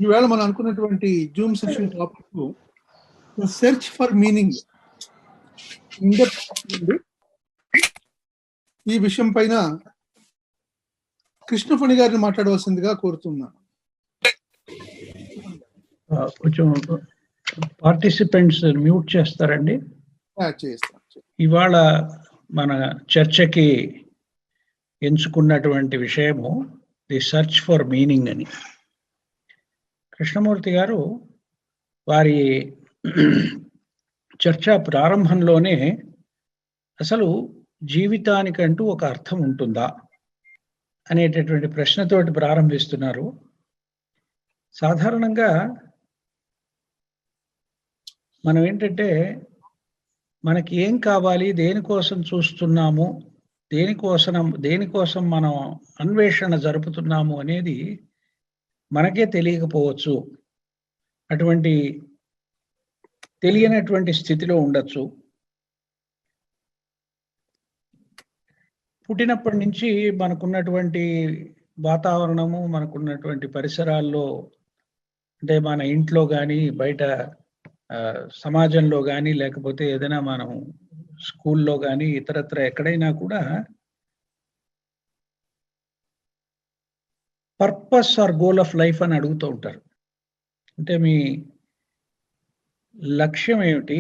ఈవేళ మనం అనుకున్నటువంటి Zoom session topic search for meaning. ఈ విషయం పైన కృష్ణఫణి గారిని మాట్లాడవలసిందిగా కోరుతున్నాను. కొంచెం పార్టిసిపెంట్స్ మ్యూట్ చేస్తారండి. ఇవాళ మన చర్చకి ఎంచుకున్నటువంటి విషయము ది సెర్చ్ ఫర్ మీనింగ్ అని. కృష్ణమూర్తి గారు వారి చర్చ ప్రారంభంలోనే అసలు జీవితానికంటూ ఒక అర్థం ఉంటుందా అనేటటువంటి ప్రశ్నతోటి ప్రారంభిస్తున్నారు. సాధారణంగా మనం ఏంటంటే మనకి ఏం కావాలి, దేనికోసం చూస్తున్నాము, దేనికోసం మనం అన్వేషణ జరుపుతున్నాము అనేది మనకే తెలియకపోవచ్చు. అటువంటి తెలియనటువంటి స్థితిలో ఉండొచ్చు. పుట్టినప్పటి నుంచి మనకున్నటువంటి వాతావరణము, మనకున్నటువంటి పరిసరాల్లో, అంటే మన ఇంట్లో కానీ, బయట సమాజంలో కానీ, లేకపోతే ఏదైనా మనం స్కూల్లో కానీ, ఇతరత్ర ఎక్కడైనా కూడా purpose or goal of life అని అడుగుతూ ఉంటారు. అంటే మీ లక్ష్యం ఏమిటి,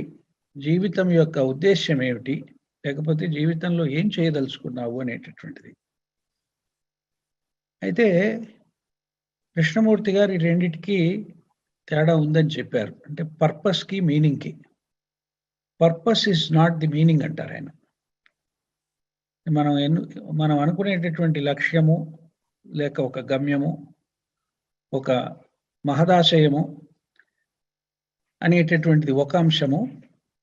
జీవితం యొక్క ఉద్దేశ్యం ఏమిటి, లేకపోతే జీవితంలో ఏం చేయదలుచుకున్నావు అనేటటువంటిది. అయితే కృష్ణమూర్తి గారు ఈ రెండిటికి తేడా ఉందని చెప్పారు. అంటే పర్పస్కి మీనింగ్కి. Purpose is not the meaning అంటారు ఆయన. మనం అనుకునేటటువంటి లక్ష్యము, లేక ఒక గమ్యము, ఒక మహదాశయము అనేటటువంటిది ఒక అంశము.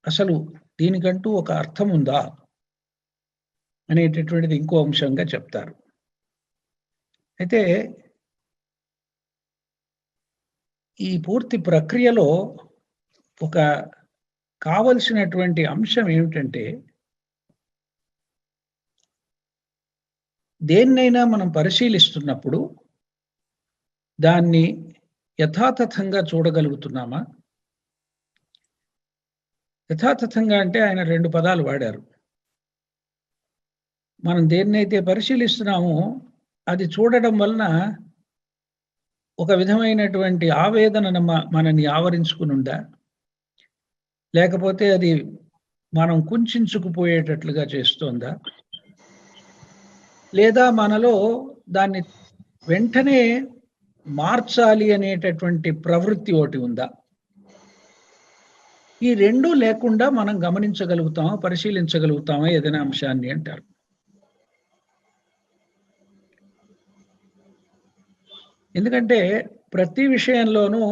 అసలు దీనికంటూ ఒక అర్థం ఉందా అనేటటువంటిది ఇంకో అంశంగా చెప్తారు. అయితే ఈ పూర్తి ప్రక్రియలో ఒక కావలసినటువంటి అంశం ఏమిటంటే, దేన్నైనా మనం పరిశీలిస్తున్నప్పుడు దాన్ని యథాతథంగా చూడగలుగుతున్నామా? యథాతథంగా అంటే ఆయన 2 పదాలు వాడారు. మనం దేన్నైతే పరిశీలిస్తున్నామో అది చూడడం వలన ఒక విధమైనటువంటి ఆవేదన మనని ఆవరించుకుని ఉందా, లేకపోతే అది మనం కుంచుకుపోయేటట్లుగా చేస్తోందా, లేదా మనలో దాన్ని వెంటనే మార్చాలి అనేటటువంటి ప్రవృత్తి ఒకటి ఉందా? ఈ రెండూ లేకుండా మనం గమనించగలుగుతామా, పరిశీలించగలుగుతామా ఏదైనా అంశాన్ని అంటారు. ఎందుకంటే ప్రతి విషయంలోనూ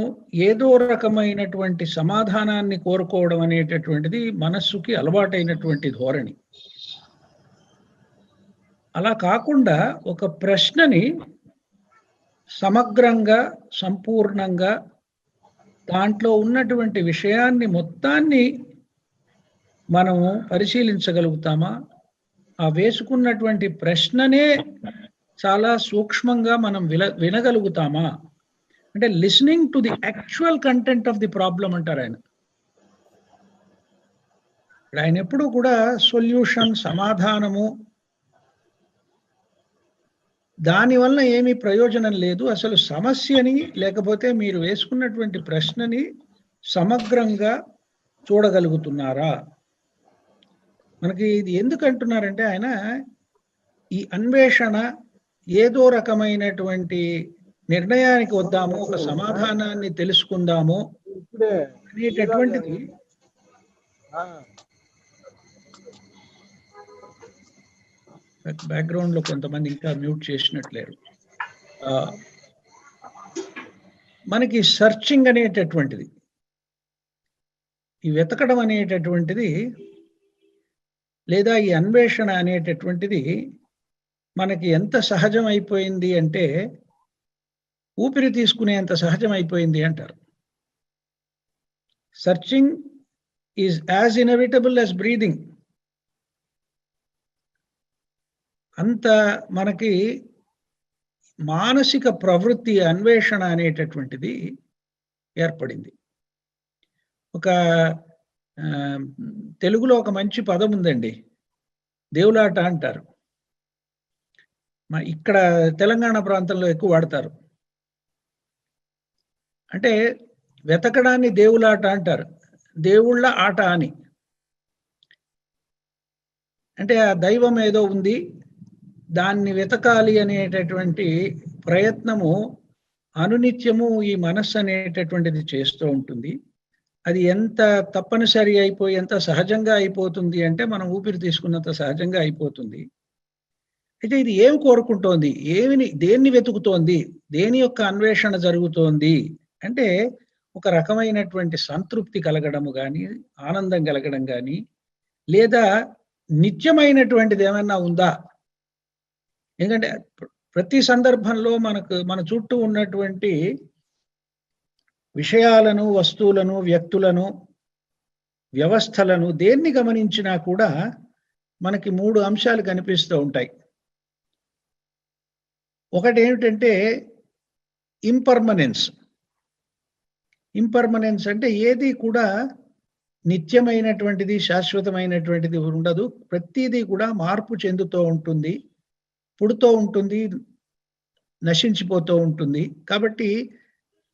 ఏదో రకమైనటువంటి సమాధానాన్ని కోరుకోవడం అనేటటువంటిది మనస్సుకి అలవాటైనటువంటి ధోరణి. అలా కాకుండా ఒక ప్రశ్నని సమగ్రంగా, సంపూర్ణంగా, దాంట్లో ఉన్నటువంటి విషయాన్ని మొత్తాన్ని మనము పరిశీలించగలుగుతామా? ఆ వేసుకున్నటువంటి ప్రశ్ననే చాలా సూక్ష్మంగా మనం వినగలుగుతామా? అంటే listening to the actual content of the problem అంటారు ఆయన. ఆయన ఎప్పుడూ కూడా సొల్యూషన్, సమాధానము, దానివల్ల ఏమీ ప్రయోజనం లేదు, అసలు సమస్యని లేకపోతే మీరు వేసుకున్నటువంటి ప్రశ్నని సమగ్రంగా చూడగలుగుతున్నారా? మనకి ఇది ఎందుకు అంటున్నారంటే ఆయన ఈ అన్వేషణ ఏదో రకమైనటువంటి నిర్ణయానికి వద్దాము, ఒక సమాధానాన్ని తెలుసుకుందాము అనేటటువంటిది బ్యాక్గ్రౌండ్ లో కొంతమంది ఇంకా మ్యూట్ చేసినట్లేరు. మనకి సర్చింగ్ అనేటటువంటిది, ఈ వెతకడం అనేటటువంటిది, లేదా ఈ అన్వేషణ అనేటటువంటిది మనకి ఎంత సహజం అయిపోయింది అంటే ఊపిరి తీసుకునేంత సహజం అయిపోయింది అంటారు. Searching is as inevitable as breathing. అంత మనకి మానసిక ప్రవృత్తి అన్వేషణ అనేటటువంటిది ఏర్పడింది. ఒక తెలుగులో ఒక మంచి పదం ఉందండి, దేవులాట అంటారు. ఇక్కడ తెలంగాణ ప్రాంతంలో ఎక్కువ వాడతారు. అంటే వెతకడాన్ని దేవులాట అంటారు, దేవుళ్ళ ఆట అని. అంటే ఆ దైవం ఏదో ఉంది, దాన్ని వెతకాలి అనేటటువంటి ప్రయత్నము అనునిత్యము ఈ మనస్సు అనేటటువంటిది చేస్తూ ఉంటుంది. అది ఎంత తప్పనిసరి అయిపోయి ఎంత సహజంగా అయిపోతుంది అంటే మనం ఊపిరి తీసుకున్నంత సహజంగా అయిపోతుంది. అయితే ఇది ఏం కోరుకుంటోంది, దేన్ని వెతుకుతోంది, దేని యొక్క అన్వేషణ జరుగుతోంది అంటే ఒక రకమైనటువంటి సంతృప్తి కలగడము కానీ, ఆనందం కలగడం కానీ, లేదా నిత్యమైనటువంటిది ఏమన్నా ఉందా. ఎందుకంటే ప్రతి సందర్భంలో మన చుట్టూ ఉన్నటువంటి విషయాలను, వస్తువులను, వ్యక్తులను, వ్యవస్థలను దేన్ని గమనించినా కూడా మనకి 3 అంశాలు కనిపిస్తూ ఉంటాయి. ఒకటి ఏమిటంటే ఇంపర్మనెన్స్. ఇంపర్మనెన్స్ అంటే ఏది కూడా నిత్యమైనటువంటిది, శాశ్వతమైనటువంటిది ఉండదు. ప్రతిదీ కూడా మార్పు చెందుతూ ఉంటుంది, పుడుతూ ఉంటుంది, నశించిపోతూ ఉంటుంది. కాబట్టి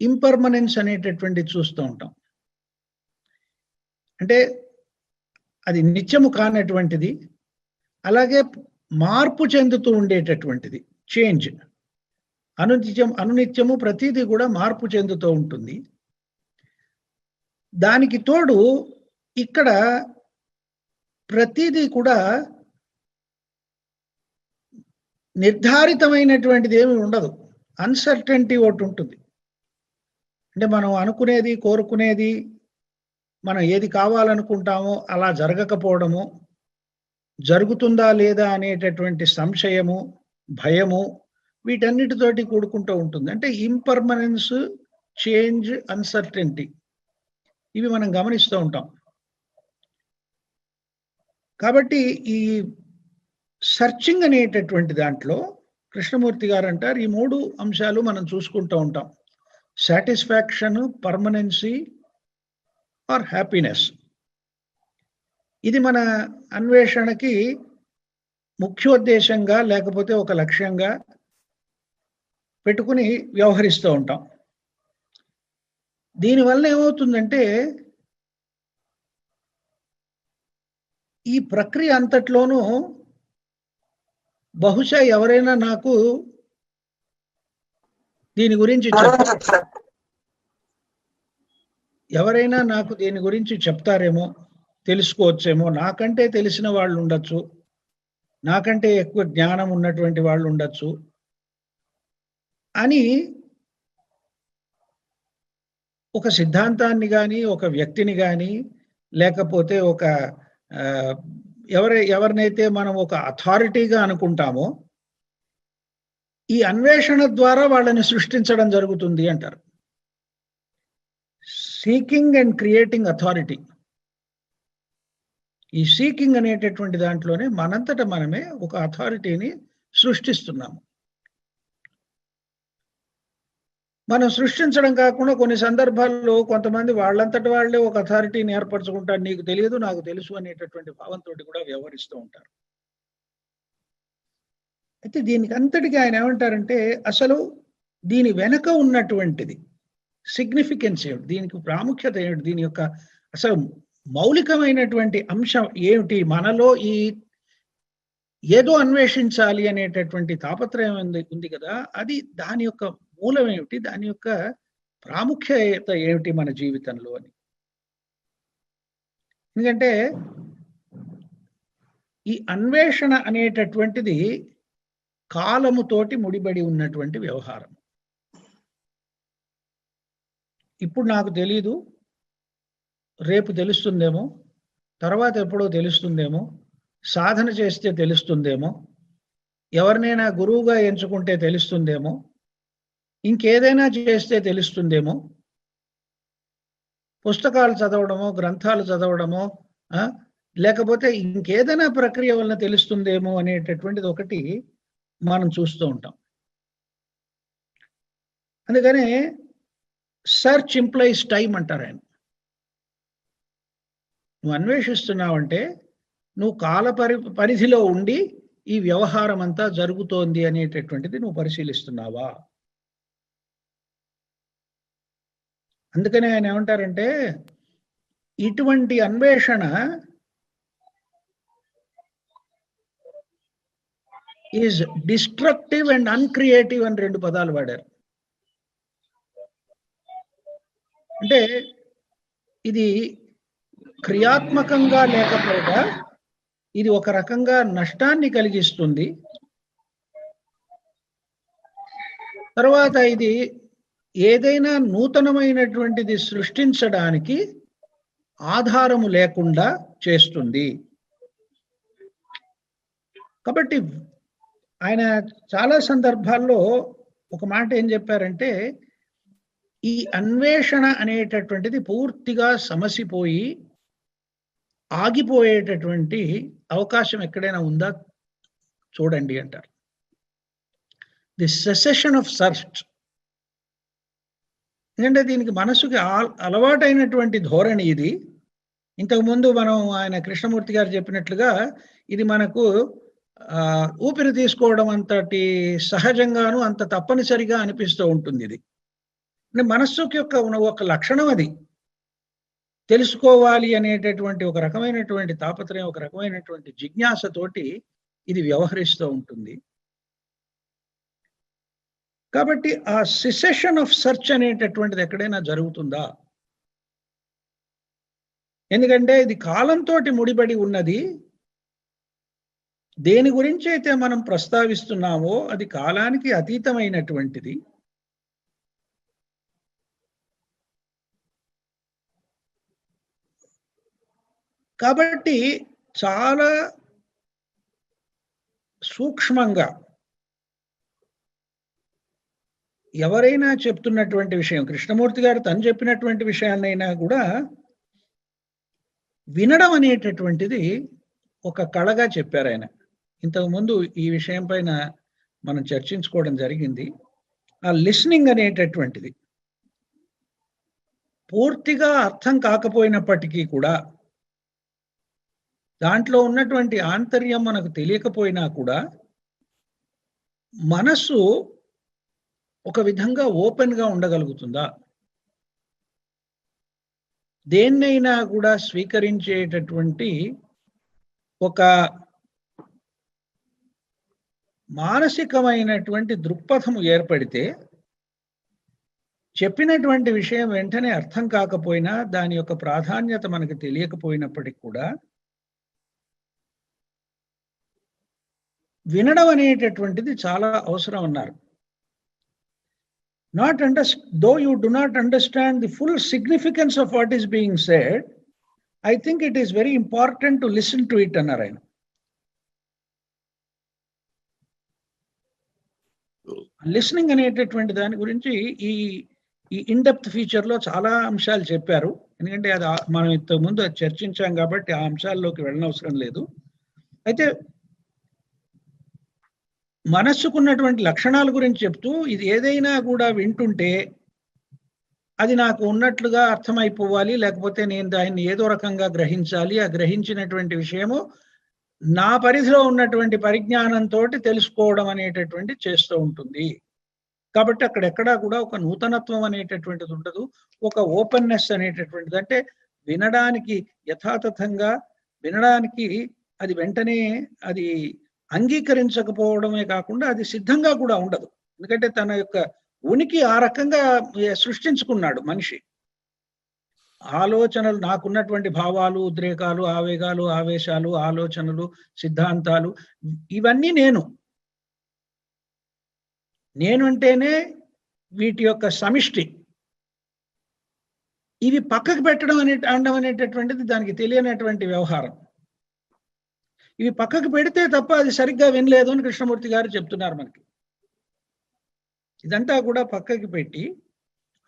ఇంపర్మనెన్స్ అనేటటువంటిది చూస్తూ ఉంటాం. అంటే అది నిత్యము కానటువంటిది, అలాగే మార్పు చెందుతూ ఉండేటటువంటిది, చేంజ్. అనునిత్యము ప్రతిదీ కూడా మార్పు చెందుతూ ఉంటుంది. దానికి తోడు ఇక్కడ ప్రతిదీ కూడా నిర్ధారితమైనటువంటిది ఏమి ఉండదు, అన్సర్టెనిటీ ఒకటి ఉంటుంది. అంటే మనం అనుకునేది, కోరుకునేది, మనం ఏది కావాలనుకుంటామో అలా జరగకపోవడము, జరుగుతుందా లేదా అనేటటువంటి సంశయము, భయము, వీటన్నిటితోటి కూడుకుంటూ ఉంటుంది. అంటే ఇంపర్మనెన్స్, చేంజ్, అన్సర్టెనిటీ ఇవి మనం గమనిస్తూ ఉంటాం. కాబట్టి ఈ సర్చింగ్ అనేటటువంటి దాంట్లో కృష్ణమూర్తి గారు అంటారు, ఈ 3 అంశాలు మనం చూసుకుంటూ ఉంటాం. Satisfaction, permanency or happiness. ఇది మన అన్వేషణకి ముఖ్యోద్దేశంగా లేకపోతే ఒక లక్ష్యంగా పెట్టుకుని వ్యవహరిస్తూ ఉంటాం. దీనివల్ల ఏమవుతుందంటే ఈ ప్రక్రియ అంతట్లోనూ బహుశా ఎవరైనా నాకు దీని గురించి చెప్తారేమో, తెలుసుకోవచ్చేమో, నాకంటే తెలిసిన వాళ్ళు ఉండొచ్చు, నాకంటే ఎక్కువ జ్ఞానం ఉన్నటువంటి వాళ్ళు ఉండొచ్చు అని ఒక సిద్ధాంతాన్ని కానీ, ఒక వ్యక్తిని కానీ, లేకపోతే ఒక ఎవరినైతే మనం ఒక అథారిటీగా అనుకుంటామో ఈ అన్వేషణ ద్వారా వాళ్ళని సృష్టించడం జరుగుతుంది అంటారు. Seeking and creating authority. ఈ సీకింగ్ అనేటటువంటి దాంట్లోనే మనంతట మనమే ఒక అథారిటీని సృష్టిస్తున్నాము. మనం సృష్టించడం కాకుండా కొన్ని సందర్భాల్లో కొంతమంది వాళ్ళంతటి వాళ్ళే ఒక అథారిటీని ఏర్పరచుకుంటారు. నీకు తెలియదు, నాకు తెలుసు అనేటటువంటి భావంతో కూడా వ్యవహరిస్తూ ఉంటారు. అయితే దీనికి అంతటికి ఆయన ఏమంటారంటే అసలు దీని వెనక ఉన్నటువంటిది సిగ్నిఫికెన్స్ ఏమిటి, దీనికి ప్రాముఖ్యత ఏమిటి, దీని యొక్క అసలు మౌలికమైనటువంటి అంశం ఏమిటి, మనలో ఈ ఏదో అన్వేషించాలి అనేటటువంటి తాపత్రయం ఉంది కదా, అది దాని యొక్క మూలం ఏమిటి, దాని యొక్క ప్రాముఖ్యత ఏమిటి మన జీవితంలో అని. ఎందుకంటే ఈ అన్వేషణ అనేటటువంటిది కాలముతోటి ముడిపడి ఉన్నటువంటి వ్యవహారం. ఇప్పుడు నాకు తెలీదు, రేపు తెలుస్తుందేమో, తర్వాత ఎప్పుడో తెలుస్తుందేమో, సాధన చేస్తే తెలుస్తుందేమో, ఎవరినైనా గురువుగా ఎంచుకుంటే తెలుస్తుందేమో, ఇంకేదైనా చేస్తే తెలుస్తుందేమో, పుస్తకాలు చదవడమో, గ్రంథాలు చదవడమో, లేకపోతే ఇంకేదైనా ప్రక్రియ వలన తెలుస్తుందేమో అనేటటువంటిది ఒకటి మనం చూస్తూ ఉంటాం. అందుకనే సెర్చ్ ఇంప్లైస్ టైం అంటారు ఆయన. నువ్వు అన్వేషిస్తున్నావంటే నువ్వు కాల పరిధిలో ఉండి ఈ వ్యవహారం అంతా జరుగుతోంది అనేటటువంటిది నువ్వు పరిశీలిస్తున్నావా. అందుకనే ఆయన ఏమంటారంటే ఇటువంటి అన్వేషణ ఈజ్ డిస్ట్రక్టివ్ అండ్ అన్క్రియేటివ్ అని 2 పదాలు వాడారు. అంటే ఇది క్రియాత్మకంగా లేకపోగా ఇది ఒక రకంగా నష్టాన్ని కలిగిస్తుంది. తర్వాత ఇది ఏదైనా నూతనమైనటువంటిది సృష్టించడానికి ఆధారము లేకుండా చేస్తుంది. కాబట్టి ఆయన చాలా సందర్భాల్లో ఒక మాట ఏం చెప్పారంటే ఈ అన్వేషణ అనేటటువంటిది పూర్తిగా సమసిపోయి ఆగిపోయేటటువంటి అవకాశం ఎక్కడైనా ఉందా చూడండి అంటారు. The cessation of search. ఎందుకంటే దీనికి మనసుకి అలవాటైనటువంటి ధోరణి ఇది. ఇంతకుముందు మనం ఆయన కృష్ణమూర్తి గారు చెప్పినట్లుగా ఇది మనకు ఊపిరి తీసుకోవడం అంతటి సహజంగాను అంత తప్పనిసరిగా అనిపిస్తూ ఉంటుంది. ఇది అంటే మనస్సుకి ఒక లక్షణం అది. తెలుసుకోవాలి అనేటటువంటి ఒక రకమైనటువంటి తాపత్రయం, ఒక రకమైనటువంటి జిజ్ఞాసతోటి ఇది వ్యవహరిస్తూ ఉంటుంది. కాబట్టి ఆ సిసెషన్ ఆఫ్ సర్చ్ అనేటటువంటిది ఎక్కడైనా జరుగుతుందా? ఎందుకంటే ఇది కాలంతో ముడిపడి ఉన్నది. దేని గురించి అయితే మనం ప్రస్తావిస్తున్నామో అది కాలానికి అతీతమైనటువంటిది. కాబట్టి చాలా సూక్ష్మంగా ఎవరైనా చెప్తున్నటువంటి విషయం, కృష్ణమూర్తి గారు తను చెప్పినటువంటి విషయాన్నైనా కూడా వినడం అనేటటువంటిది ఒక కళగా చెప్పారు ఆయన. ఇంతకుముందు ఈ విషయం పైన మనం చర్చించుకోవడం జరిగింది. ఆ లిస్నింగ్ అనేటటువంటిది పూర్తిగా అర్థం కాకపోయినప్పటికీ కూడా, దాంట్లో ఉన్నటువంటి ఆంతర్యం మనకు తెలియకపోయినా కూడా మనసు ఒక విధంగా ఓపెన్గా ఉండగలుగుతుందా? దేన్నైనా కూడా స్వీకరించేటటువంటి ఒక మానసికమైనటువంటి దృక్పథము ఏర్పడితే చెప్పినటువంటి విషయం వెంటనే అర్థం కాకపోయినా, దాని యొక్క ప్రాధాన్యత మనకు తెలియకపోయినప్పటికీ కూడా వినడం అనేటటువంటిది చాలా అవసరం అన్నారు. Though you do not understand the full significance of what is being said, I think it is very important to listen to it అన్నారు ఆయన. లిస్నింగ్ అనేటటువంటి దాని గురించి ఈ ఇన్ డెప్త్ ఫీచర్ లో చాలా అంశాలు చెప్పారు. ఎందుకంటే అది మనం ఇంతకుముందు అది చర్చించాం కాబట్టి ఆ అంశాల్లోకి వెళ్ళనవసరం లేదు. అయితే మనస్సుకున్నటువంటి లక్షణాల గురించి చెప్తూ ఇది ఏదైనా కూడా వింటుంటే అది నాకు ఉన్నట్లుగా అర్థమైపోవాలి, లేకపోతే నేను దాన్ని ఏదో రకంగా గ్రహించాలి. ఆ గ్రహించినటువంటి విషయము నా పరిధిలో ఉన్నటువంటి పరిజ్ఞానంతో తెలుసుకోవడం అనేటటువంటి చేస్తూ ఉంటుంది. కాబట్టి అక్కడెక్కడా కూడా ఒక నూతనత్వం అనేటటువంటిది ఉండదు. ఒక ఓపెన్నెస్ అనేటటువంటిది, అంటే వినడానికి యథాతథంగా వినడానికి అది వెంటనే అది అంగీకరించకపోవడమే కాకుండా అది సిద్ధంగా కూడా ఉండదు. ఎందుకంటే తన యొక్క ఉనికి ఆ రకంగా సృష్టించుకున్నాడు మనిషి. ఆలోచనలు, నాకున్నటువంటి భావాలు, ఉద్రేకాలు, ఆవేగాలు, ఆవేశాలు, ఆలోచనలు, సిద్ధాంతాలు, ఇవన్నీ నేను అంటేనే వీటి యొక్క సమిష్టి. ఇవి పక్కకు పెట్టడం అనడం అనేటటువంటిది దానికి తెలియనటువంటి వ్యవహారం. ఇవి పక్కకు పెడితే తప్ప అది సరిగ్గా వినలేదు అని కృష్ణమూర్తి గారు చెప్తున్నారు మనకి. ఇదంతా కూడా పక్కకి పెట్టి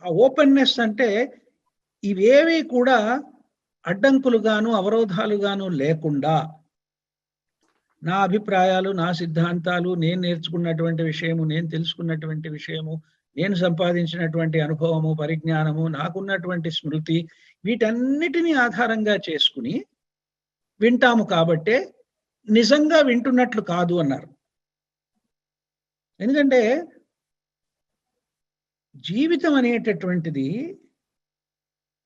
ఆ ఓపెన్నెస్ అంటే ఇవేవి కూడా అడ్డంకులుగాను అవరోధాలుగాను లేకుండా నా అభిప్రాయాలు, నా సిద్ధాంతాలు, నేను నేర్చుకున్నటువంటి విషయము, నేను తెలుసుకున్నటువంటి విషయము, నేను సంపాదించినటువంటి అనుభవము, పరిజ్ఞానము, నాకున్నటువంటి స్మృతి, వీటన్నిటినీ ఆధారంగా చేసుకుని వింటాము కాబట్టే నిజంగా వింటున్నట్లు కాదు అన్నారు. ఎందుకంటే జీవితం అనేటటువంటిది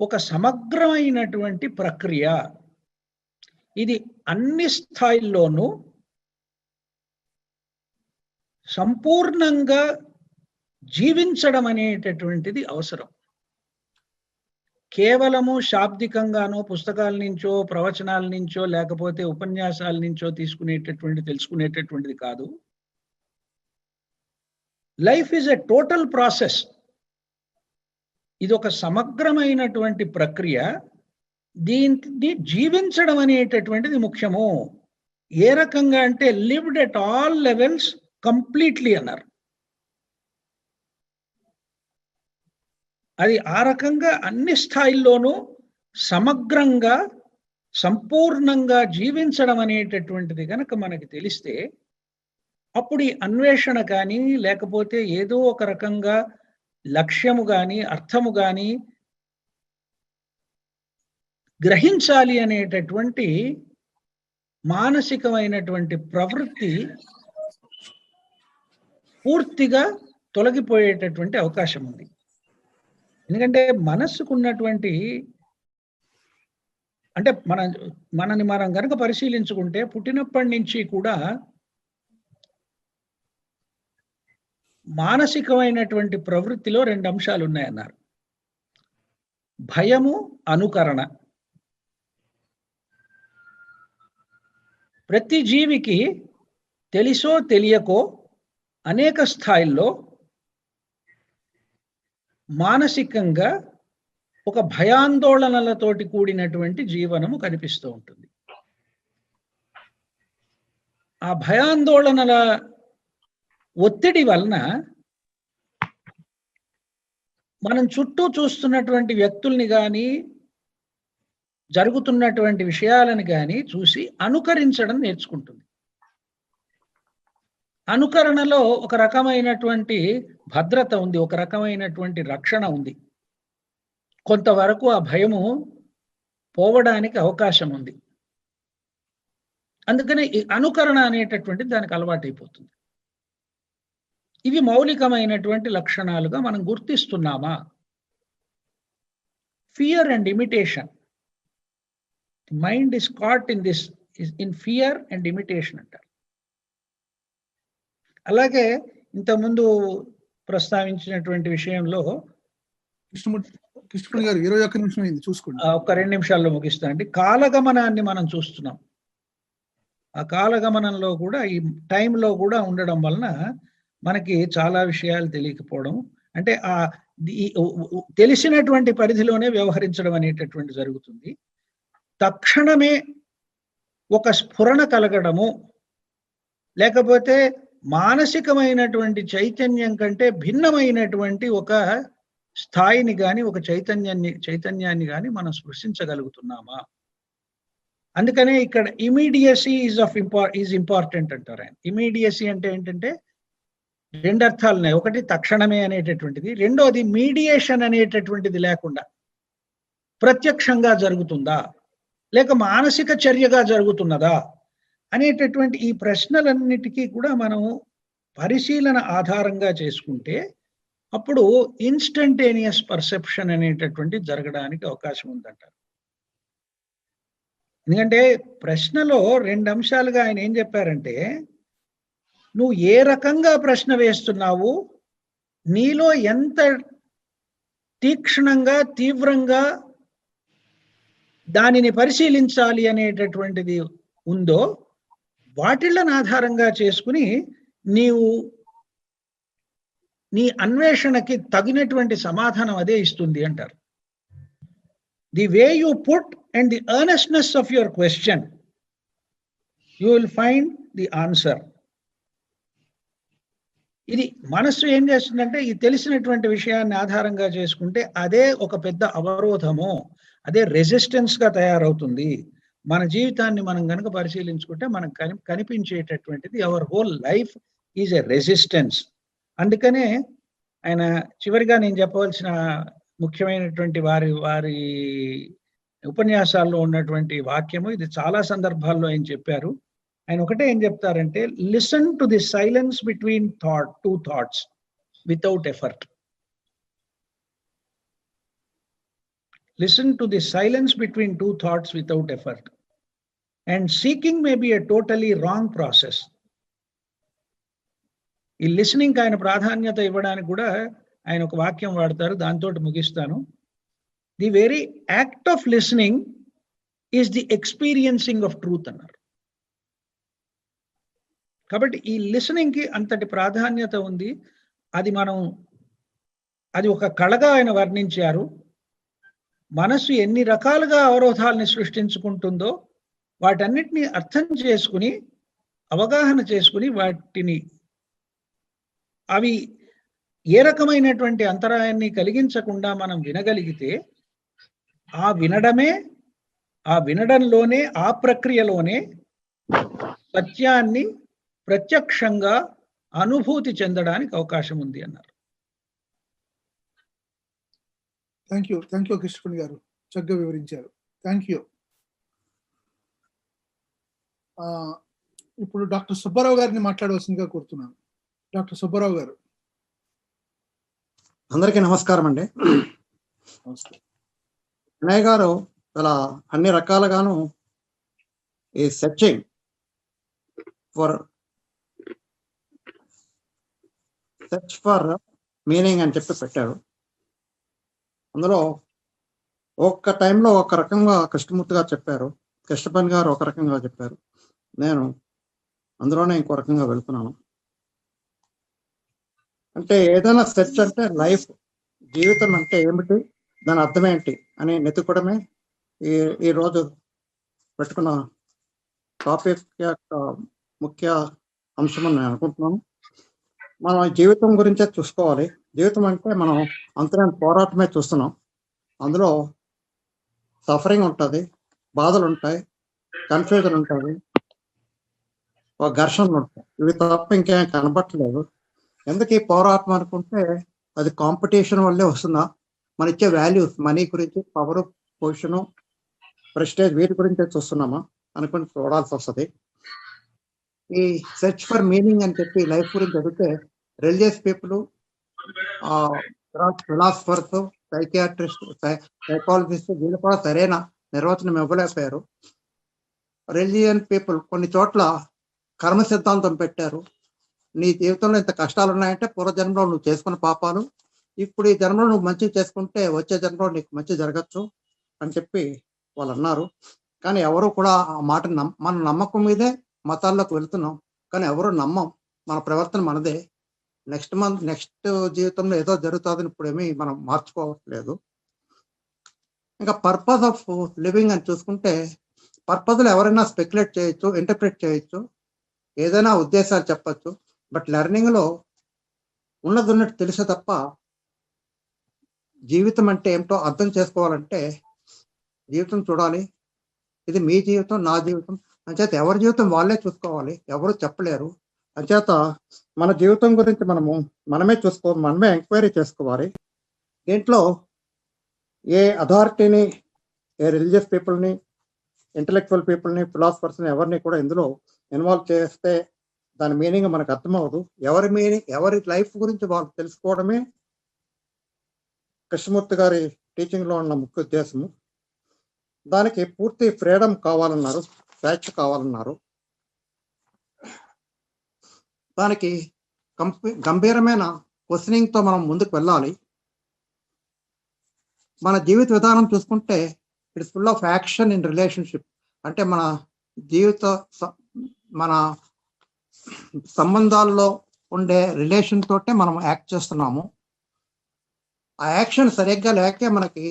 ఒక సమగ్రమైనటువంటి ప్రక్రియ. ఇది అన్ని స్థాయిల్లోనూ సంపూర్ణంగా జీవించడం అనేటటువంటిది అవసరం. కేవలము శాబ్దికంగానో, పుస్తకాల నుంచో, ప్రవచనాల నుంచో, లేకపోతే ఉపన్యాసాల నుంచో తెలుసుకునేటటువంటిది కాదు. Life is a total process. ఇది ఒక సమగ్రమైనటువంటి ప్రక్రియ. దీన్ని జీవించడం అనేటటువంటిది ముఖ్యము. ఏ రకంగా అంటే lived at all levels completely అన్నారు. అది ఆ రకంగా అన్ని స్థాయిల్లోనూ సమగ్రంగా సంపూర్ణంగా జీవించడం అనేటటువంటిది కనుక మనకి తెలిస్తే అప్పుడు ఈ అన్వేషణ కానీ, లేకపోతే ఏదో ఒక రకంగా లక్ష్యము కానీ, అర్థము కానీ గ్రహించాలి అనేటటువంటి మానసికమైనటువంటి ప్రవృత్తి పూర్తిగా తొలగిపోయేటటువంటి అవకాశం ఉంది. ఎందుకంటే మనస్సుకున్నటువంటి, అంటే మనని మనం కనుక పరిశీలించుకుంటే పుట్టినప్పటి నుంచి కూడా మానసికమైనటువంటి ప్రవృత్తిలో 2 అంశాలు ఉన్నాయన్నారు. భయము, అనుకరణ. ప్రతి జీవికి తెలిసో తెలియకో అనేక స్థాయిల్లో మానసికంగా ఒక భయాందోళనలతోటి కూడినటువంటి జీవనము కనిపిస్తూ ఉంటుంది. ఆ భయాందోళనల ఒత్తిడి వలన మనం చుట్టూ చూస్తున్నటువంటి వ్యక్తుల్ని కానీ, జరుగుతున్నటువంటి విషయాలను కానీ చూసి అనుకరించడం నేర్చుకుంటుంది. అనుకరణలో ఒక రకమైనటువంటి భద్రత ఉంది, ఒక రకమైనటువంటి రక్షణ ఉంది. కొంతవరకు ఆ భయము పోవడానికి అవకాశం ఉంది. అందుకనే ఈ అనుకరణ అనేటటువంటిది దానికి అలవాటైపోతుంది. ఇవి మౌలికమైనటువంటి లక్షణాలుగా మనం గుర్తిస్తున్నామా? Fear and imitation. Mind is caught in this, in fear and imitation అంటారు. అలాగే ఇంతకుముందు ప్రస్తావించినటువంటి విషయంలో కృష్ణమూర్తి గారు 21 నిమిషం అయింది, చూసుకోండి. ఒక 2 నిమిషాల్లో ముగిస్తానండి. కాలగమనాన్ని మనం చూస్తున్నాం. ఆ కాలగమనంలో కూడా ఈ టైంలో కూడా ఉండడం వలన మనకి చాలా విషయాలు తెలియకపోవడం, అంటే ఆ తెలిసినటువంటి పరిధిలోనే వ్యవహరించడం అనేటటువంటి జరుగుతుంది. తక్షణమే ఒక స్ఫురణ కలగడము, లేకపోతే మానసికమైనటువంటి చైతన్యం కంటే భిన్నమైనటువంటి ఒక స్థాయిని కానీ, ఒక చైతన్యాన్ని కానీ మనం స్పృశించగలుగుతున్నామా? అందుకనే ఇక్కడ ఇమీడియసీ ఈజ్ ఇంపార్టెంట్ అంటారు ఆయన. ఇమీడియసీ అంటే ఏంటంటే 2 అర్థాలు ఉన్నాయి. ఒకటి తక్షణమే అనేటటువంటిది, రెండోది మీడియేషన్ అనేటటువంటిది లేకుండా ప్రత్యక్షంగా జరుగుతుందా, లేక మానసిక చర్యగా జరుగుతున్నదా అనేటటువంటి ఈ ప్రశ్నలన్నిటికీ కూడా మనం పరిశీలన ఆధారంగా చేసుకుంటే అప్పుడు ఇన్స్టంటేనియస్ పర్సెప్షన్ అనేటటువంటి జరగడానికి అవకాశం ఉందంటారు. ఎందుకంటే ప్రశ్నలో 2 అంశాలుగా ఆయన ఏం చెప్పారంటే, నువ్వు ఏ రకంగా ప్రశ్న వేస్తున్నావు, నీలో ఎంత తీక్షణంగా, తీవ్రంగా దానిని పరిశీలించాలి అనేటటువంటిది ఉందో వాటిళ్ళను ఆధారంగా చేసుకుని నీవు నీ అన్వేషణకి తగినటువంటి సమాధానం అదే ఇస్తుంది అంటారు. The way you put and the earnestness of your question, you will find the answer. ఇది మనస్సు ఏం చేస్తుందంటే, ఈ తెలిసినటువంటి విషయాన్ని ఆధారంగా చేసుకుంటే అదే ఒక పెద్ద అవరోధము, అదే రెసిస్టెన్స్ గా తయారవుతుంది. మన జీవితాన్ని మనం కనుక పరిశీలించుకుంటే మనకు కనిపించేటటువంటిది our whole life is a resistance. అందుకనే ఆయన చివరిగా నేను చెప్పవలసిన ముఖ్యమైనటువంటి వారి ఉపన్యాసాల్లో ఉన్నటువంటి వాక్యము, ఇది చాలా సందర్భాల్లో ఆయన చెప్పారు. ఆయన ఒకటే ఏం చెప్తారంటే, listen to the silence between two thoughts without effort. Listen to the silence between two thoughts without effort. And seeking may be a totally wrong process. ఈ లిసనింగ్ ఆయన ప్రాధాన్యత ఇవ్వడానికి కూడా ఆయన ఒక వాక్యం వాడతారు, దాంతో ముగిస్తాను. The very act of listening is the experiencing of truth అన్నారు. కాబట్టి ఈ లిసనింగ్ కి అంతటి ప్రాధాన్యత ఉంది. అది ఒక కళగా ఆయన వర్ణించారు. మనసు ఎన్ని రకాలుగా అవరోధాలని సృష్టించుకుంటుందో వాటన్నిటిని అర్థం చేసుకుని, అవగాహన చేసుకుని, అవి ఏ రకమైనటువంటి అంతరాయాన్ని కలిగించకుండా మనం వినగలిగితే, ఆ వినడంలోనే, ఆ ప్రక్రియలోనే సత్యాన్ని ప్రత్యక్షంగా అనుభూతి చెందడానికి అవకాశం ఉంది అన్నారు. థ్యాంక్ యూ కృష్ణపణి గారు, చక్కగా వివరించారు. Thank you. ఇప్పుడు డాక్టర్ సుబ్బారావు గారిని మాట్లాడవలసిందిగా కోరుతున్నాను. డాక్టర్ సుబ్బారావు గారు. అందరికీ నమస్కారం అండి. అన్నయ్య గారు ఇలా అన్ని రకాలుగాను ఈ సెర్చింగ్ ఫర్ మీనింగ్ అని చెప్పి పెట్టారు. అందులో ఒక్క టైంలో ఒక రకంగా కృష్ణమూర్తి గారు చెప్పారు, కృష్ణపణి గారు ఒక రకంగా చెప్పారు, నేను అందులోనే ఇంకో రకంగా వెళుతున్నాను. అంటే ఏదైనా సెర్చ్ అంటే లైఫ్, జీవితం అంటే ఏమిటి, దాని అర్థం ఏంటి అని నెతుకోవడమే ఈ రోజు పెట్టుకున్న టాపిక్ యొక్క ముఖ్య అంశం అని నేను అనుకుంటున్నాను. మనం జీవితం గురించే చూసుకోవాలి. జీవితం అంటే మనం అంతరం పోరాటమే చూస్తున్నాం. అందులో సఫరింగ్ ఉంటుంది, బాధలు ఉంటాయి, కన్ఫ్యూజన్ ఉంటుంది, ఒక ఘర్షణలు ఉంటాయి. ఇవి తప్ప ఇంకేం కనబట్టలేదు. ఎందుకు ఈ పోరాటం అనుకుంటే అది కాంపిటీషన్ వల్లే వస్తుందా, మన ఇచ్చే వాల్యూస్, మనీ గురించి, పవర్, పొజిషను, ప్రెస్టేజ్, వీటి గురించే చూస్తున్నామా అనుకుని చూడాల్సి వస్తుంది. ఈ సెర్చ్ ఫర్ మీనింగ్ అని చెప్పి లైఫ్ గురించి చదివితే religious people, philosophers, psychiatrist, psychologist వీళ్ళు కూడా సరైన నిర్వచనం ఇవ్వలేకపోయారు. రిలీజియన్ పీపుల్ కొన్ని చోట్ల కర్మ సిద్ధాంతం పెట్టారు. నీ జీవితంలో ఇంత కష్టాలు ఉన్నాయంటే పూర్వజన్మలో నువ్వు చేసుకున్న పాపాలు, ఇప్పుడు ఈ జన్మలో నువ్వు మంచి చేసుకుంటే వచ్చే జన్మలో నీకు మంచి జరగచ్చు అని చెప్పి వాళ్ళు అన్నారు. కానీ ఎవరు కూడా ఆ మాట మన నమ్మకం మీదే మతాల్లోకి వెళ్తున్నాం, కానీ ఎవరు నమ్మం. మన ప్రవర్తన మనదే. నెక్స్ట్ జీవితంలో ఏదో జరుగుతుందని ఇప్పుడేమీ మనం మార్చుకోవట్లేదు. ఇంకా పర్పస్ ఆఫ్ లివింగ్ అని చూసుకుంటే, పర్పస్లో ఎవరైనా స్పెక్యులేట్ చేయొచ్చు, ఇంటర్ప్రిట్ చేయొచ్చు, ఏదైనా ఉద్దేశాలు చెప్పచ్చు. బట్ లెర్నింగ్లో ఉన్నది ఉన్నట్టు తెలిసే తప్ప జీవితం అంటే ఏమిటో అర్థం చేసుకోవాలంటే జీవితం చూడాలి. ఇది మీ జీవితం, నా జీవితం. అంచేత ఎవరి జీవితం వాళ్ళే చూసుకోవాలి, ఎవరు చెప్పలేరు. అంచేత మన జీవితం గురించి మనమే చూసుకోవాలి, మనమే ఎంక్వైరీ చేసుకోవాలి. దీంట్లో ఏ అథారిటీని, ఏ రిలీజియస్ పీపుల్ని, ఇంటలెక్చువల్ పీపుల్ని, ఫిలాసఫర్స్ని ఎవరిని కూడా ఇందులో ఇన్వాల్వ్ చేస్తే దాని మీనింగ్ మనకు అర్థమవదు. ఎవరి లైఫ్ గురించి వాళ్ళు తెలుసుకోవడమే కృష్ణమూర్తి గారి టీచింగ్లో ఉన్న ముఖ్య ఉద్దేశము. దానికి పూర్తి ఫ్రీడమ్ కావాలన్నారు, స్వేచ్ఛ కావాలన్నారు. దానికి గంభీరమైన క్వశ్చనింగ్తో మనం ముందుకు వెళ్ళాలి. మన జీవిత విధానం చూసుకుంటే it's full of action in relationship. అంటే మన సంబంధాల్లో ఉండే రిలేషన్ తోటే మనం యాక్ట్ చేస్తున్నాము. ఆ యాక్షన్ సరిగ్గా లేకే మనకి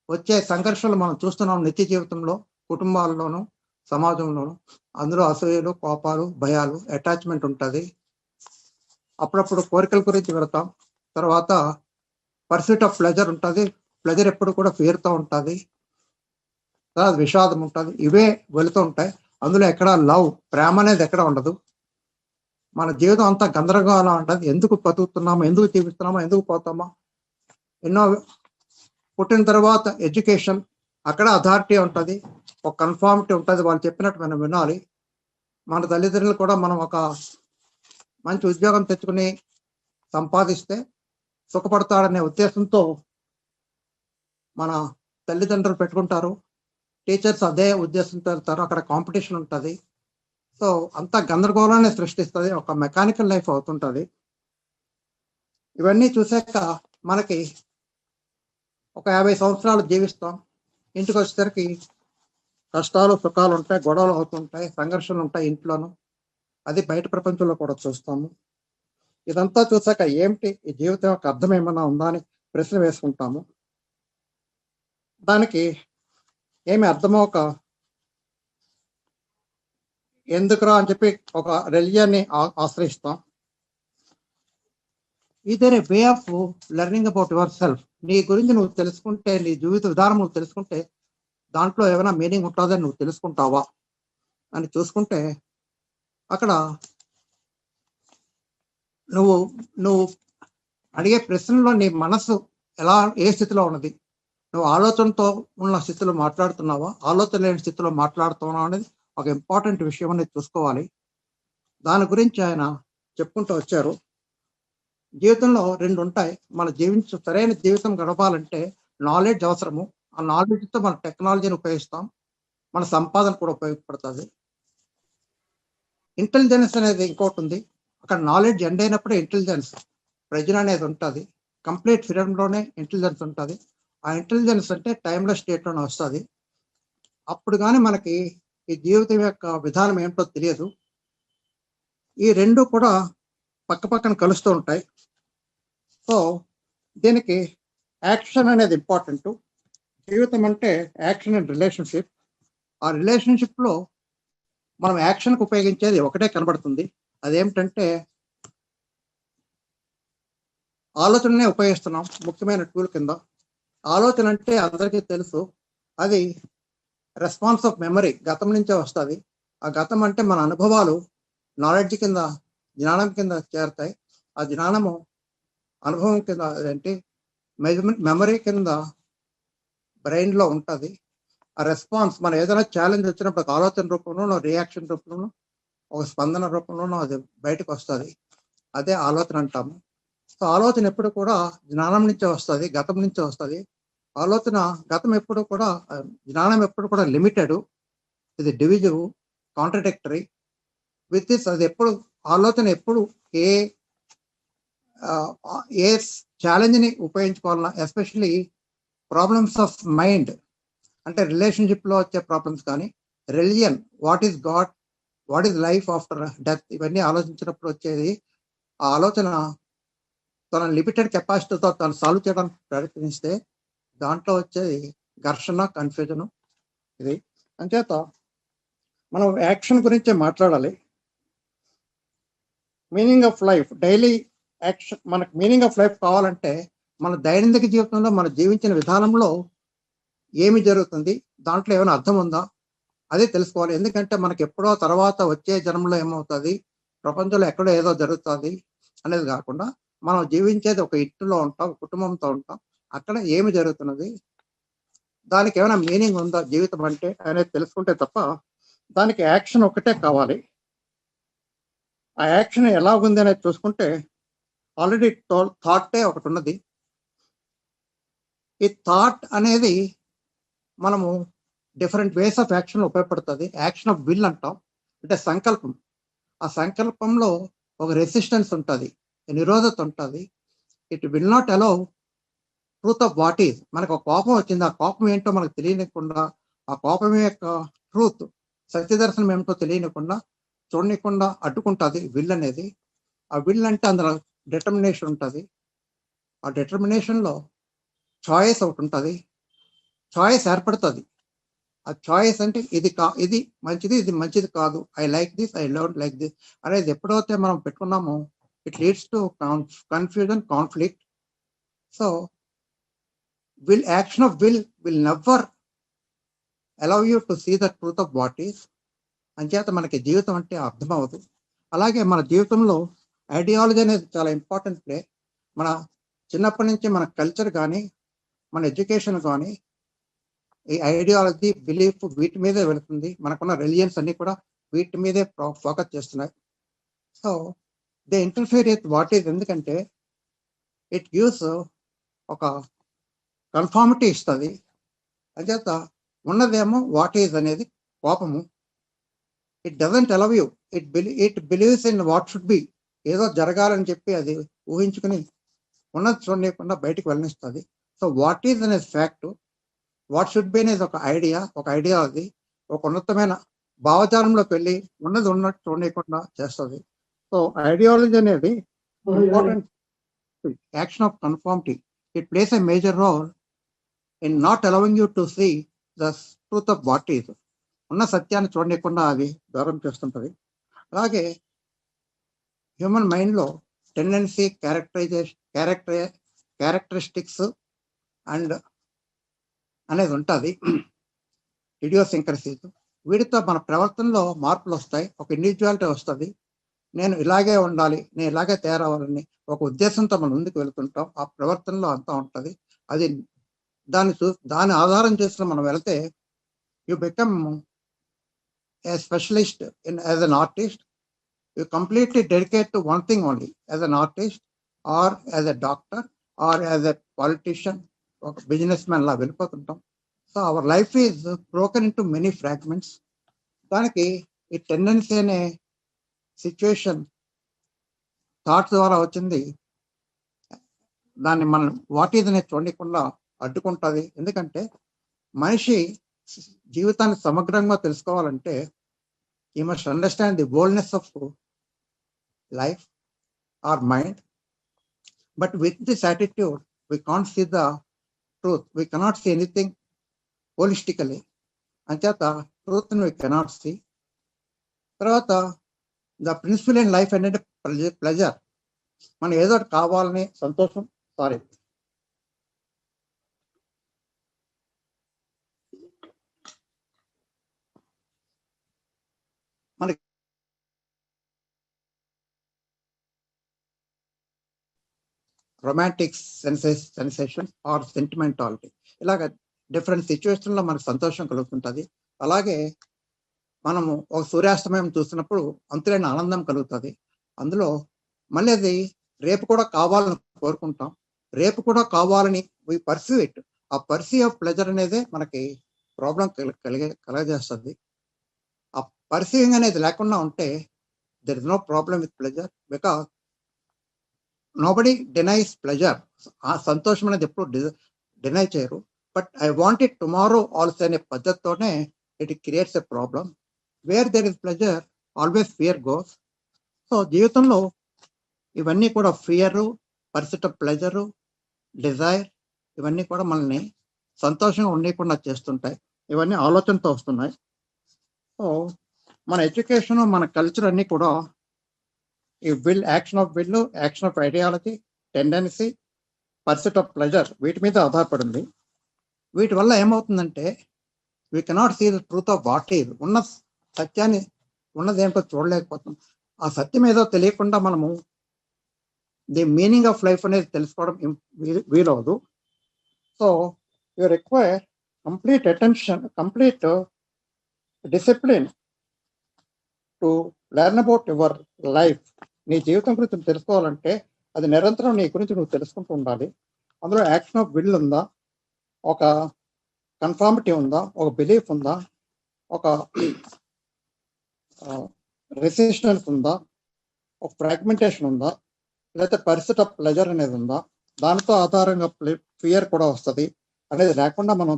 వచ్చే సంఘర్షణలు మనం చూస్తున్నాం నిత్య జీవితంలో, కుటుంబాల్లోనూ, సమాజంలోనూ. అందులో అసూయలు, కోపాలు, భయాలు, అటాచ్మెంట్ ఉంటుంది. అప్పుడప్పుడు కోరికల గురించి వెళతాం. తర్వాత పర్సూట్ ఆఫ్ ప్లెజర్ ఉంటుంది. ప్లెజర్ ఎప్పుడు కూడా ఫియర్తో ఉంటుంది. తర్వాత విషాదం ఉంటుంది. ఇవే వెళుతూ ఉంటాయి. అందులో ఎక్కడ లవ్, ప్రేమ అనేది ఎక్కడ ఉండదు. మన జీవితం అంతా గందరగోళం ఉంటుంది. ఎందుకు బతుకుతున్నామో, ఎందుకు జీవిస్తున్నామో, ఎందుకు పోతామో. ఎన్నో పుట్టిన తర్వాత ఎడ్యుకేషన్, అక్కడ అథారిటీ ఉంటుంది, ఒక కన్ఫార్మిటీ ఉంటుంది, వాళ్ళు చెప్పినట్టు మనం వినాలి. మన తల్లిదండ్రులు కూడా మనం ఒక మంచి ఉద్యోగం తెచ్చుకుని సంపాదిస్తే సుఖపడతాడనే ఉద్దేశంతో మన తల్లిదండ్రులు పెట్టుకుంటారు. టీచర్స్ అదే ఉద్దేశంతో వెళ్తారు. అక్కడ కాంపిటీషన్ ఉంటుంది. సో అంత గందరగోళాన్ని సృష్టిస్తుంది. ఒక మెకానికల్ లైఫ్ అవుతుంటుంది. ఇవన్నీ చూసాక మనకి ఒక 50 సంవత్సరాలు జీవిస్తాం. ఇంటికి వచ్చేసరికి కష్టాలు సుఖాలు ఉంటాయి, గొడవలు అవుతుంటాయి, సంఘర్షణలు ఉంటాయి ఇంట్లోనూ. అది బయట ప్రపంచంలో కూడా చూస్తాము. ఇదంతా చూసాక ఏమిటి ఈ జీవితం యొక్క అర్థం ఏమన్నా ఉందా అని ప్రశ్న వేసుకుంటాము. దానికి ఏమి అర్థమో ఎందుకురా అని చెప్పి ఒక రిలిజియన్ని ఆశ్రయిస్తాం. ఇదే way of learning about your self. నీ గురించి నువ్వు తెలుసుకుంటే, నీ జీవిత విధానం నువ్వు తెలుసుకుంటే దాంట్లో ఏమైనా మీనింగ్ ఉంటుందని నువ్వు తెలుసుకుంటావా అని చూసుకుంటే అక్కడ నువ్వు అడిగే ప్రశ్నలో నీ మనసు ఏ స్థితిలో ఉన్నది, నువ్వు ఆలోచనతో ఉన్న స్థితిలో మాట్లాడుతున్నావా, ఆలోచన లేని స్థితిలో మాట్లాడుతున్నావా అనేది ఒక ఇంపార్టెంట్ విషయం అనేది చూసుకోవాలి. దాని గురించి ఆయన చెప్పుకుంటూ వచ్చారు. జీవితంలో 2 ఉంటాయి. సరైన జీవితం గడపాలంటే నాలెడ్జ్ అవసరము. ఆ నాలెడ్జ్తో మన టెక్నాలజీని ఉపయోగిస్తాం, మన సంపాదన కూడా ఉపయోగపడుతుంది. ఇంటెలిజెన్స్ అనేది ఇంకోటి ఉంది. అక్కడ నాలెడ్జ్ ఎండ్ అయినప్పుడే ఇంటెలిజెన్స్ ప్రజలు అనేది ఉంటుంది. కంప్లీట్ ఫ్రీడమ్లోనే ఇంటెలిజెన్స్ ఉంటుంది. ఆ ఇంటెలిజెన్స్ అంటే టైమ్లెస్ స్టేట్లోనే వస్తుంది. అప్పుడు కానీ మనకి ఈ జీవితం యొక్క విధానం ఏమిటో తెలియదు. ఈ 2 కూడా పక్క పక్కన కలుస్తూ ఉంటాయి. సో దీనికి యాక్షన్ అనేది ఇంపార్టెంట్. జీవితం అంటే యాక్షన్ అండ్ రిలేషన్షిప్. ఆ రిలేషన్షిప్లో మనం యాక్షన్కి ఉపయోగించేది ఒకటే కనబడుతుంది. అదేమిటంటే ఆలోచననే ఉపయోగిస్తున్నాం ముఖ్యమైన టూల్ కింద. ఆలోచన అంటే అందరికీ తెలుసు, అది రెస్పాన్స్ ఆఫ్ మెమరీ, గతం నుంచే వస్తుంది. ఆ గతం అంటే మన అనుభవాలు నాలెడ్జ్ కింద, జ్ఞానం కింద చేరుతాయి. ఆ జ్ఞానము అనుభవం కింద, అదేంటి మెమరీ కింద బ్రెయిన్లో ఉంటుంది. ఆ రెస్పాన్స్ మనం ఏదైనా ఛాలెంజ్ వచ్చినప్పుడు ఆలోచన రూపంలోనో, రియాక్షన్ రూపంలోనో, ఒక స్పందన రూపంలోనో అది బయటకు వస్తుంది. అదే ఆలోచన అంటాము. సో ఆలోచన ఎప్పుడు కూడా జ్ఞానం నుంచే వస్తుంది, గతం నుంచే వస్తుంది. గతం ఎప్పుడు కూడా, జ్ఞానం ఎప్పుడు కూడా లిమిటెడ్, ఇది డివిజివ్, కాంట్రడిక్టరీ. విత్ దిస్ అది ఎప్పుడు ఆలోచన ఎప్పుడు ఏ ఛాలెంజ్ని ఉపయోగించుకోవాలన్నా, ఎస్పెషలీ ప్రాబ్లమ్స్ ఆఫ్ మైండ్ అంటే రిలేషన్షిప్లో వచ్చే ప్రాబ్లమ్స్ కానీ, religion, what is God, what is life after death, ఇవన్నీ ఆలోచించినప్పుడు వచ్చేది ఆ ఆలోచన తన లిమిటెడ్ కెపాసిటీతో తను సాల్వ్ చేయడానికి ప్రయత్నిస్తే దాంట్లో వచ్చేది ఘర్షణ, కన్ఫ్యూజను. ఇది అంచేత మనం యాక్షన్ గురించే మాట్లాడాలి. Meaning of life, daily action. మనకు మీనింగ్ ఆఫ్ లైఫ్ కావాలంటే మన దైనందిక జీవితంలో మనం జీవించిన విధానంలో ఏమి జరుగుతుంది, దాంట్లో ఏమైనా అర్థం ఉందా, అదే తెలుసుకోవాలి. ఎందుకంటే మనకి ఎప్పుడో తర్వాత వచ్చే జన్మలో ఏమవుతుంది, ప్రపంచంలో ఎక్కడో ఏదో జరుగుతుంది అనేది కాకుండా, మనం జీవించేది ఒక ఇంటిలో ఉంటాం, కుటుంబంతో ఉంటాం, అక్కడ ఏమి జరుగుతున్నది, దానికి ఏమైనా మీనింగ్ ఉందా జీవితం అంటే అనేది తెలుసుకుంటే తప్ప దానికి యాక్షన్ ఒకటే కావాలి. ఆ యాక్షన్ ఎలా ఉంది అనేది చూసుకుంటే ఆల్రెడీ థాటే ఒకటి ఉన్నది. ఈ థాట్ అనేది మనము డిఫరెంట్ వేస్ ఆఫ్ యాక్షన్ ఉపయోగపడుతుంది. యాక్షన్ ఆఫ్ విల్ అంటాం, అంటే సంకల్పం. ఆ సంకల్పంలో ఒక రెసిస్టెన్స్ ఉంటుంది, నిరోధత ఉంటుంది. It will not allow truth of what is. మనకు ఒక కోపం వచ్చింది, ఆ కోపం ఏంటో మనకు తెలియనికుండా, ఆ కోపం యొక్క ట్రూత్, సత్యదర్శనం ఏమిటో తెలియనికుండా, చూడనికుండా అడ్డుకుంటుంది విల్ అనేది. ఆ విల్ అంటే అందులో డిటర్మినేషన్ ఉంటుంది. ఆ డిటర్మినేషన్లో చాయిస్ ఒకటి ఉంటుంది, చాయిస్ ఏర్పడుతుంది. ఆ చాయిస్ అంటే ఇది మంచిది, ఇది మంచిది కాదు, I like this, I don't like this అనేది ఎప్పుడైతే మనం పెట్టుకున్నామో it leads to confusion, conflict. So action of will never allow you to see the truth of what is. అంచేత మనకి జీవితం అంటే అర్థం అవ్వదు. అలాగే మన జీవితంలో ఐడియాలజీ అనేది చాలా ఇంపార్టెంట్ ప్లే. మన చిన్నప్పటి నుంచి మన కల్చర్ కానీ మన ఎడ్యుకేషన్ కానీ ఈ ఐడియాలజీ బిలీఫ్ వీటి మీదే వెళుతుంది. మనకున్న రిలిజియన్స్ అన్ని కూడా వీటి మీదే ఫోకస్ చేస్తున్నాయి. So they interfere with what is, ఎందుకంటే ఇట్ గివ్స్ ఒక కన్ఫార్మిటీ ఇస్తుంది. అంచేత ఉన్నదేమో వాట్ ఈజ్ అనేది కోపము. It doesn't allow you, it believes in what should B. ఏదో జరగాలని చెప్పి అది ఊహించుకుని ఉన్నది చూడలేకుండా బయటికి వెళ్ళనిస్తుంది. సో వాట్ ఈజ్ అనేది ఫ్యాక్ట్, వాట్ షుడ్ బి అనేది ఒక ఐడియాలజీ ఒక ఉన్నతమైన భావజాలంలోకి వెళ్ళి ఉన్నది ఉన్నట్టు చూడలేకుండా చేస్తుంది. సో ఐడియాలజీ అనేది important action of conformity. It plays a major role in not allowing you to see the truth of what is. ఉన్న సత్యాన్ని చూడలేకుండా అది దూరం చేస్తుంటుంది. అలాగే హ్యూమన్ మైండ్లో టెండెన్సీ, క్యారెక్టరిస్టిక్స్ అండ్ అనేది ఉంటుంది, ఇడియోసింక్రసీస్. వీటితో మన ప్రవర్తనలో మార్పులు వస్తాయి, ఒక ఇండివిజువాలిటీ వస్తుంది. నేను ఇలాగే ఉండాలి, నేను ఇలాగే తయారవ్వాలని ఒక ఉద్దేశంతో మనం ముందుకు వెళ్తుంటాం. ఆ ప్రవర్తనలో అంతా ఉంటుంది. అది దాని ఆధారం చేసుకుని మనం వెళితే you become a specialist as an artist. You completely dedicate to one thing only, as an artist or as a doctor or as a politician, ఒక బిజినెస్ మ్యాన్ లా వెళ్ళిపోతుంటాం. So our life is broken into many fragments. దానికి ఈ tendency అనే situation thoughts ద్వారా వచ్చింది. దాన్ని మనం వాట్ ఈజ్ అనేది చూడకుండా అడ్డుకుంటుంది. ఎందుకంటే మనిషి జీవితాన్ని సమగ్రంగా తెలుసుకోవాలంటే you must understand the boldness of life or mind. But with this attitude we can't see the truth. We cannot see anything holistically. అంచేత ట్రూత్ we cannot see. తర్వాత ద ప్రిన్సిపల్ ఇన్ లైఫ్ అనేది pleasure. మనం ఏదో కావాలని సంతోషం మనకి romantic sensation are sentimentality, ఇలాగ different సిచ్యువేషన్లో మనకు సంతోషం కలుగుతుంటుంది. అలాగే మనము ఒక సూర్యాస్తమయం చూసినప్పుడు అంతులేని ఆనందం కలుగుతుంది. అందులో మళ్ళీ అది రేపు కూడా కావాలని కోరుకుంటాం, రేపు కూడా కావాలని వి పర్సీవ్ ఇట్. ఆ పర్సీవ్ ఆఫ్ ప్లెజర్ అనేదే మనకి ప్రాబ్లం కలగజేస్తుంది. ఆ పర్సీవింగ్ అనేది లేకుండా ఉంటే there is no problem with pleasure, because nobody denies pleasure. ఆ సంతోషం అనేది ఎప్పుడు డినై చేయరు. But I want it tomorrow also అనే పద్ధతితోనే it creates a problem. Where there is pleasure always fear goes. So జీవితంలో ఇవన్నీ కూడా fear, pursuit of pleasure, desire, ఇవన్నీ కూడా మనల్ని సంతోషంగా ఉండకుండా చేస్తుంటాయి. ఇవన్నీ ఆలోచనతో వస్తున్నాయి. సో మన ఎడ్యుకేషన్, మన కల్చర్ అన్నీ కూడా ఈ action of will, action of ideology, tendency, pursuit of pleasure, వీటి మీద ఆధారపడింది. వీటి వల్ల ఏమవుతుందంటే we cannot see the truth of what is. ఉన్న సత్యాన్ని ఉన్నది ఏంటో చూడలేకపోతాం. ఆ సత్యం ఏదో తెలియకుండా మనము ది మీనింగ్ ఆఫ్ లైఫ్ అనేది తెలుసుకోవడం వీలవదు. So you require complete attention, complete discipline to learn about your life. నీ జీవితం గురించి తెలుసుకోవాలంటే అది నిరంతరం నీ గురించి నువ్వు తెలుసుకుంటూ ఉండాలి. అందులో యాక్షన్ ఆఫ్ విల్ ఉందా, ఒక కన్ఫార్మిటీ ఉందా, ఒక బిలీఫ్ ఉందా, ఒక రెసిస్టెన్స్ ఉందా, ఒక ఫ్రాగ్మెంటేషన్ ఉందా, లేకపోతే పర్సెట్ ఆఫ్ ప్లెజర్ అనేది ఉందా, దానితో ఆధారంగా ఫియర్ కూడా వస్తుంది అనేది లేకుండా మనం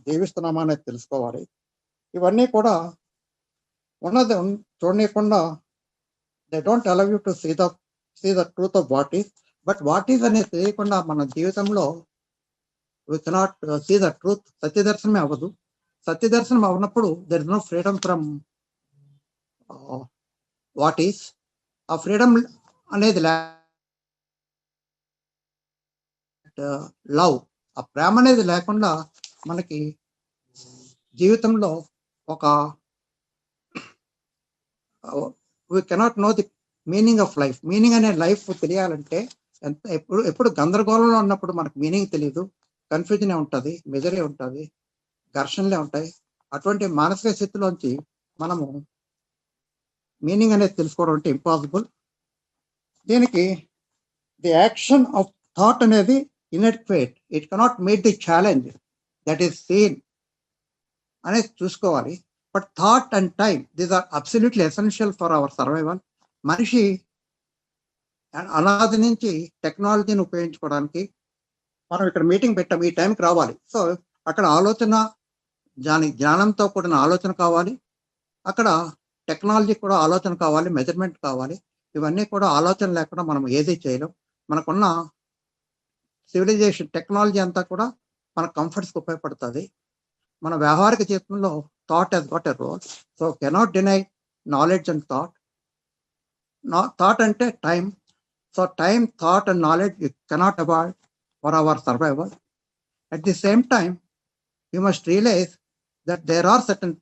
జీవిస్తున్నామా అనేది తెలుసుకోవాలి. ఇవన్నీ కూడా ఉన్నది చూడకుండా they don't allow you to see the truth of what is. But what is అనేది తెలియకుండా మన జీవితంలో we cannot see the truth. సత్యదర్శనమే అవ్వదు. సత్యదర్శనం అవునప్పుడు there is no freedom from what is. ఆ ఫ్రీడమ్ అనేది లవ్, ఆ ప్రేమ అనేది లేకుండా మనకి జీవితంలో ఒక we cannot know the meaning of life. Meaning అనే లైఫ్ తెలియాలంటే ఎప్పుడు గందరగోళంలో ఉన్నప్పుడు మనకు మీనింగ్ తెలియదు, కన్ఫ్యూజనే ఉంటుంది, మెజరే ఉంటుంది, ఘర్షణలే ఉంటాయి. అటువంటి మానసిక స్థితిలోంచి మనము మీనింగ్ అనేది తెలుసుకోవడం అంటే ఇంపాసిబుల్. దీనికి ది యాక్షన్ ఆఫ్ థాట్ అనేది inadequate, it cannot meet the challenge that is seen అనేది చూసుకోవాలి. But thought and time, these are absolutely essential for our survival. మనిషి అనాది నుంచి టెక్నాలజీని ఉపయోగించుకోవడానికి మనం ఇక్కడ మీటింగ్ పెట్టాం, ఈ టైంకి రావాలి. సో అక్కడ ఆలోచన, జ్ఞానంతో కూడిన ఆలోచన కావాలి, అక్కడ టెక్నాలజీ కూడా ఆలోచన కావాలి, మెజర్మెంట్ కావాలి. ఇవన్నీ కూడా ఆలోచన లేకుండా మనం ఏది చేయలేం. మనకున్న సివిలైజేషన్ టెక్నాలజీ అంతా కూడా మన కంఫర్ట్స్కి ఉపయోగపడుతుంది. మన వ్యవహారిక జీవితంలో thought has got a role. So cannot deny knowledge and thought. Thought అంటే time. So time, thought and knowledge you cannot avoid for our survival. At the same time you must realize that there are certain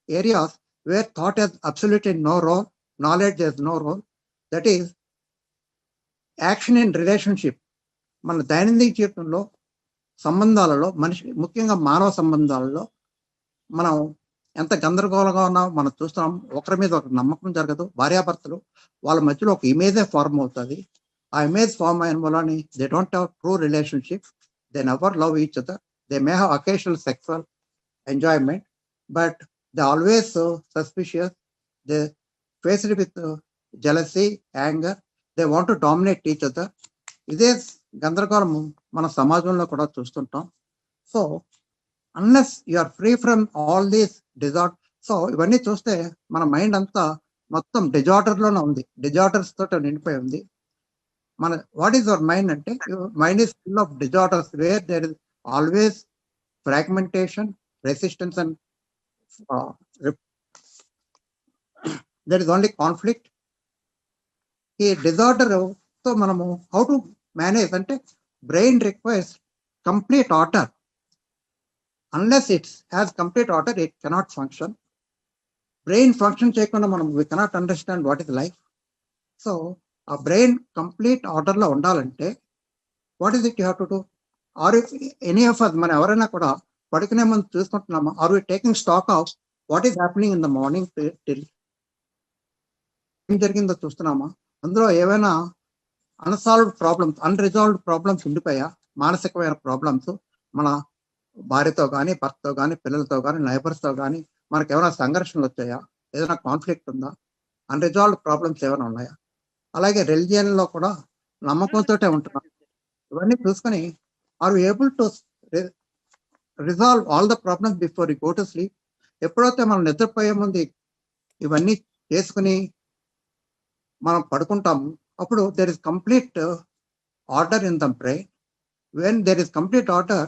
areas where thought has absolutely no role, knowledge has no role. That is action in relationship. మన దైనందిక జీవితంలో సంబంధాలలో, మనిషి ముఖ్యంగా మానవ సంబంధాలలో మనం ఎంత గందరగోళంగా ఉన్నాం మనం చూస్తున్నాం. ఒకరి మీద ఒక నమ్మకం జరగదు. భార్యాభర్తలు వాళ్ళ మధ్యలో ఒక ఇమేజే ఫార్మ్ అవుతుంది. ఆ ఇమేజ్ ఫార్మ్ అయిన వల్ల they don't have true relationship, they never love each other. They may have occasional sexual enjoyment, but they always suspicious. They faced with jealousy, anger. They want to dominate each other. ఇదే గందరగోళము మన సమాజంలో కూడా చూస్తుంటాం. So unless you are free from all these disorder, so ఇవన్నీ చూస్తే మన mind అంతా మొత్తం డిజార్డర్లోనే ఉంది, డిజార్డర్స్ తోటి నిండిపోయి ఉంది. మన వాట్ ఈస్ యువర్ మైండ్ అంటే, mind is full of disorders where there is always fragmentation, resistance, and there is only conflict. ఈ డిజార్డర్ తో మనము హౌ టు మేనేజ్ అంటే, brain requires complete order. Unless its has complete order it cannot function. Brain function చేయకుండా మనం we cannot understand what is life. So ఆ brain complete ఆర్డర్లో ఉండాలంటే what is it you have to do? Or any of us, మనం ఎవరైనా కూడా పడుకునే ముందు చూసుకుంటున్నామా? Are we taking stock of what is happening in the morning till ఏం జరిగిందో చూస్తున్నామా? అందులో ఏవైనా అన్సాల్వ్డ్ ప్రాబ్లమ్స్, అన్రిజాల్వ్డ్ ప్రాబ్లమ్స్ ఉండిపోయా? మానసికమైన ప్రాబ్లమ్స్ మన భార్యతో కానీ, భర్తతో కానీ, పిల్లలతో కానీ, నైబర్స్తో కానీ మనకు ఏమైనా సంఘర్షణలు వచ్చాయా? ఏదైనా కాన్ఫ్లిక్ట్ ఉందా? అన్రిజాల్వ్డ్ ప్రాబ్లమ్స్ ఏమైనా ఉన్నాయా? అలాగే రిలిజియన్లో కూడా నమ్మకంతో ఉంటున్నాం. ఇవన్నీ చూసుకొని are you able to resolve all the problems before you go to sleep? ఎప్పుడైతే మనం నిద్రపోయే ముందు ఇవన్నీ చేసుకుని మనం పడుకుంటాము, అప్పుడు there is complete order in the brain. When there is complete order,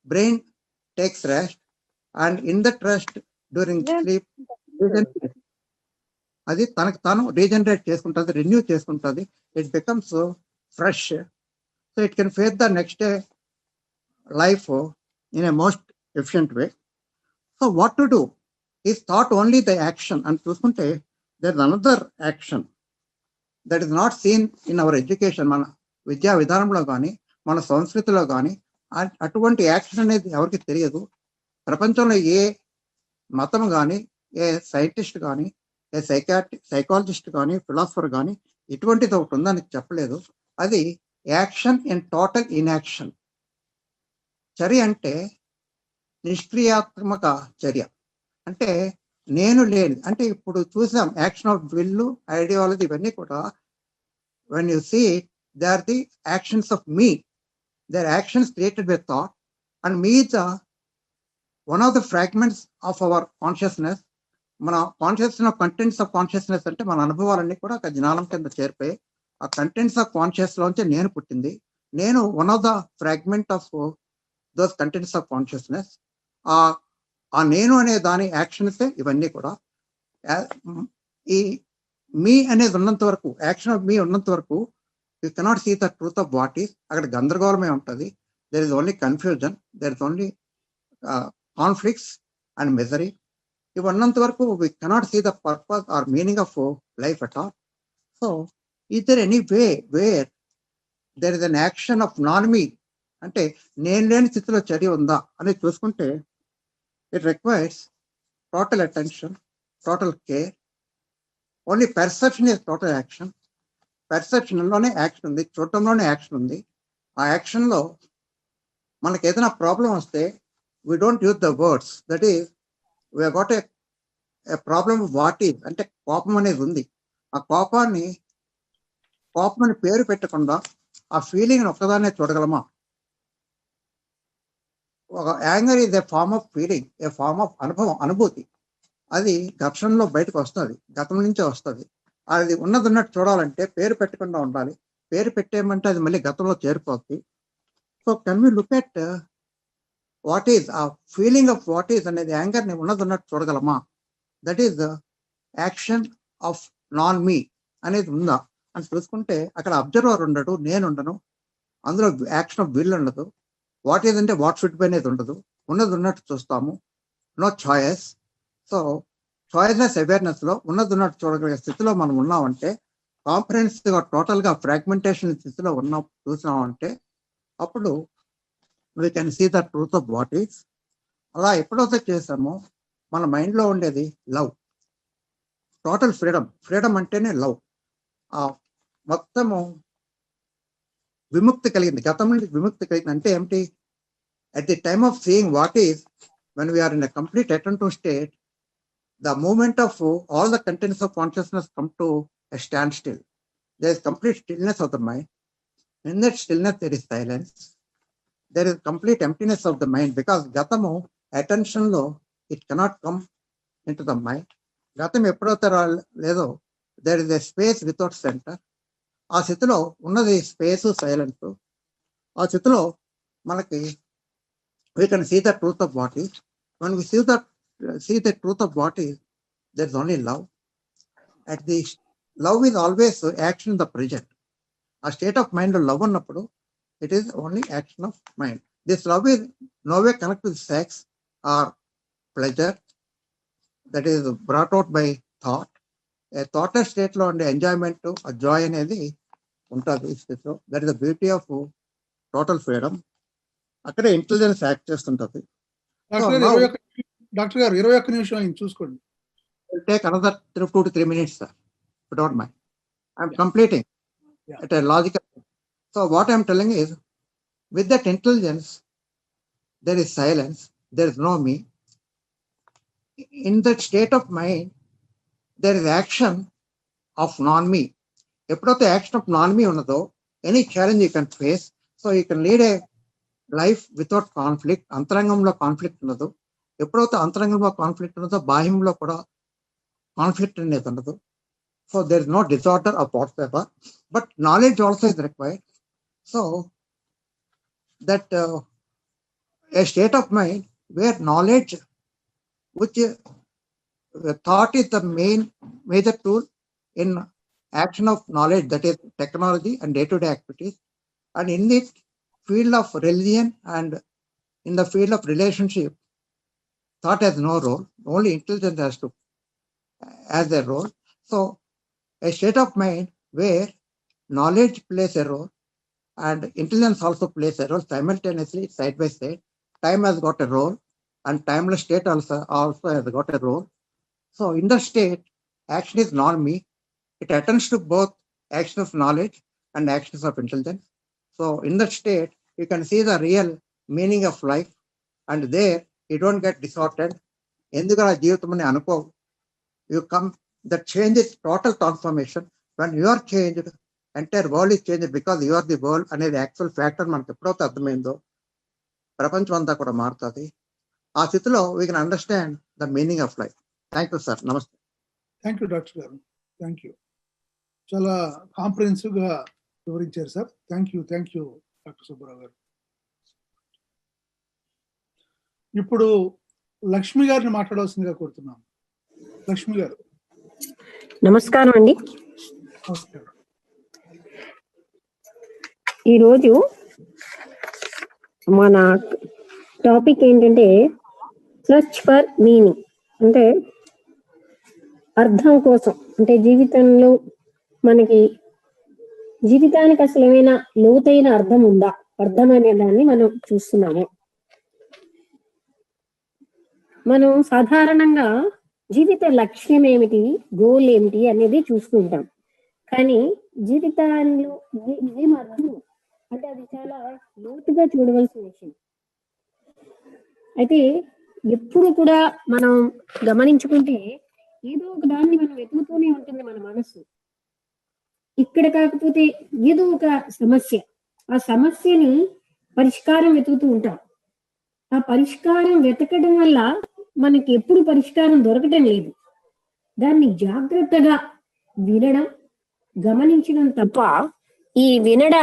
brain takes rest, and in that rest during sleep అది తనకు తాను రీజనరేట్ చేసుకుంటుంది, రెన్యూ చేసుకుంటుంది. It becomes fresh. So it can face the next day life in a most efficient way. So what to do is thought only the action. And చూసుకుంటే there is another action that is not seen in our education. మన విద్యా విధానంలో కానీ, మన సంస్కృతిలో కానీ అటువంటి action అనేది ఎవరికి తెలియదు. ప్రపంచంలో ఏ మతం కానీ, ఏ సైంటిస్ట్ కానీ, ఏ సైకాలజిస్ట్ కానీ, ఫిలాసఫర్ కానీ ఇటువంటిది ఒకటి ఉందని చెప్పలేదు. అది యాక్షన్ ఇన్ టోటల్ ఇన్యాక్షన్. చర్య అంటే నిష్క్రియాత్మక చర్య. అంటే నేను లేని, అంటే ఇప్పుడు చూసాం యాక్షన్ ఆఫ్ విల్, ఐడియాలజీ, ఇవన్నీ కూడా when you see they are the actions of me. They are actions created by thought, and me is one of the fragments of our consciousness. మన కాన్షియస్నెస్, కంటెంట్స్ ఆఫ్ కాన్షియస్నెస్ అంటే మన అనుభవాలన్నీ కూడా ఒక జ్ఞానం కింద చేరిపోయి ఆ కంటెంట్స్ ఆఫ్ కాన్షియస్ లోంచి నేను పుట్టింది. నేను one of the fragment of those contents of consciousness. ఆ నేను అనే దాని యాక్షన్సే ఇవన్నీ కూడా. ఈ మీ అనేది ఉన్నంత వరకు, యాక్షన్ ఆఫ్ మీ ఉన్నంత వరకు you cannot see the truth of what is. అక్కడ గందరగోళమే ఉంటుంది. There is only confusion, there is only conflicts and misery. ఇవి ఉన్నంత వరకు we cannot see the purpose or meaning of life at all. So is there any way where there is an action of non-me అంటే నేను లేని స్థితిలో చర్య ఉందా అనేది చూసుకుంటే it requires total attention, total care. Only perception is total action. పర్సెప్షన్లోనే action ఉంది, చూడటంలోనే యాక్షన్ ఉంది. ఆ యాక్షన్లో మనకి ఏదైనా ప్రాబ్లం వస్తే we don't use the words, that is we got a problem what is అంటే కోపం అనేది ఉంది. ఆ కోపం అని పేరు పెట్టకుండా ఆ ఫీలింగ్ ఒక్కదాన్నే చూడగలమా? ఒక anger is a form of feeling, a form of అనుభూతి. అది ఘర్షణలో బయటకు వస్తుంది, గతం నుంచే వస్తుంది. అది ఉన్నదన్నట్టు చూడాలంటే పేరు పెట్టకుండా ఉండాలి. పేరు పెట్టేయమంటే అది మళ్ళీ గతంలో చేరిపోతుంది. So can we look at what is ఆ ఫీలింగ్ ఆఫ్ వాట్ ఈజ్ అనేది యాంగర్ని ఉన్నదన్నట్టు చూడగలమా? That is action of non me అనేది ఉందా అని చూసుకుంటే అక్కడ అబ్జర్వర్ ఉండడు, నేను ఉండను, అందులో యాక్షన్ ఆఫ్ విల్ ఉండదు. వాట్ ఈజ్ అంటే వాట్ షుడ్ బి అనేది ఉండదు, ఉన్నది ఉన్నట్టు చూస్తాము. No choice. సో చాయిస్నెస్ అవేర్నెస్లో ఉన్నది ఉన్నట్టు చూడగలిగే స్థితిలో మనం ఉన్నామంటే, కాంప్రహెన్సివ్గా టోటల్గా ఫ్రాగ్మెంటేషన్ స్థితిలో చూసినామంటే అప్పుడు we can see the truth of what is. అలా ఎప్పుడైతే చేసామో మన మైండ్లో ఉండేది లవ్, టోటల్ ఫ్రీడమ్. ఫ్రీడమ్ అంటేనే లవ్. ఆ మొత్తము విముక్తి కలిగింది, గతం నుండి విముక్తి కలిగింది. అంటే ఏమిటి? At the time of seeing what is, when we are in a complete attentive state, the movement of all the contents of consciousness come to a standstill. There is complete stillness of the mind. In that stillness, there is silence. There is complete emptiness of the mind, because Gatamu, attention lo, it cannot come into the mind. Gatam eppudaithe ledo, there is a space without center. ఆ స్థితిలో ఉన్నది space, silence. ఆ స్థితిలో మనకి we can see the truth of what is. When we see the truth of what is, there is only love. At the love is always action in the present. A state of mind of love ఉన్నప్పుడు it is only action of mind. This love is no way connected with sex or pleasure that is brought out by thought. A thoughtless state లో ఉండే enjoyment, ఆ Joy అనేది ఉంటుంది ఈ స్థితిలో. That is the beauty of total freedom. అక్కడే intelligence act చేస్తుంటుంది. Doctor గారు 21 నిమిషం అయింది, చూసుకోండి. Take another 2 to 3 minutes, sir, if you don't mind. I'm completing at a logical. So what I'm telling is, with that intelligence, there is silence, there is no me. In that state of mind, there is action of non-me. ఎప్పుడైతే action of నాన్-మీ ఉన్నదో, any challenge you can face. So you can lead a life without conflict. అంతరంగంలో conflict ఉండదు. ఎప్పుడైతే అంతరంగంలో conflict ఉన్నదో, బాహ్యంలో కూడా conflict అనేది ఉండదు. So there is no disorder of whatever, but knowledge also is required. So that a state of mind where knowledge, which thought is the major tool in action of knowledge, that is technology and day-to-day activities. And in the field of religion and in the field of relationship, thought has no role. Only intelligence has a role. So a state of mind where knowledge plays a role and intelligence also plays a role simultaneously, side by side. Time has got a role and timeless state also has got a role. So in the state, action is non-me. It attends to both action of knowledge and actions of intelligence. So in that state, you can see the real meaning of life, and there you don't get distorted. Endukara jeevitamani anuko, you come, the change is total transformation. When you are changed, entire world is changed, because you are the world అనేది actual factor మనకు ఎప్పుడైతే అర్థమైందో, ప్రపంచం అంతా కూడా మారుతుంది. ఆ స్థితిలో we can understand the meaning of life. Thank you sir. నమస్తే. థ్యాంక్ యూ డాక్టర్ గారు, థ్యాంక్ యూ. చాలా కాంప్రహెన్సివ్ గా వివరించారు sir. Thank you doctor Subba Rao గారు. ఇప్పుడు లక్ష్మి గారిని మాట్లాడవలసిందిగా కోరుతున్నాను. లక్ష్మి గారు. నమస్కారం అండి. నమస్కారం. ఈరోజు మన టాపిక్ ఏంటంటే సెర్చ్ ఫర్ మీనింగ్, అంటే అర్థం కోసం. అంటే జీవితంలో మనకి జీవితానికి అసలు ఏమైనా లోతైన అర్థం ఉందా, అర్థం అనే దాన్ని మనం చూస్తున్నాము. మనం సాధారణంగా జీవిత లక్ష్యం ఏమిటి, గోల్ ఏమిటి అనేది చూసుకుంటాం. కానీ జీవితాల్లో ఏం అర్థం అంటే అది చాలా లోతుగా చూడవలసిన విషయం. అయితే ఎప్పుడు కూడా మనం గమనించుకుంటే ఏదో ఒక దాన్ని మనం వెతుకుతూనే ఉంటుంది మన మనసు. ఇక్కడ కాకపోతే ఏదో ఒక సమస్య, ఆ సమస్యని పరిష్కారం వెతుకుతూ ఉంటాం. ఆ పరిష్కారం వెతకడం వల్ల మనకి ఎప్పుడు పరిష్కారం దొరకటం లేదు. దాన్ని జాగ్రత్తగా వినడం, గమనించడం తప్ప ఈ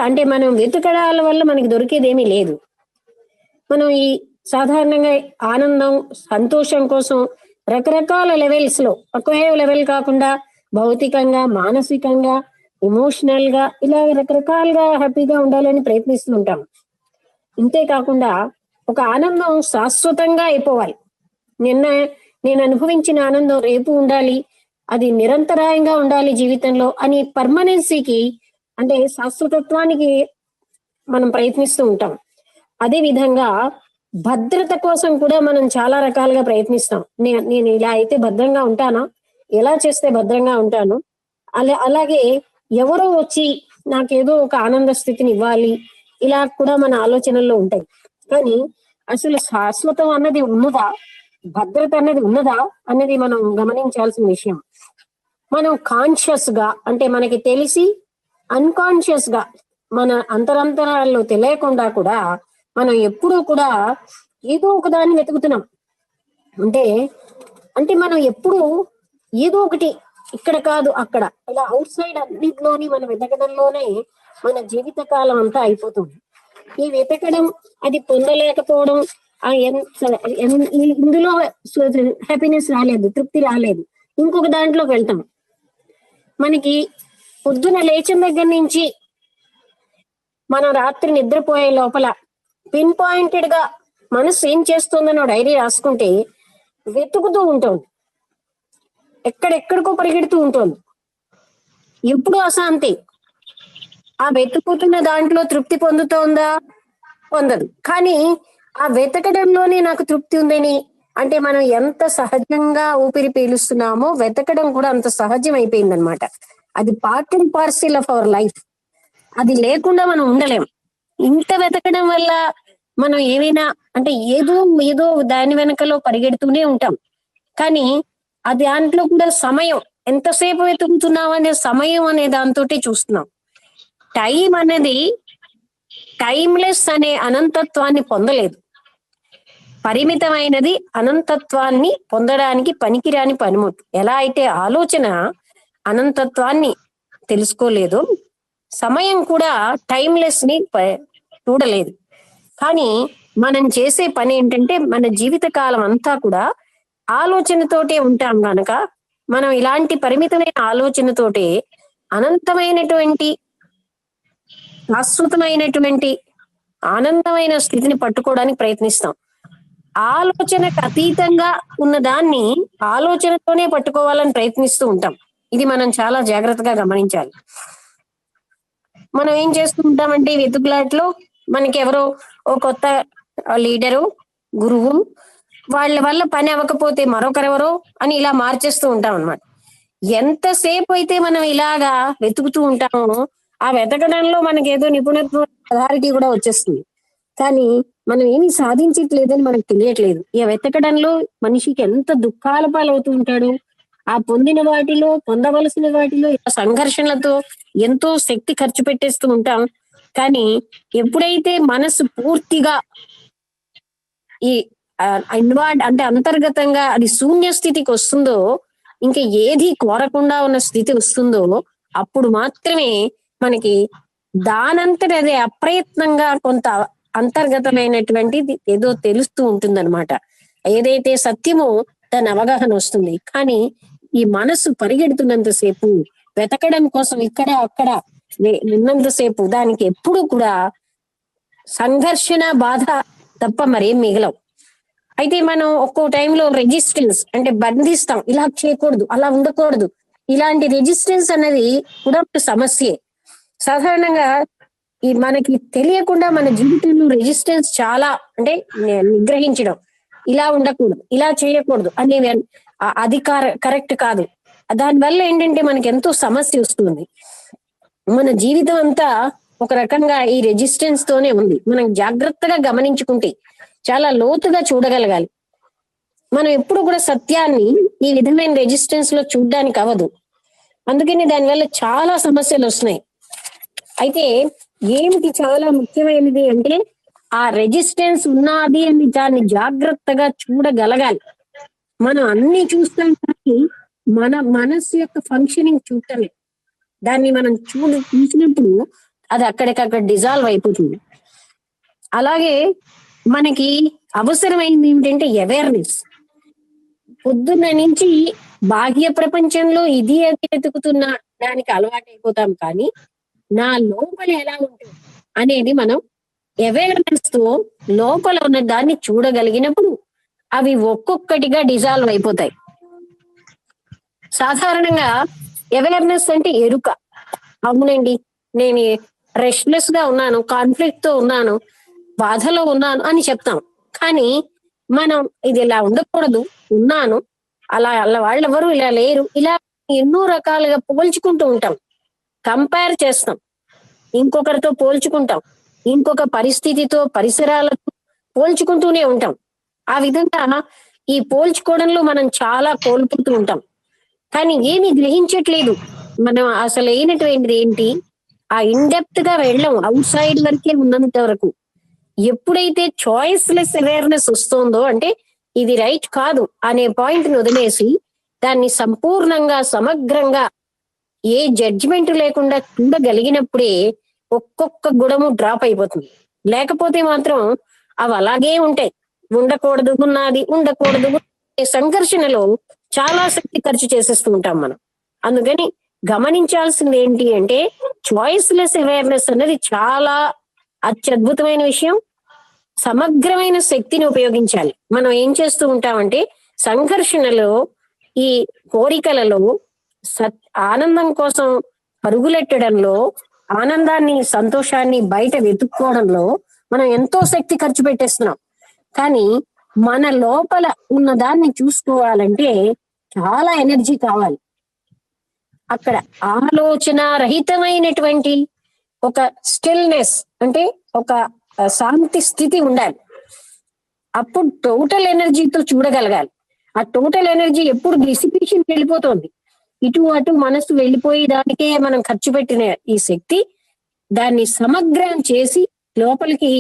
అంటే మనం వెతకడాల వల్ల మనకి దొరికేదేమీ లేదు. మనం ఈ సాధారణంగా ఆనందం, సంతోషం కోసం రకరకాల లెవెల్స్ లో, ఒకే లెవెల్ కాకుండా భౌతికంగా, మానసికంగా, ఎమోషనల్ గా ఇలా రకరకాలుగా హ్యాపీగా ఉండాలని ప్రయత్నిస్తూ ఉంటాం. ఇంతే కాకుండా ఒక ఆనందం శాశ్వతంగా అయిపోవాలి. నేను అనుభవించిన ఆనందం రేపు ఉండాలి, అది నిరంతరాయంగా ఉండాలి జీవితంలో అని పర్మనెన్సీకి అంటే శాశ్వతత్వానికి మనం ప్రయత్నిస్తూ ఉంటాం. అదే విధంగా భద్రత కోసం కూడా మనం చాలా రకాలుగా ప్రయత్నిస్తాం. నేను ఇలా అయితే భద్రంగా ఉంటానా, ఎలా చేస్తే భద్రంగా ఉంటాను, అలాగే ఎవరో వచ్చి నాకేదో ఒక ఆనంద స్థితిని ఇవ్వాలి, ఇలా కూడా మన ఆలోచనల్లో ఉంటాయి. కానీ అసలు శాశ్వతం అన్నది ఉన్నదా, భద్రత అన్నది ఉన్నదా అనేది మనం గమనించాల్సిన విషయం. మనం కాన్షియస్ గా అంటే మనకి తెలిసి అన్కాన్షియస్ గా మన అంతరంతరాల్లో తెలియకుండా కూడా మనం ఎప్పుడూ కూడా ఏదో ఒక దాన్ని వెతుకుతున్నాం. అంటే మనం ఎప్పుడు ఏదో ఒకటి ఇక్కడ కాదు అక్కడ, ఇలా అవుట్ సైడ్ అన్నింటిలోని మనం వెతకడంలోనే మన జీవిత కాలం అంతా అయిపోతుంది. ఈ వెతకడం, అది పొందలేకపోవడం, ఇందులో హ్యాపీనెస్ రాలేదు, తృప్తి రాలేదు, ఇంకొక దాంట్లోకి వెళ్తాం. మనకి పొద్దున లేచిన దగ్గర నుంచి మనం రాత్రి నిద్రపోయే లోపల పిన్ పాయింటెడ్ గా మనసు ఏం చేస్తుందనో డైరీ రాసుకుంటే వెతుకుతూ ఉంటుంది, ఎక్కడెక్కడికో పరిగెడుతూ ఉంటుంది. ఎప్పుడు అశాంతి. ఆ వెతుకుతున్న దాంట్లో తృప్తి పొందుతోందా? పొందదు. కానీ ఆ వెతకడంలోనే నాకు తృప్తి ఉందని, అంటే మనం ఎంత సహజంగా ఊపిరి పీలుస్తున్నామో వెతకడం కూడా అంత సహజం అయిపోయింది అనమాట. అది part and parcel of our life. అది లేకుండా మనం ఉండలేం. ఇంత వెతకడం వల్ల మనం ఏమైనా అంటే ఏదో దాని వెనకలో పరిగెడుతూనే ఉంటాం. కానీ ఆ దాంట్లో కూడా సమయం, ఎంతసేపు వెతుకుతున్నాం అనే సమయం అనే దాంతో చూస్తున్నాం. టైం అనేది టైమ్లెస్ అనే అనంతత్వాన్ని పొందలేదు. పరిమితమైనది అనంతత్వాన్ని పొందడానికి పనికిరాని పనిముట్టు. ఎలా అయితే ఆలోచన అనంతత్వాన్ని తెలుసుకోలేదు, సమయం కూడా టైమ్లెస్ ని చూడలేదు. కానీ మనం చేసే పని ఏంటంటే మన జీవిత కాలం అంతా కూడా ఆలోచనతోటే ఉంటాం కనుక మనం ఇలాంటి పరిమితమైన ఆలోచనతోటే అనంతమైనటువంటి, శాశ్వతమైనటువంటి ఆనందమైన స్థితిని పట్టుకోవడానికి ప్రయత్నిస్తాం. ఆలోచనకు అతీతంగా ఉన్న దాన్ని ఆలోచనతోనే పట్టుకోవాలని ప్రయత్నిస్తూ ఉంటాం. ఇది మనం చాలా జాగ్రత్తగా గమనించాలి. మనం ఏం చేస్తూ ఉంటామంటే ఈ వెతుకులాట్లో మనకి ఎవరో ఓ కొత్త లీడరు, గురువు, వాళ్ళ వల్ల పని అవ్వకపోతే మరొకరెవరో అని ఇలా మార్చేస్తూ ఉంటాం అనమాట. ఎంతసేపు అయితే మనం ఇలాగా వెతుకుతూ ఉంటామో ఆ వెతకడంలో మనకి ఏదో నిపుణత్వం, అథారిటీ కూడా వచ్చేస్తుంది. కానీ మనం ఏమి సాధించట్లేదని మనకు తెలియట్లేదు. ఈ వెతకడంలో మనిషికి ఎంత దుఃఖాల పాలవుతూ ఉంటాడు. ఆ పొందిన వాటిలో, పొందవలసిన వాటిలో సంఘర్షణలతో ఎంతో శక్తి ఖర్చు పెట్టేస్తూ ఉంటాం. కానీ ఎప్పుడైతే మనసు పూర్తిగా ఈ ఇన్వార్డ్ అంటే అంతర్గతంగా అది శూన్య స్థితికి వస్తుందో, ఇంకా ఏది కోరకుండా ఉన్న స్థితి వస్తుందో, అప్పుడు మాత్రమే మనకి దానంతట అదే అప్రయత్నంగా కొంత అంతర్గతమైనటువంటిది ఏదో తెలుస్తూ ఉంటుందన్నమాట. ఏదైతే సత్యమో దాని అవగాహన వస్తుంది. కానీ ఈ మనసు పరిగెడుతున్నంతసేపు, వెతకడం కోసం ఇక్కడ అక్కడ ఉన్నంతసేపు దానికి ఎప్పుడు కూడా సంఘర్షణ, బాధ తప్ప మరేం మిగలవు. అయితే మనం ఒక్కో టైంలో రెసిస్టెన్స్ అంటే బంధిస్తాం, ఇలా చేయకూడదు, అలా ఉండకూడదు, ఇలాంటి రెసిస్టెన్స్ అనేది కూడా ఒక సమస్యే. సాధారణంగా ఈ మనకి తెలియకుండా మన జీవితంలో రెసిస్టెన్స్ చాలా అంటే నిగ్రహించడం, ఇలా ఉండకూడదు, ఇలా చేయకూడదు అనేవి అది కరెక్ట్ కాదు. దానివల్ల ఏంటంటే మనకి ఎంతో సమస్య వస్తుంది. మన జీవితం అంతా ఒక రకంగా ఈ రెసిస్టెన్స్ తోనే ఉంది. మనం జాగ్రత్తగా గమనించుకుంటే చాలా లోతుగా చూడగలగాలి. మనం ఎప్పుడు కూడా సత్యాన్ని ఈ విధమైన రెసిస్టెన్స్ లో చూడడానికి అవ్వదు. అందుకని దానివల్ల చాలా సమస్యలు వస్తున్నాయి. అయితే ఏమిటి చాలా ముఖ్యమైనది అంటే ఆ రెసిస్టెన్స్ ఉన్నది అని దాన్ని జాగ్రత్తగా చూడగలగాలి. మనం అన్ని చూస్తాం కానీ మన మనస్సు యొక్క ఫంక్షనింగ్ చూడటమే. దాన్ని మనం చూసినప్పుడు అది అక్కడికక్కడ డిజాల్వ్ అయిపోతుంది. అలాగే మనకి అవసరమైంది ఏంటంటే అవేర్నెస్. పొద్దున్న నుంచి బాహ్య ప్రపంచంలో ఇది అది వెతుకుతున్న దానికి అలవాటు అయిపోతాం, కానీ నా లోపల ఎలా ఉంటుంది అనేది మనం అవేర్నెస్ తో లోపల ఉన్న దాన్ని చూడగలిగినప్పుడు అవి ఒక్కొక్కటిగా డిజాల్వ్ అయిపోతాయి. సాధారణంగా అవేర్నెస్ అంటే ఎరుక. అవునండి, నేను రెస్ట్లెస్ గా ఉన్నాను, కాన్ఫ్లిక్ట్ తో ఉన్నాను, బాధలో ఉన్నాను అని చెప్తాం. కానీ మనం ఇది ఇలా ఉండకూడదు, ఉన్నాను, అలా వాళ్ళెవరు ఇలా లేరు, ఇలా ఎన్నో రకాలుగా పోల్చుకుంటూ ఉంటాం, కంపేర్ చేస్తాం, ఇంకొకరితో పోల్చుకుంటాం, ఇంకొక పరిస్థితితో పరిసరాలతో పోల్చుకుంటూనే ఉంటాం. ఆ విధంగా ఈ పోల్చుకోవడంలో మనం చాలా కోల్పోతూ ఉంటాం. కానీ ఏమి గ్రహించట్లేదు. మనం అసలు అయినటువంటిది ఏంటి, ఆ ఇన్డెప్త్ గా వెళ్ళం, అవుట్ సైడ్ వరకే ఉన్నంత వరకు. ఎప్పుడైతే చాయిస్లెస్ అవేర్నెస్ వస్తుందో అంటే ఇది రైట్ కాదు అనే పాయింట్ ని వదిలేసి దాన్ని సంపూర్ణంగా సమగ్రంగా ఏ జడ్జిమెంట్ లేకుండా చూడగలిగినప్పుడే ఒక్కొక్క గుణము డ్రాప్ అయిపోతుంది. లేకపోతే మాత్రం అవి అలాగే ఉంటాయి. ఉండకూడదు ఉన్నది, ఉండకూడదు సంఘర్షణలో చాలా శక్తి ఖర్చు చేసేస్తూ ఉంటాం మనం. అందుకని గమనించాల్సింది ఏంటి అంటే చాయిస్లెస్ అవేర్నెస్ అనేది చాలా అత్యద్భుతమైన విషయం. సమగ్రమైన శక్తిని ఉపయోగించాలి. మనం ఏం చేస్తూ ఉంటామంటే సంఘర్షణలో, ఈ కోరికలలో, ఆనందం కోసం పరుగులెట్టడంలో, ఆనందాన్ని సంతోషాన్ని బయట వెతుక్కోవడంలో మనం ఎంతో శక్తి ఖర్చు పెట్టేస్తున్నాం. కానీ మన లోపల ఉన్న దాన్ని చూసుకోవాలంటే చాలా ఎనర్జీ కావాలి. అక్కడ ఆలోచన రహితమైనటువంటి ఒక స్టిల్నెస్ అంటే ఒక శాంతి స్థితి ఉండాలి. అప్పుడు టోటల్ ఎనర్జీతో చూడగలగాలి. ఆ టోటల్ ఎనర్జీ ఎప్పుడు డిసిపేషన్ వెళ్ళిపోతుంది, ఇటు అటు మనసు వెళ్ళిపోయి దానికే మనం ఖర్చు పెట్టిన ఈ శక్తి దాన్ని సమగ్రం చేసి లోపలికి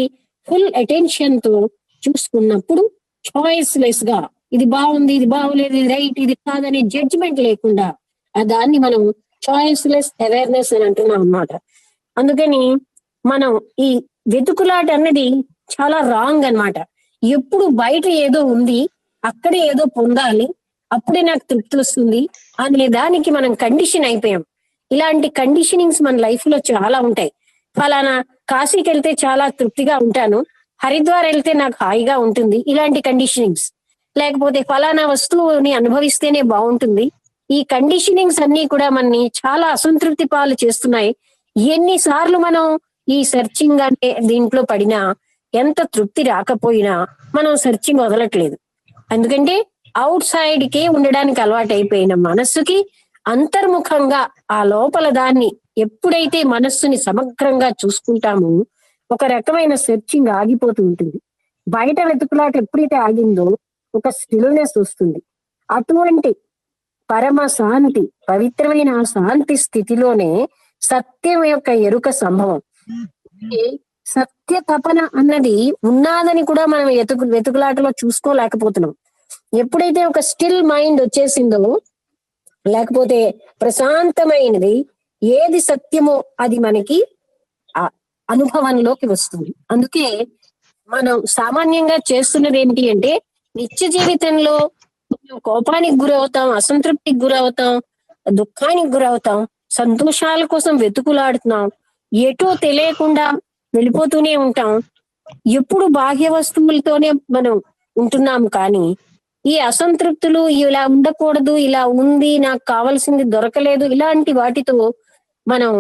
ఫుల్ అటెన్షన్ తో చూసుకున్నప్పుడు చాయిస్లెస్ గా ఇది బాగుంది, ఇది బాగోలేదు, ఇది రైట్, ఇది కాదనే జడ్జిమెంట్ లేకుండా దాన్ని మనం చాయిస్లెస్ అవేర్నెస్ అని అంటున్నాం అన్నమాట. అందుకని మనం ఈ వెతుకులాట అన్నది చాలా రాంగ్ అన్నమాట. ఎప్పుడు బయట ఏదో ఉంది, అక్కడే ఏదో పొందాలి, అప్పుడే నాకు తృప్తి వస్తుంది అనే దానికి మనం కండిషన్ అయిపోయాం. ఇలాంటి కండిషనింగ్స్ మన లైఫ్ లో చాలా ఉంటాయి. ఫలానా కాశీకి వెళ్తే చాలా తృప్తిగా ఉంటాను, హరిద్వార్ వెళ్తే నాకు హాయిగా ఉంటుంది, ఇలాంటి కండిషనింగ్స్. లేకపోతే ఫలానా వస్తువుని అనుభవిస్తేనే బాగుంటుంది. ఈ కండిషనింగ్స్ అన్ని కూడా మనని చాలా అసంతృప్తి పాలు చేస్తున్నాయి. ఎన్నిసార్లు మనం ఈ సెర్చింగ్ అనే దీంట్లో పడినా, ఎంత తృప్తి రాకపోయినా మనం సెర్చింగ్ వదలట్లేదు. ఎందుకంటే అవుట్ సైడ్ కే ఉండడానికి అలవాటు అయిపోయిన మనస్సుకి అంతర్ముఖంగా ఆ లోపల దాన్ని ఎప్పుడైతే మనస్సుని సమగ్రంగా చూసుకుంటామో ఒక రకమైన సెర్చింగ్ ఆగిపోతూ ఉంటుంది. బయట వెతుకులాట ఎప్పుడైతే ఆగిందో ఒక స్టిల్నెస్ వస్తుంది. అటువంటి పరమ శాంతి, పవిత్రమైన ఆ శాంతి స్థితిలోనే సత్యం యొక్క ఎరుక సంభవం. సత్య తపన అన్నది ఉన్నాదని కూడా మనం వెతుకులాటలో చూసుకోలేకపోతున్నాం. ఎప్పుడైతే ఒక స్టిల్ మైండ్ వచ్చేసిందో, లేకపోతే ప్రశాంతమైనది ఏది సత్యమో అది మనకి అనుభవంలోకి వస్తుంది. అందుకే మనం సామాన్యంగా చేస్తున్నది ఏంటి అంటే నిత్య జీవితంలో కోపానికి గురవుతాం, అసంతృప్తికి గురవుతాం, దుఃఖానికి గురవుతాం, సంతోషాల కోసం వెతుకులాడుతున్నాం, ఎటో తెలియకుండా వెళ్ళిపోతూనే ఉంటాం. ఎప్పుడు బాహ్య వస్తువులతోనే మనం ఉంటున్నాం. కానీ ఈ అసంతృప్తులు ఇలా ఉండకూడదు, ఇలా ఉంది, నాకు కావాల్సింది దొరకలేదు, ఇలాంటి వాటితో మనం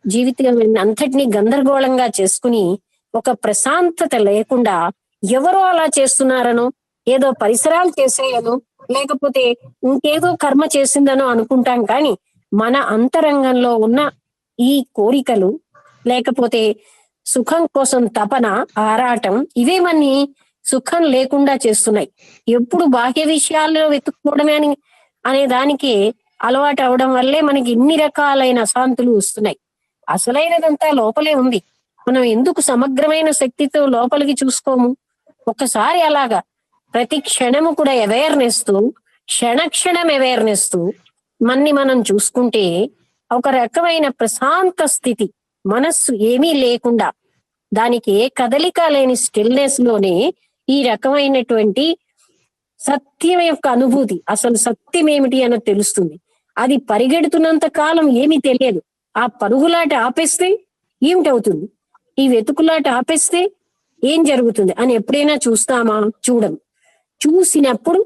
జీవితం అంతటినీ గందరగోళంగా చేసుకుని ఒక ప్రశాంతత లేకుండా ఎవరో అలా చేస్తున్నారనో, ఏదో పరిసరాలు చేసేయనో, లేకపోతే ఇంకేదో కర్మ చేసిందనో అనుకుంటాం. కానీ మన అంతరంగంలో ఉన్న ఈ కోరికలు, లేకపోతే సుఖం కోసం తపన, ఆరాటం, ఇవే మనని సుఖం లేకుండా చేస్తున్నాయి. ఎప్పుడు బాహ్య విషయాల్లో వెతుక్కోవడమే అనే దానికి అలవాటు అవడం వల్లే మనకి ఇన్ని రకాలైన అశాంతులు వస్తున్నాయి. అసలైనదంతా లోపలే ఉంది. మనం ఎందుకు సమగ్రమైన శక్తితో లోపలికి చూసుకోము? ఒక్కసారి అలాగా ప్రతి క్షణము కూడా అవేర్నెస్ తో, క్షణక్షణం అవేర్నెస్ తో మన్ని మనం చూసుకుంటే ఒక రకమైన ప్రశాంత స్థితి, మనస్సు ఏమీ లేకుండా, దానికి ఏ కదలిక లేని స్టిల్నెస్ లోనే ఈ రకమైనటువంటి సత్యం యొక్క అనుభూతి, అసలు సత్యం ఏమిటి అన్నది తెలుస్తుంది. అది పరిగెడుతున్నంత కాలం ఏమీ తెలియదు. ఆ పరుగులాట ఆపేస్తే ఏమిటవుతుంది, ఈ వెతుకులాట ఆపేస్తే ఏం జరుగుతుంది అని ఎప్పుడైనా చూస్తామా? చూడం. చూసినప్పుడు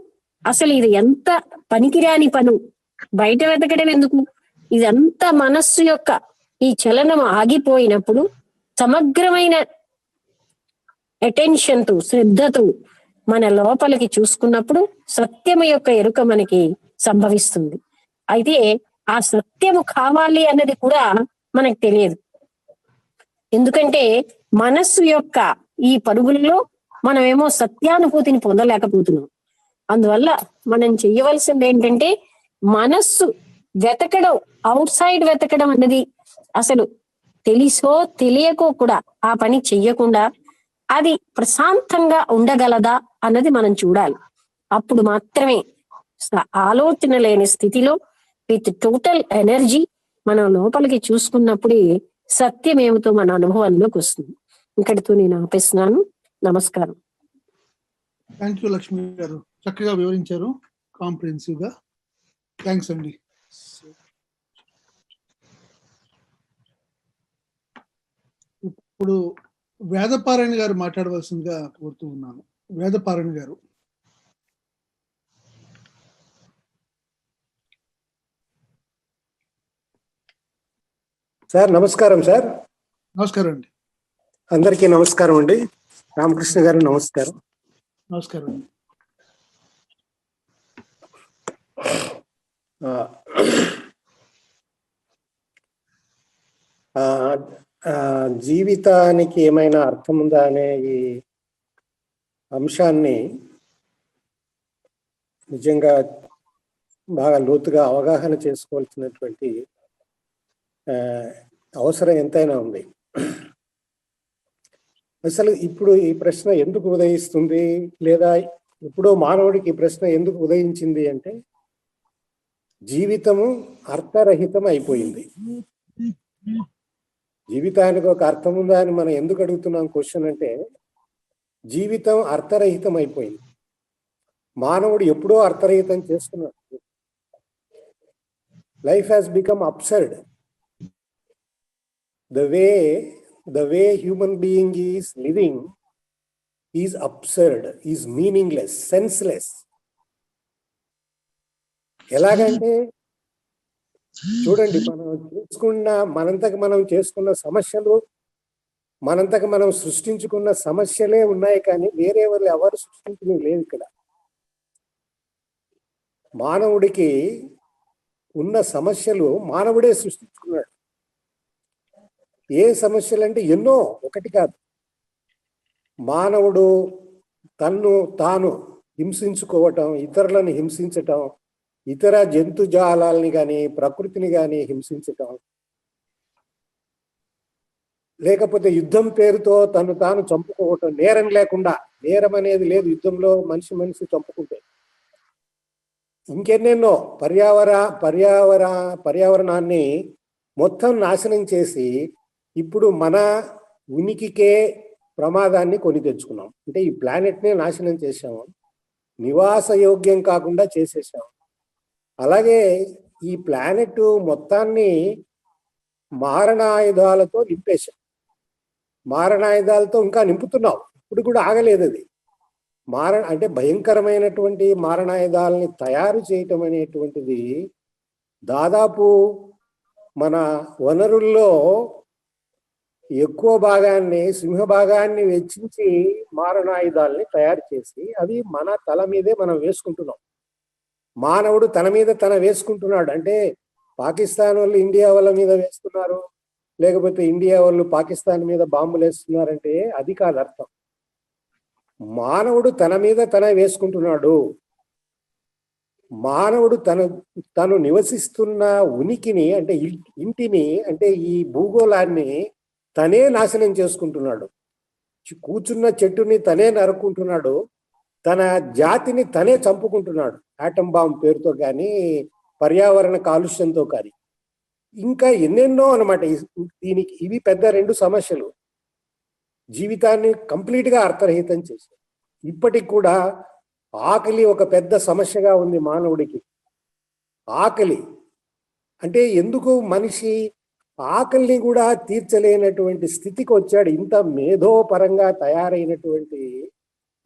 అసలు ఇది ఎంత పనికిరాని పను, బయట వెతకడం ఎందుకు, ఇదంతా మనస్సు యొక్క ఈ చలనం ఆగిపోయినప్పుడు సమగ్రమైన అటెన్షన్ తో, శ్రద్ధతో మన లోపలికి చూసుకున్నప్పుడు సత్యము యొక్క ఎరుక మనకి సంభవిస్తుంది. అయితే ఆ సత్యము కావాలి అన్నది కూడా మనకు తెలియదు. ఎందుకంటే మనస్సు యొక్క ఈ పరుగులలో మనమేమో సత్యానుభూతిని పొందలేకపోతున్నాం. అందువల్ల మనం చెయ్యవలసింది ఏంటంటే మనస్సు వెతకడం, అవుట్ సైడ్ వెతకడం అన్నది అసలు తెలిసో తెలియకో కూడా ఆ పని చెయ్యకుండా అది ప్రశాంతంగా ఉండగలదా అన్నది మనం చూడాలి. అప్పుడు మాత్రమే ఆలోచన లేని స్థితిలో విత్ టోటల్ ఎనర్జీ మనం లోపలికి చూసుకున్నప్పుడే సత్యం ఏమిటో మన అనుభవంలోకి వస్తుంది. ఇక్కడితో నేను ఆపేస్తున్నాను. నమస్కారం. థ్యాంక్ యూ లక్ష్మి గారు, చక్కగా వివరించారు కాంప్రిహెన్సివ్ గా. థ్యాంక్స్ అండి. ఇప్పుడు వేదపారాయణ గారు మాట్లాడవలసిందిగా కోరుతూ ఉన్నాను. వేదపారాయణ గారు. సార్ నమస్కారం. సార్ నమస్కారం అండి. అందరికీ నమస్కారం అండి. రామకృష్ణ గారు నమస్కారం. నమస్కారం అండి. జీవితానికి ఏమైనా అర్థం ఉందా అనే ఈ అంశాన్ని నిజంగా బాగా లోతుగా అవగాహన చేసుకోవాల్సినటువంటి అవసరం ఎంతైనా ఉంది. అసలు ఇప్పుడు ఈ ప్రశ్న ఎందుకు ఉదయిస్తుంది, లేదా ఎప్పుడో మానవుడికి ఈ ప్రశ్న ఎందుకు ఉదయించింది అంటే జీవితము అర్థరహితం అయిపోయింది. జీవితానికి ఒక అర్థం ఉందా అని మనం ఎందుకు అడుగుతున్నాం క్వశ్చన్ అంటే జీవితం అర్థరహితం అయిపోయింది. మానవుడు ఎప్పుడో అర్థరహితం చేసుకున్నాడు. Life has become absurd. The way human being is living is absurd, is meaningless, senseless. ఎలాగంటే చూడండి, మనంతకు మనం చేసుకున్న సమస్యలు, మనంతకు మనం సృష్టించుకున్న సమస్యలే ఉన్నాయి, కానీ వేరే వాళ్ళు ఎవరు సృష్టించినవి లేదు. ఇక్కడ మానవుడికి ఉన్న సమస్యలు మానవుడే సృష్టించుకున్నాడు. ఏ సమస్యలు అంటే ఎన్నో, ఒకటి కాదు. మానవుడు తన్ను తాను హింసించుకోవటం, ఇతరులను హింసించటం, ఇతర జంతుజాలాలని కానీ ప్రకృతిని కానీ హింసించటం, లేకపోతే యుద్ధం పేరుతో తను తాను చంపుకోవటం, నేరం లేకుండా, నేరం అనేది లేదు యుద్ధంలో, మనిషి చంపుకుంటే. ఇంకెన్నెన్నో పర్యావరణాన్ని మొత్తం నాశనం చేసి ఇప్పుడు మన ఉనికికే ప్రమాదాన్ని కొని తెచ్చుకున్నాం. అంటే ఈ ప్లానెట్నే నాశనం చేసాము, నివాస యోగ్యం కాకుండా చేసేసాము. అలాగే ఈ ప్లానెట్ మొత్తాన్ని మారణాయుధాలతో నింపేశాం. మారణాయుధాలతో ఇంకా నింపుతున్నాం, ఇప్పుడు కూడా ఆగలేదు అది. అంటే భయంకరమైనటువంటి మారణాయుధాలని తయారు చేయటం అనేటువంటిది దాదాపు మన వనరుల్లో ఎక్కువ భాగాన్ని, సింహభాగాన్ని వెచ్చించి మారణాయుధాలని తయారు చేసి అవి మన తల మీదే మనం వేసుకుంటున్నాం. మానవుడు తన మీద తన వేసుకుంటున్నాడు. అంటే పాకిస్తాన్ వాళ్ళు ఇండియా వాళ్ళ మీద వేస్తున్నారు, లేకపోతే ఇండియా వాళ్ళు పాకిస్తాన్ మీద బాంబులు వేస్తున్నారంటే అది కాదు అర్థం. మానవుడు తన మీద తన వేసుకుంటున్నాడు. మానవుడు తను నివసిస్తున్న ఉనికిని, అంటే ఇంటిని, అంటే ఈ భూగోళాన్ని తనే నాశనం చేసుకుంటున్నాడు. కూర్చున్న చెట్టుని తనే నరుక్కుంటున్నాడు. తన జాతిని తనే చంపుకుంటున్నాడు, ఆటం బాంబ్ పేరుతో కానీ పర్యావరణ కాలుష్యంతో కానీ. ఇంకా ఎన్నెన్నో అన్నమాట. దీనికి ఇవి పెద్ద 2 సమస్యలు జీవితాన్ని కంప్లీట్గా అర్థరహితం చేశాయి. ఇప్పటికి కూడా ఆకలి ఒక పెద్ద సమస్యగా ఉంది మానవుడికి. ఆకలి అంటే ఎందుకు మనిషి ఆకలిని కూడా తీర్చలేనటువంటి స్థితికి వచ్చాడు. ఇంత మేధోపరంగా తయారైనటువంటి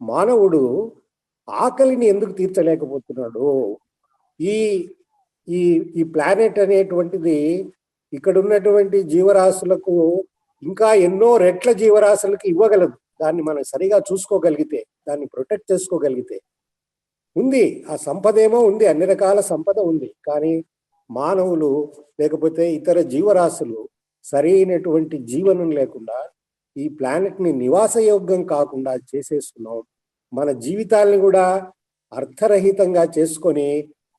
మానవుడు ఆకలిని ఎందుకు తీర్చలేకపోతున్నాడు? ఈ ఈ ఈ ప్లానెట్ అనేటువంటిది ఇక్కడ ఉన్నటువంటి జీవరాశులకు ఇంకా ఎన్నో రెట్ల జీవరాశులకు ఇవ్వగలదు. దాన్ని మనం సరిగా చూసుకోగలిగితే, దాన్ని ప్రొటెక్ట్ చేసుకోగలిగితే. ఉంది, ఆ సంపద ఏమో ఉంది, అన్ని రకాల సంపద ఉంది. కానీ మానవులు లేకపోతే ఇతర జీవరాశులు సరైనటువంటి జీవనం లేకుండా ఈ ప్లానెట్ని నివాసయోగ్యం కాకుండా చేసేస్తున్నాం. మన జీవితాలను కూడా అర్థరహితంగా చేసుకొని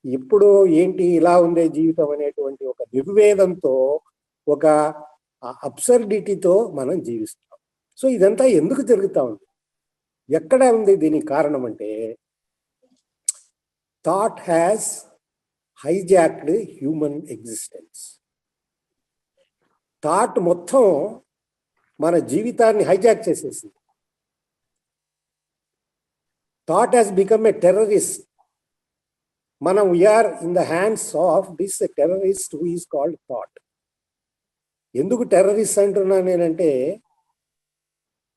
ఇప్పుడు ఏంటి ఇలా ఉండే జీవితం అనేటువంటి ఒక నిర్వేదంతో, ఒక అబ్సర్డిటీతో మనం జీవిస్తున్నాం. సో ఇదంతా ఎందుకు జరుగుతూ ఉంది? ఎక్కడ ఉంది దీనికి కారణం అంటే, thought has hijacked human existence. Thought మొత్తం మన జీవితాన్ని హైజాక్ చేసేసింది. Thought has become a terrorist. మనం we are in the hands of this terrorist who is called thought. ఎందుకు టెర్రరిస్ట్ అంటున్నా నేనంటే,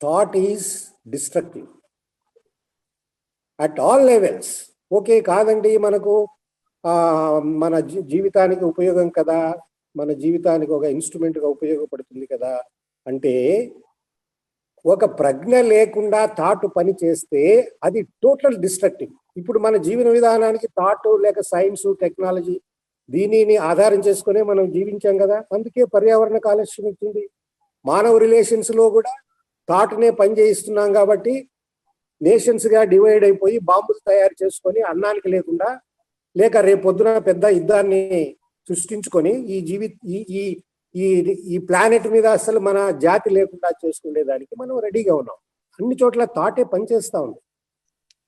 thought is destructive at all levels. Okay, కాదండి మనకు మన జీవితానికి ఉపయోగం కదా, మన జీవితానికి ఒక ఇన్స్ట్రుమెంట్గా ఉపయోగపడుతుంది కదా అంటే, ఒక ప్రజ్ఞ లేకుండా థాట్ పని చేస్తే అది టోటల్ డిస్ట్రక్టివ్. ఇప్పుడు మన జీవన విధానానికి థాట్ లేక సైన్స్, టెక్నాలజీ దీనిని ఆధారం చేసుకునే మనం జీవించాం కదా. అందుకే పర్యావరణ కాలుష్యం వచ్చింది. మానవ రిలేషన్స్లో కూడా థాట్నే పని చేయిస్తున్నాం కాబట్టి నేషన్స్గా డివైడ్ అయిపోయి బాంబులు తయారు చేసుకొని అన్నానికి లేకుండా, లేక రేపు పొద్దున పెద్ద యుద్ధాన్ని సృష్టించుకొని ఈ ప్లానెట్ మీద అసలు మన జాతి లేకుండా చేసుకునేదానికి మనం రెడీగా ఉన్నాం. అన్ని చోట్ల థాటే పనిచేస్తూ ఉంది.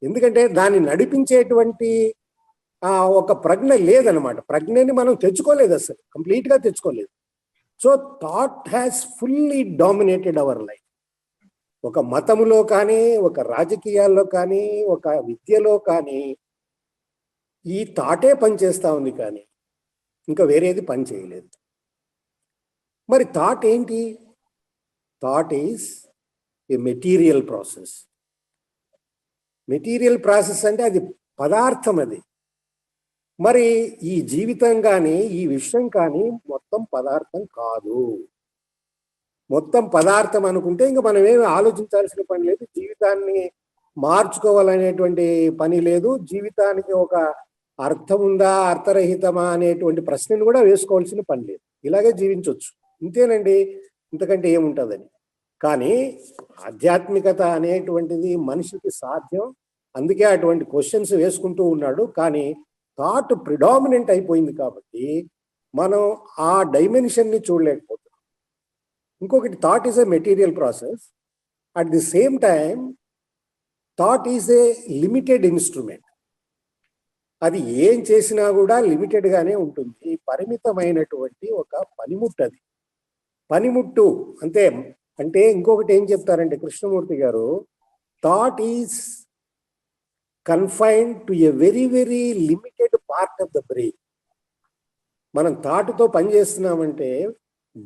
ఎందుకంటే దాన్ని నడిపించేటువంటి ఒక ప్రజ్ఞ లేదనమాట. ప్రజ్ఞని మనం తెచ్చుకోలేదు, అసలు కంప్లీట్గా తెచ్చుకోలేదు. So thought has fully dominated our life. ఒక మతములో కానీ, ఒక రాజకీయాల్లో కానీ, ఒక విద్యలో కానీ ఈ థాటే పనిచేస్తూ ఉంది, కానీ ఇంకా వేరేది పని చేయలేదు. మరి థాట్ ఏంటి? Thought is a material process. Material process అంటే అది పదార్థం. అది మరి ఈ జీవితం కానీ, ఈ విషయం కానీ మొత్తం పదార్థం కాదు. మొత్తం పదార్థం అనుకుంటే ఇంకా మనం ఏమి ఆలోచించాల్సిన పని లేదు, జీవితాన్ని మార్చుకోవాలనేటువంటి పని లేదు, జీవితానికి ఒక అర్థం ఉందా అర్థరహితమా అనేటువంటి ప్రశ్నను కూడా వేసుకోవాల్సిన పని లేదు. ఇలాగే జీవించవచ్చు, ఇంతేనండి, ఇంతకంటే ఏముంటుందని. కానీ ఆధ్యాత్మికత అనేటువంటిది మనిషికి సాధ్యం. అందుకే అటువంటి క్వశ్చన్స్ వేసుకుంటూ ఉన్నాడు. కానీ థాట్ ప్రిడామినెంట్ అయిపోయింది కాబట్టి మనం ఆ డైమెన్షన్ని చూడలేకపోతున్నాం. ఇంకొకటి, thought is a material process. At the same time thought is a limited instrument. అది ఏం చేసినా కూడా లిమిటెడ్గానే ఉంటుంది, పరిమితమైనటువంటి ఒక పనిముట్టు. అది పనిముట్టు అంతే. అంటే ఇంకొకటి ఏం చెప్తారంటే కృష్ణమూర్తి గారు, thought is confined to a very very limited part of the brain. మనం థాట్తో పనిచేస్తున్నామంటే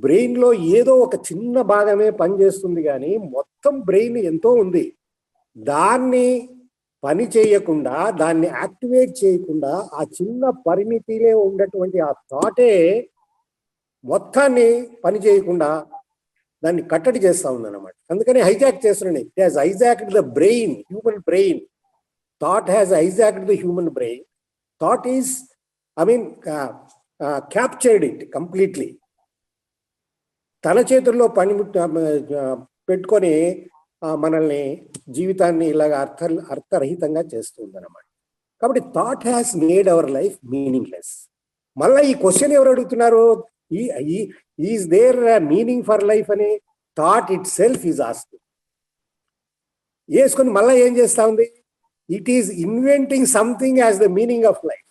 బ్రెయిన్లో ఏదో ఒక చిన్న భాగమే పనిచేస్తుంది, కానీ మొత్తం బ్రెయిన్ ఎంతో ఉంది. దాన్ని పని చేయకుండా, దాన్ని యాక్టివేట్ చేయకుండా, ఆ చిన్న పరిమితిలో ఉన్నటువంటి ఆ థాటే మొత్తాన్ని పని చేయకుండా దాన్ని కట్టడి చేస్తా ఉందన్నమాట. అందుకని హైజాక్ చేస్తున్నాను. It has hijacked the brain, human brain. Thought has hijacked the human brain. Thought is captured it completely. తన చేతుల్లో పని పెట్టుకొని మనల్ని జీవితాన్ని ఇలాగ అర్థరహితంగా చేస్తుంది అన్నమాట. కాబట్టి thought has made our life meaningless. మళ్ళీ ఈ క్వశ్చన్ ఎవరు అడుగుతున్నారు? Is there meaning for life అని thought itself is asking. వేసుకొని మళ్ళీ ఏం చేస్తా ఉంది? It is inventing something as the meaning of life.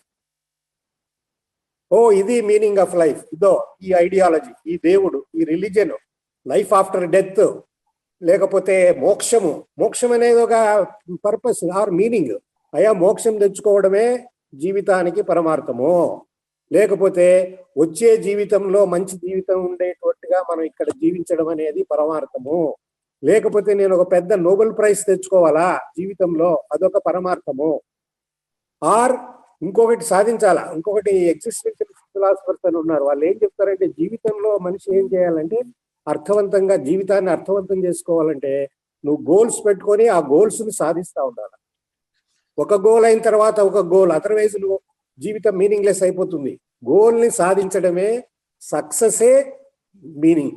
ఓ, ఇది మీనింగ్ ఆఫ్ లైఫ్, ఇదో ఈ ఐడియాలజీ, ఈ దేవుడు, ఈ రిలీజన్, లైఫ్ ఆఫ్టర్ డెత్, లేకపోతే మోక్షము. మోక్షం అనేది ఒక పర్పస్ ఆర్ మీనింగ్. అయా మోక్షం తెచ్చుకోవడమే జీవితానికి పరమార్థము, లేకపోతే వచ్చే జీవితంలో మంచి జీవితం ఉండేటట్టుగా మనం ఇక్కడ జీవించడం అనేది పరమార్థము, లేకపోతే నేను ఒక పెద్ద నోబెల్ ప్రైజ్ తెచ్చుకోవాలా జీవితంలో, అదొక పరమార్థము. ఆర్ ఇంకొకటి సాధించాలా. ఇంకొకటి ఎగ్జిస్టెన్షియల్ ఫిలాసఫర్స్ అని ఉన్నారు. వాళ్ళు ఏం చెప్తారంటే జీవితంలో మనిషి ఏం చేయాలంటే అర్థవంతంగా జీవితాన్ని అర్థవంతం చేసుకోవాలంటే నువ్వు గోల్స్ పెట్టుకొని ఆ గోల్స్ ని సాధిస్తూ ఉండాలి. ఒక గోల్ అయిన తర్వాత ఒక గోల్, అదర్వైజ్ నువ్వు జీవితం మీనింగ్లెస్ అయిపోతుంది. గోల్ ని సాధించడమే సక్సెసే మీనింగ్.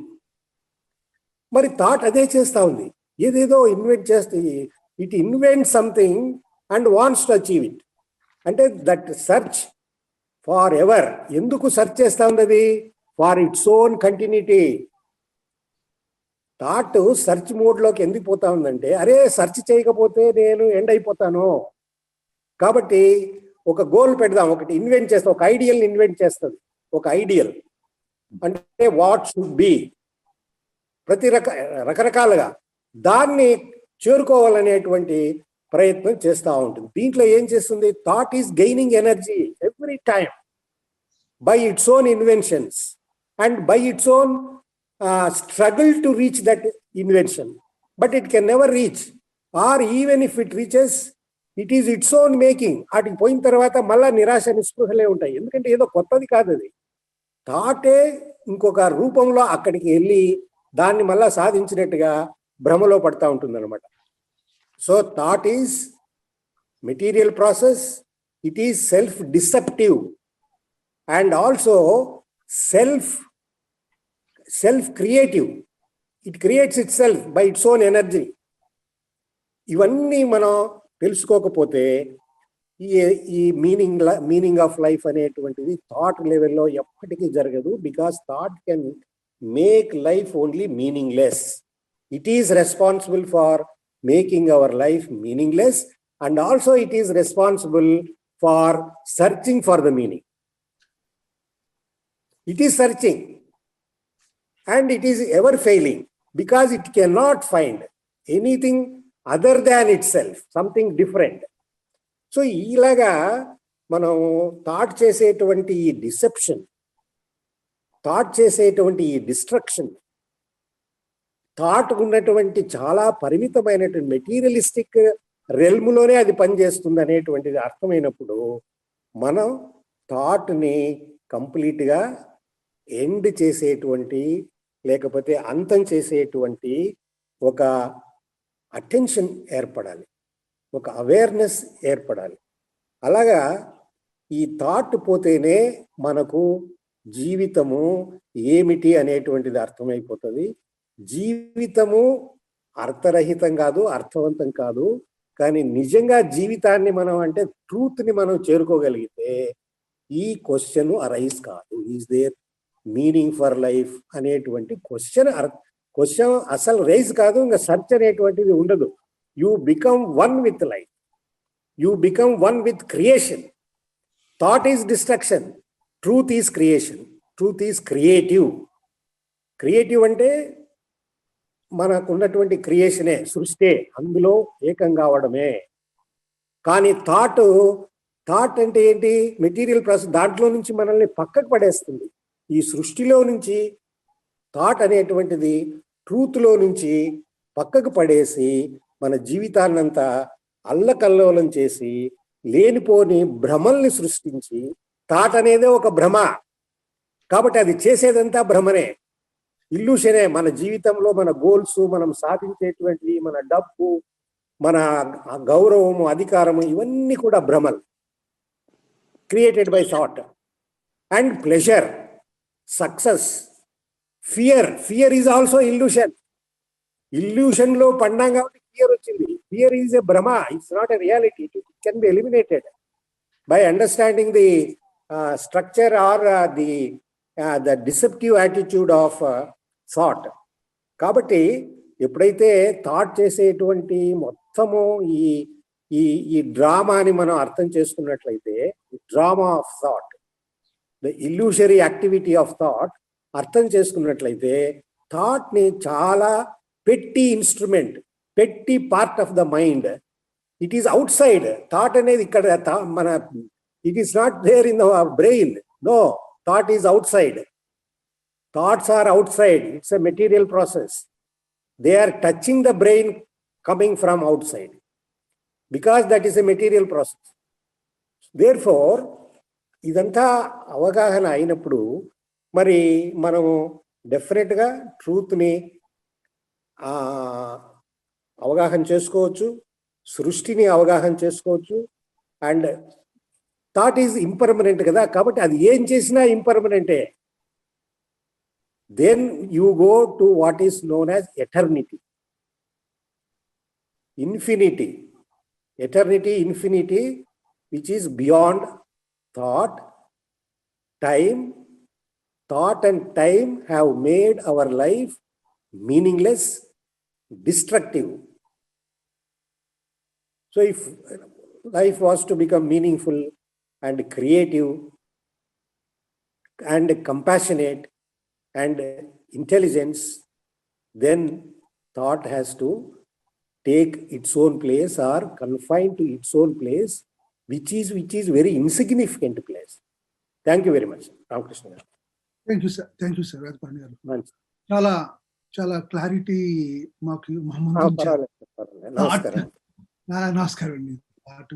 మరి థాట్ అదే చేస్తా ఉంది, ఏదేదో ఇన్వెంట్ చేస్తే it invent something and wants to achieve it. అంటే దట్ సర్చ్ ఫార్ ఎవర్. ఎందుకు సర్చ్ చేస్తా ఉంది అది? For its own continuity. Thought search మోడ్లోకి ఎందుకు పోతా ఉందంటే, అరే సర్చ్ చేయకపోతే నేను ఎండ్ అయిపోతాను, కాబట్టి ఒక గోల్ పెడదాం, ఒకటి ఇన్వెంట్ చేస్తాం, ఒక ఐడియల్ని ఇన్వెంట్ చేస్తుంది. ఒక ఐడియల్ అంటే వాట్ షుడ్ బి, రకరకాలుగా దాన్ని చేరుకోవాలనేటువంటి ప్రయత్నం చేస్తూ ఉంటుంది. దీంట్లో ఏం చేస్తుంది? Thought is gaining energy every time by its own inventions and by its own struggle to reach that invention, but it can never reach, or even if it reaches, it is its own making. అటుకి పోయిన తర్వాత మళ్ళా నిరాశ నిస్పృహలే ఉంటాయి. ఎందుకంటే ఏదో కొత్తది కాదు అది. థాటే ఇంకొక రూపంలో అక్కడికి వెళ్ళి దాన్ని మళ్ళా సాధించినట్టుగా భ్రమలో పడతా ఉంటుంది అనమాట. So thought is material process, it is self deceptive and also self creative. It creates itself by its own energy. ఇవన్నీ మనం తెలుసుకోకపోతే ఈ మీనింగ్ ఆఫ్ లైఫ్ అనేటువంటిది థాట్ లెవెల్లో ఎప్పటికీ జరగదు. Because thought can make life only meaningless. It is responsible far making our life meaningless and also it is responsible far searching for the meaning. It is searching and it is ever failing because it cannot find anything other than itself, something different. So ilaga మనం thought చేసేటువంటి ఈ deception, thought చేసేటువంటి ఈ destruction, thought ఉన్నటువంటి చాలా పరిమితమైనటువంటి materialistic రెల్మ్లోనే అది పనిచేస్తుంది అనేటువంటిది అర్థమైనప్పుడు మనం థాట్ని కంప్లీట్గా ఎండ్ చేసేటువంటి లేకపోతే అంతం చేసేటువంటి ఒక అటెన్షన్ ఏర్పడాలి, ఒక అవేర్నెస్ ఏర్పడాలి. అలాగా ఈ థాట్ పోతేనే మనకు జీవితము ఏమిటి అనేటువంటిది అర్థమైపోతుంది. జీవితము అర్థరహితం కాదు, అర్థవంతం కాదు. కానీ నిజంగా జీవితాన్ని మనం అంటే ట్రూత్ని మనం చేరుకోగలిగితే ఈ క్వశ్చన్ అరైజ్ కాదు. Is there meaning for life అనేటువంటి క్వశ్చన్ అసలు రైజ్ కాదు. ఇంకా సర్చ్ అనేటువంటిది ఉండదు. You become one with life, you become one with creation. Thought is destruction, truth is creation, truth is creative. Creative అంటే మనకున్నటువంటి క్రియేషనే, సృష్టి, అందులో ఏకం కావడమే. కానీ థాట్ అంటే ఏంటి? మెటీరియల్ ప్రాసెస్, దాంట్లో నుంచి మనల్ని పక్కకు పడేస్తుంది. ఈ సృష్టిలో నుంచి థాట్ అనేటువంటిది ట్రూత్లో నుంచి పక్కకు పడేసి మన జీవితాన్నంతా అల్లకల్లోలం చేసి లేనిపోని భ్రమల్ని సృష్టించి థాట్ అనేదే ఒక భ్రమ. కాబట్టి అది చేసేదంతా భ్రమనే, ఇల్యూషనే. మన జీవితంలో మన గోల్స్, మనం సాధించేటువంటివి, మన డబ్బు, మన గౌరవము, అధికారము, ఇవన్నీ కూడా భ్రమలు created by thought. And pleasure, success, fear is also illusion. Illusion లో పడ్డాం కాబట్టి ఫియర్ వచ్చింది. ఫియర్ ఈజ్ ఎ భ్రమ, it's not a reality. It can be eliminated by understanding the structure or the deceptive attitude of thought. కాబట్టి ఎప్పుడైతే thought చేసేటువంటి మొత్తము ఈ ఈ ఈ డ్రామాని మనం అర్థం చేసుకున్నట్లయితే, drama of thought, the illusory activity of thought అర్థం చేసుకున్నట్లయితే, థాట్ ని చాలా పెట్టి ఇన్స్ట్రుమెంట్, పెట్టి part of the mind. It is outside. Thought అనేది ఇక్కడ మన, it is not there in the brain. No, thought is outside. Thoughts are outside. It's a material process. They are touching the brain coming from outside, because that is a material process. Therefore, ఇదంతా అవగాహన అయినప్పుడు మరి మనము డెఫినెట్గా ట్రూత్ని అవగాహన చేసుకోవచ్చు, సృష్టిని అవగాహన చేసుకోవచ్చు. అండ్ థాట్ ఈజ్ ఇంపర్మనెంట్ కదా, కాబట్టి అది ఏం చేసినా ఇంపర్మనెంటే. Then you go to what is known as eternity, infinity. Eternity, infinity, which is beyond thought, time. Thought and time have made our life meaningless, destructive. So if life was to become meaningful and creative and compassionate and intelligence, then thought has to take its own place or confined to its own place, which is very insignificant place. Thank you very much, Ramakrishna garu. Thank you sir, thank you sir Vedapani garu. మంచి. చాలా చాలా clarity మాకు మా ముందు ఉంచారు. నమస్కారం. నమస్కారం అండి. Thank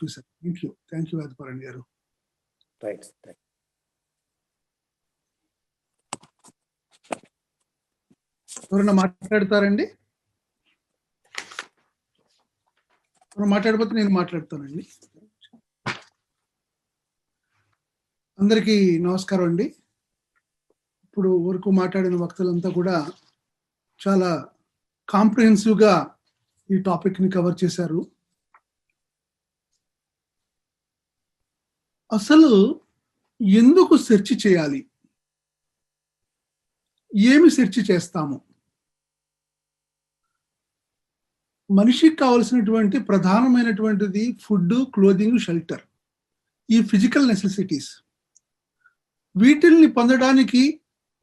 you sir, thank you Vedapani garu. Right. ఎవరైనా మాట్లాడతారండి? మాట్లాడిపోతే నేను మాట్లాడతానండి. అందరికీ నమస్కారం అండి. ఇప్పుడు వరకు మాట్లాడిన వక్తలంతా కూడా చాలా కాంప్రిహెన్సివ్గా ఈ టాపిక్ ని కవర్ చేశారు. అసలు ఎందుకు సెర్చ్ చేయాలి, ఏమి సెర్చ్ చేస్తాము? మనిషికి కావలసినటువంటి ప్రధానమైనటువంటిది ఫుడ్, క్లోదింగ్, షెల్టర్, ఈ ఫిజికల్ నెసెసిటీస్. వీటిల్ని పొందడానికి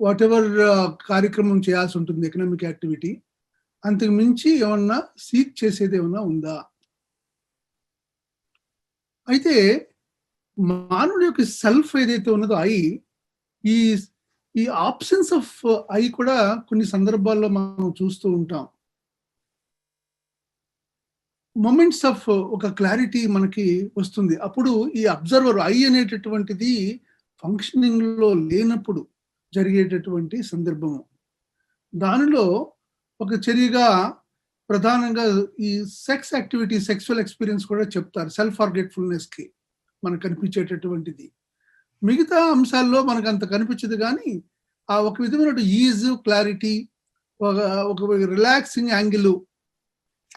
వాట్ ఎవర్ కార్యక్రమం చేయాల్సి ఉంటుంది, ఎకనామిక్ యాక్టివిటీ. అంతకు మించి ఏమన్నా సీక్ చేసేది ఏమన్నా ఉందా? అయితే మానవుడి యొక్క సెల్ఫ్ ఏదైతే ఉన్నదో ఈ ఆబ్సెన్స్ ఆఫ్ కూడా కొన్ని సందర్భాల్లో మనం చూస్తూ ఉంటాం. మొమెంట్స్ ఆఫ్ ఒక క్లారిటీ మనకి వస్తుంది. అప్పుడు ఈ అబ్జర్వర్ అనేటటువంటిది ఫంక్షనింగ్ లో లేనప్పుడు జరిగేటటువంటి సందర్భము. దానిలో ఒక చర్యగా ప్రధానంగా ఈ సెక్స్ యాక్టివిటీ, సెక్సువల్ ఎక్స్పీరియన్స్ కూడా చెప్తారు. సెల్ఫ్ ఫర్గెట్ఫుల్నెస్ కి మనకు కనిపించేటటువంటిది. మిగతా అంశాల్లో మనకు అంత కనిపించదు, కానీ ఆ ఒక విధమైన ఈజ్, క్లారిటీ, ఒక రిలాక్సింగ్ యాంగిల్,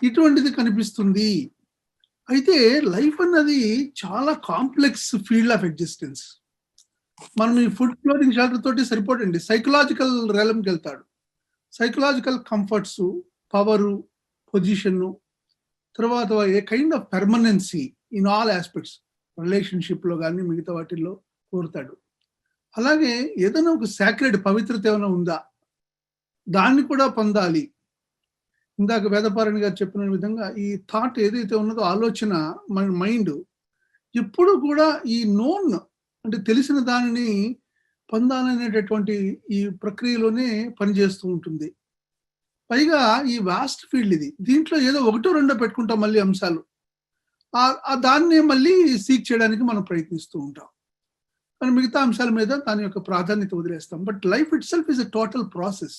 ఇటువంటిది కనిపిస్తుంది. అయితే లైఫ్ అన్నది చాలా కాంప్లెక్స్ ఫీల్డ్ ఆఫ్ ఎగ్జిస్టెన్స్. మనం ఈ ఫుడ్, క్లోదింగ్, షెల్టర్ తోటి సరిపోదండి. సైకలాజికల్ రేలంకి వెళ్తాడు. సైకలాజికల్ కంఫర్ట్స్, పవరు, పొజిషన్, తర్వాత a kind of permanence in all aspects, relationship లో కానీ మిగతా వాటిల్లో కోరుతాడు. అలాగే ఏదైనా ఒక సాక్రెడ్, పవిత్రత ఏమైనా ఉందా, దాన్ని కూడా పొందాలి. ఇందాక వేదపారణి గారు చెప్పిన విధంగా ఈ థాట్ ఏదైతే ఉన్నదో, ఆలోచన, మన మైండ్ ఎప్పుడు కూడా ఈ నోన్ అంటే తెలిసిన దానిని పొందాలనేటటువంటి ఈ ప్రక్రియలోనే పనిచేస్తూ ఉంటుంది. పైగా ఈ వాస్ట్ ఫీల్డ్ ఇది, దీంట్లో ఏదో ఒకటో రెండో పెట్టుకుంటాం మళ్ళీ అంశాలు, దాన్ని మళ్ళీ సీక్ చేయడానికి మనం ప్రయత్నిస్తూ ఉంటాం. కానీ మిగతా అంశాల మీద దాని యొక్క ప్రాధాన్యత వదిలేస్తాం. But life it self is a total process.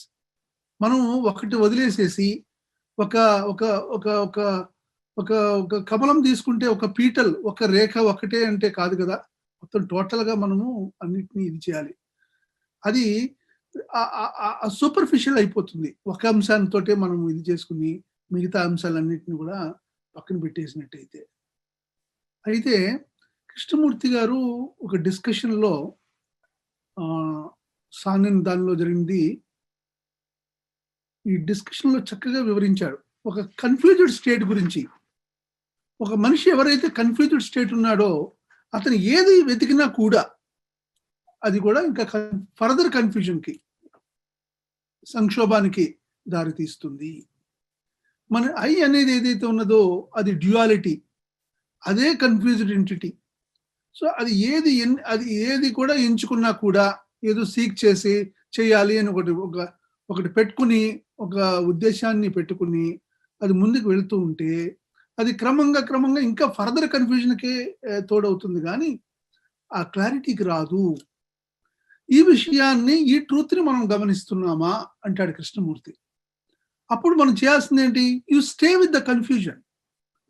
మనం ఒకటి వదిలేసేసి ఒక ఒక ఒక ఒక ఒక ఒక కమలం తీసుకుంటే ఒక పీటల్, ఒక రేఖ ఒకటే అంటే కాదు కదా, మొత్తం టోటల్ గా మనము అన్నిటినీ ఇది చేయాలి. అది సూపర్ఫిషియల్ అయిపోతుంది. ఒక అంశాంతో మనం ఇది చేసుకుని మిగతా అంశాలన్నిటిని కూడా పక్కన పెట్టేసినట్టయితే. అయితే కృష్ణమూర్తి గారు ఒక డిస్కషన్ లో సానిన్ దానిలో జరిగింది, ఈ డిస్కషన్ లో చక్కగా వివరించాడు. ఒక కన్ఫ్యూజ్డ్ స్టేట్ గురించి. ఒక మనిషి ఎవరైతే కన్ఫ్యూజ్డ్ స్టేట్ ఉన్నాడో అతను ఏది వెతికినా కూడా అది కూడా ఇంకా ఫర్దర్ కన్ఫ్యూజన్కి, సంక్షోభానికి దారితీస్తుంది. మన ఐ అనేది ఏదైతే ఉన్నదో అది డ్యుయాలిటీ, అదే కన్ఫ్యూజ్డ్ ఎంటిటీ. సో అది ఏది కూడా ఎంచుకున్నా కూడా ఏదో సీక్ చేయాలి అని ఒకటి పెట్టుకుని, ఒక ఉద్దేశాన్ని పెట్టుకుని అది ముందుకు వెళుతూ ఉంటే అది క్రమంగా ఇంకా ఫర్దర్ కన్ఫ్యూజన్కే తోడవుతుంది, కానీ ఆ క్లారిటీకి రాదు. ఈ విషయాన్ని, ఈ ట్రూత్ని మనం గమనిస్తున్నామా అంటాడు కృష్ణమూర్తి. అప్పుడు మనం చేయాల్సింది ఏంటి? You stay with the confusion,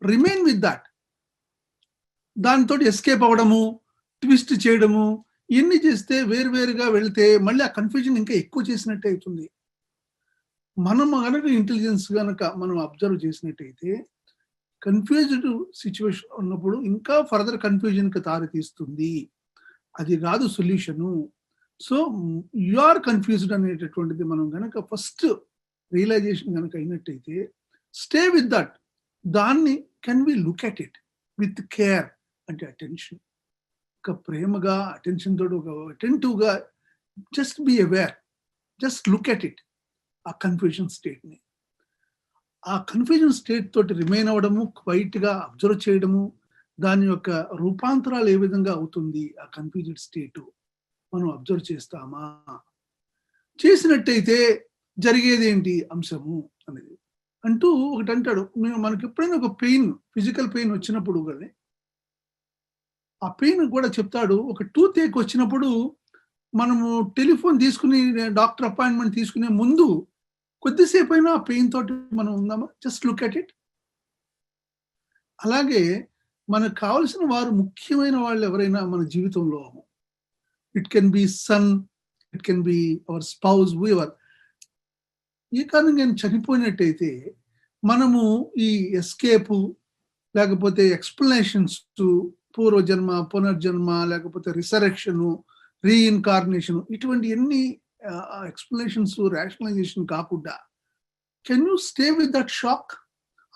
remain with that. దాంతో ఎస్కేప్ అవ్వడము, ట్విస్ట్ చేయడము, ఇన్ని చేస్తే వేరువేరుగా వెళితే మళ్ళీ ఆ కన్ఫ్యూజన్ ఇంకా ఎక్కువ చేసినట్టే అవుతుంది. మనం కనుక ఇంటెలిజెన్స్ కనుక మనం అబ్జర్వ్ చేసినట్టయితే కన్ఫ్యూజ్డ్ సిచ్యువేషన్ ఉన్నప్పుడు ఇంకా ఫర్దర్ కన్ఫ్యూజన్కి దారితీస్తుంది. అది కాదు solution. So you are confused అనేటటువంటిది మనం కనుక ఫస్ట్ రియలైజేషన్ కనుక అయినట్టయితే స్టే విత్ దట్. దాన్ని can we look at it with care, అంటే అటెన్షన్, ఒక ప్రేమగా అటెన్షన్ తోటి, ఒక అటెంటివ్గా just be aware, just look at it. ఆ కన్ఫ్యూజన్ స్టేట్ని, ఆ కన్ఫ్యూజన్ స్టేట్ తోటి రిమైన్ అవ్వడము, క్వైట్గా అబ్జర్వ్ చేయడము, దాని యొక్క రూపాంతరాలు ఏ విధంగా అవుతుంది ఆ కన్ఫ్యూజ్డ్ స్టేట్ మనం అబ్జర్వ్ చేస్తామా? చేసినట్టయితే జరిగేది ఏంటి అంశము అనేది అంటూ ఒకటి అంటాడు. మనకి ఎప్పుడైనా ఒక పెయిన్, ఫిజికల్ పెయిన్ వచ్చినప్పుడు కానీ ఆ పెయిన్ కూడా చెప్తాడు. ఒక టూత్ ఏక్ వచ్చినప్పుడు మనము టెలిఫోన్ తీసుకుని డాక్టర్ అపాయింట్మెంట్ తీసుకునే ముందు కొద్దిసేపు అయినా ఆ పెయిన్ తోటి మనం ఉందామా? Just look at it. అలాగే మనకు కావలసిన వారు, ముఖ్యమైన వాళ్ళు ఎవరైనా మన జీవితంలో, it can be son, it can be our spouse, ever, ఈ కారణంగా నేను చనిపోయినట్టయితే మనము ఈ ఎస్కేపు, లేకపోతే ఎక్స్ప్లెనేషన్స్, పూర్వజన్మ, పునర్జన్మ, లేకపోతే రిసరెక్షను, రీఇన్కార్నేషన్, ఇటువంటి ఎన్ని ఎక్స్ప్లెనేషన్స్, రేషనలైజేషన్ కాకుండా can you stay with that shock?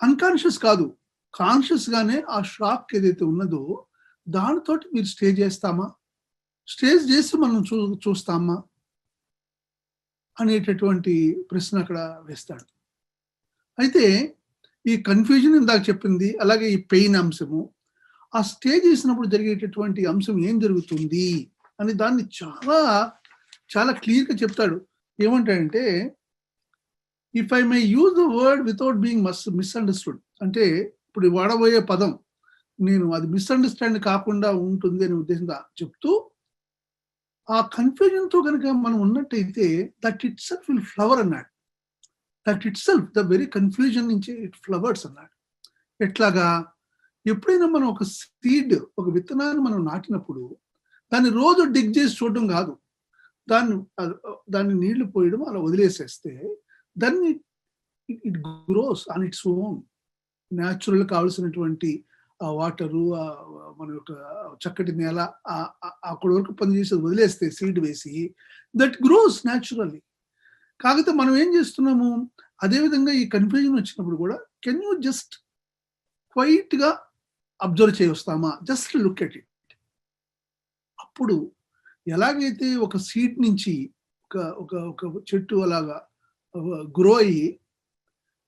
Unconscious కాదు, కాన్షియస్ గానే ఆ షాక్ ఏదైతే ఉన్నదో దానితోటి మీరు స్టే చేస్తామా, స్టేజ్ చేసి మనం చూస్తామా అనేటటువంటి ప్రశ్న అక్కడ వేస్తాడు. అయితే ఈ కన్ఫ్యూజన్ ఇందాక చెప్పింది, అలాగే ఈ పెయిన్ అంశము, ఆ స్టే చేసినప్పుడు జరిగేటటువంటి అంశం ఏం జరుగుతుంది అని దాన్ని చాలా చాలా క్లియర్గా చెప్తాడు. ఏమంటాడంటే, if I may use the word without being misunderstood, అంటే ఇప్పుడు వాడబోయే పదం నేను అది మిస్అండర్స్టాండ్ కాకుండా ఉంటుంది అనే ఉద్దేశంగా చెప్తూ, ఆ కన్ఫ్యూజన్తో కనుక మనం ఉన్నట్టయితే that itself will flower అన్నాడు. That itself, the very confusion నుంచి ఇట్ ఫ్లవర్స్ అన్నాడు. ఎట్లాగా? ఎప్పుడైనా మనం ఒక సీడ్, ఒక విత్తనాన్ని మనం నాటినప్పుడు దాన్ని రోజు డిగ్ చేసి చూడడం కాదు, దాన్ని నీళ్లు పోయడం, అలా వదిలేసేస్తే దాన్ని it grows on its own. Natural కావాల్సినటువంటి ఆ వాటరు, మన యొక్క చక్కటి నేల, అక్కడి వరకు పనిచేసేది వదిలేస్తే, సీడ్ వేసి, దట్ గ్రోస్ న్యాచురల్లీ. కాకపోతే మనం ఏం చేస్తున్నాము, అదేవిధంగా ఈ కన్ఫ్యూజన్ వచ్చినప్పుడు కూడా కెన్ యూ జస్ట్ క్వైట్గా అబ్జర్వ్ చేయొస్తామా? Just look at it. అప్పుడు ఎలాగైతే ఒక సీడ్ నుంచి ఒక చెట్టు అలాగా గ్రో అయ్యి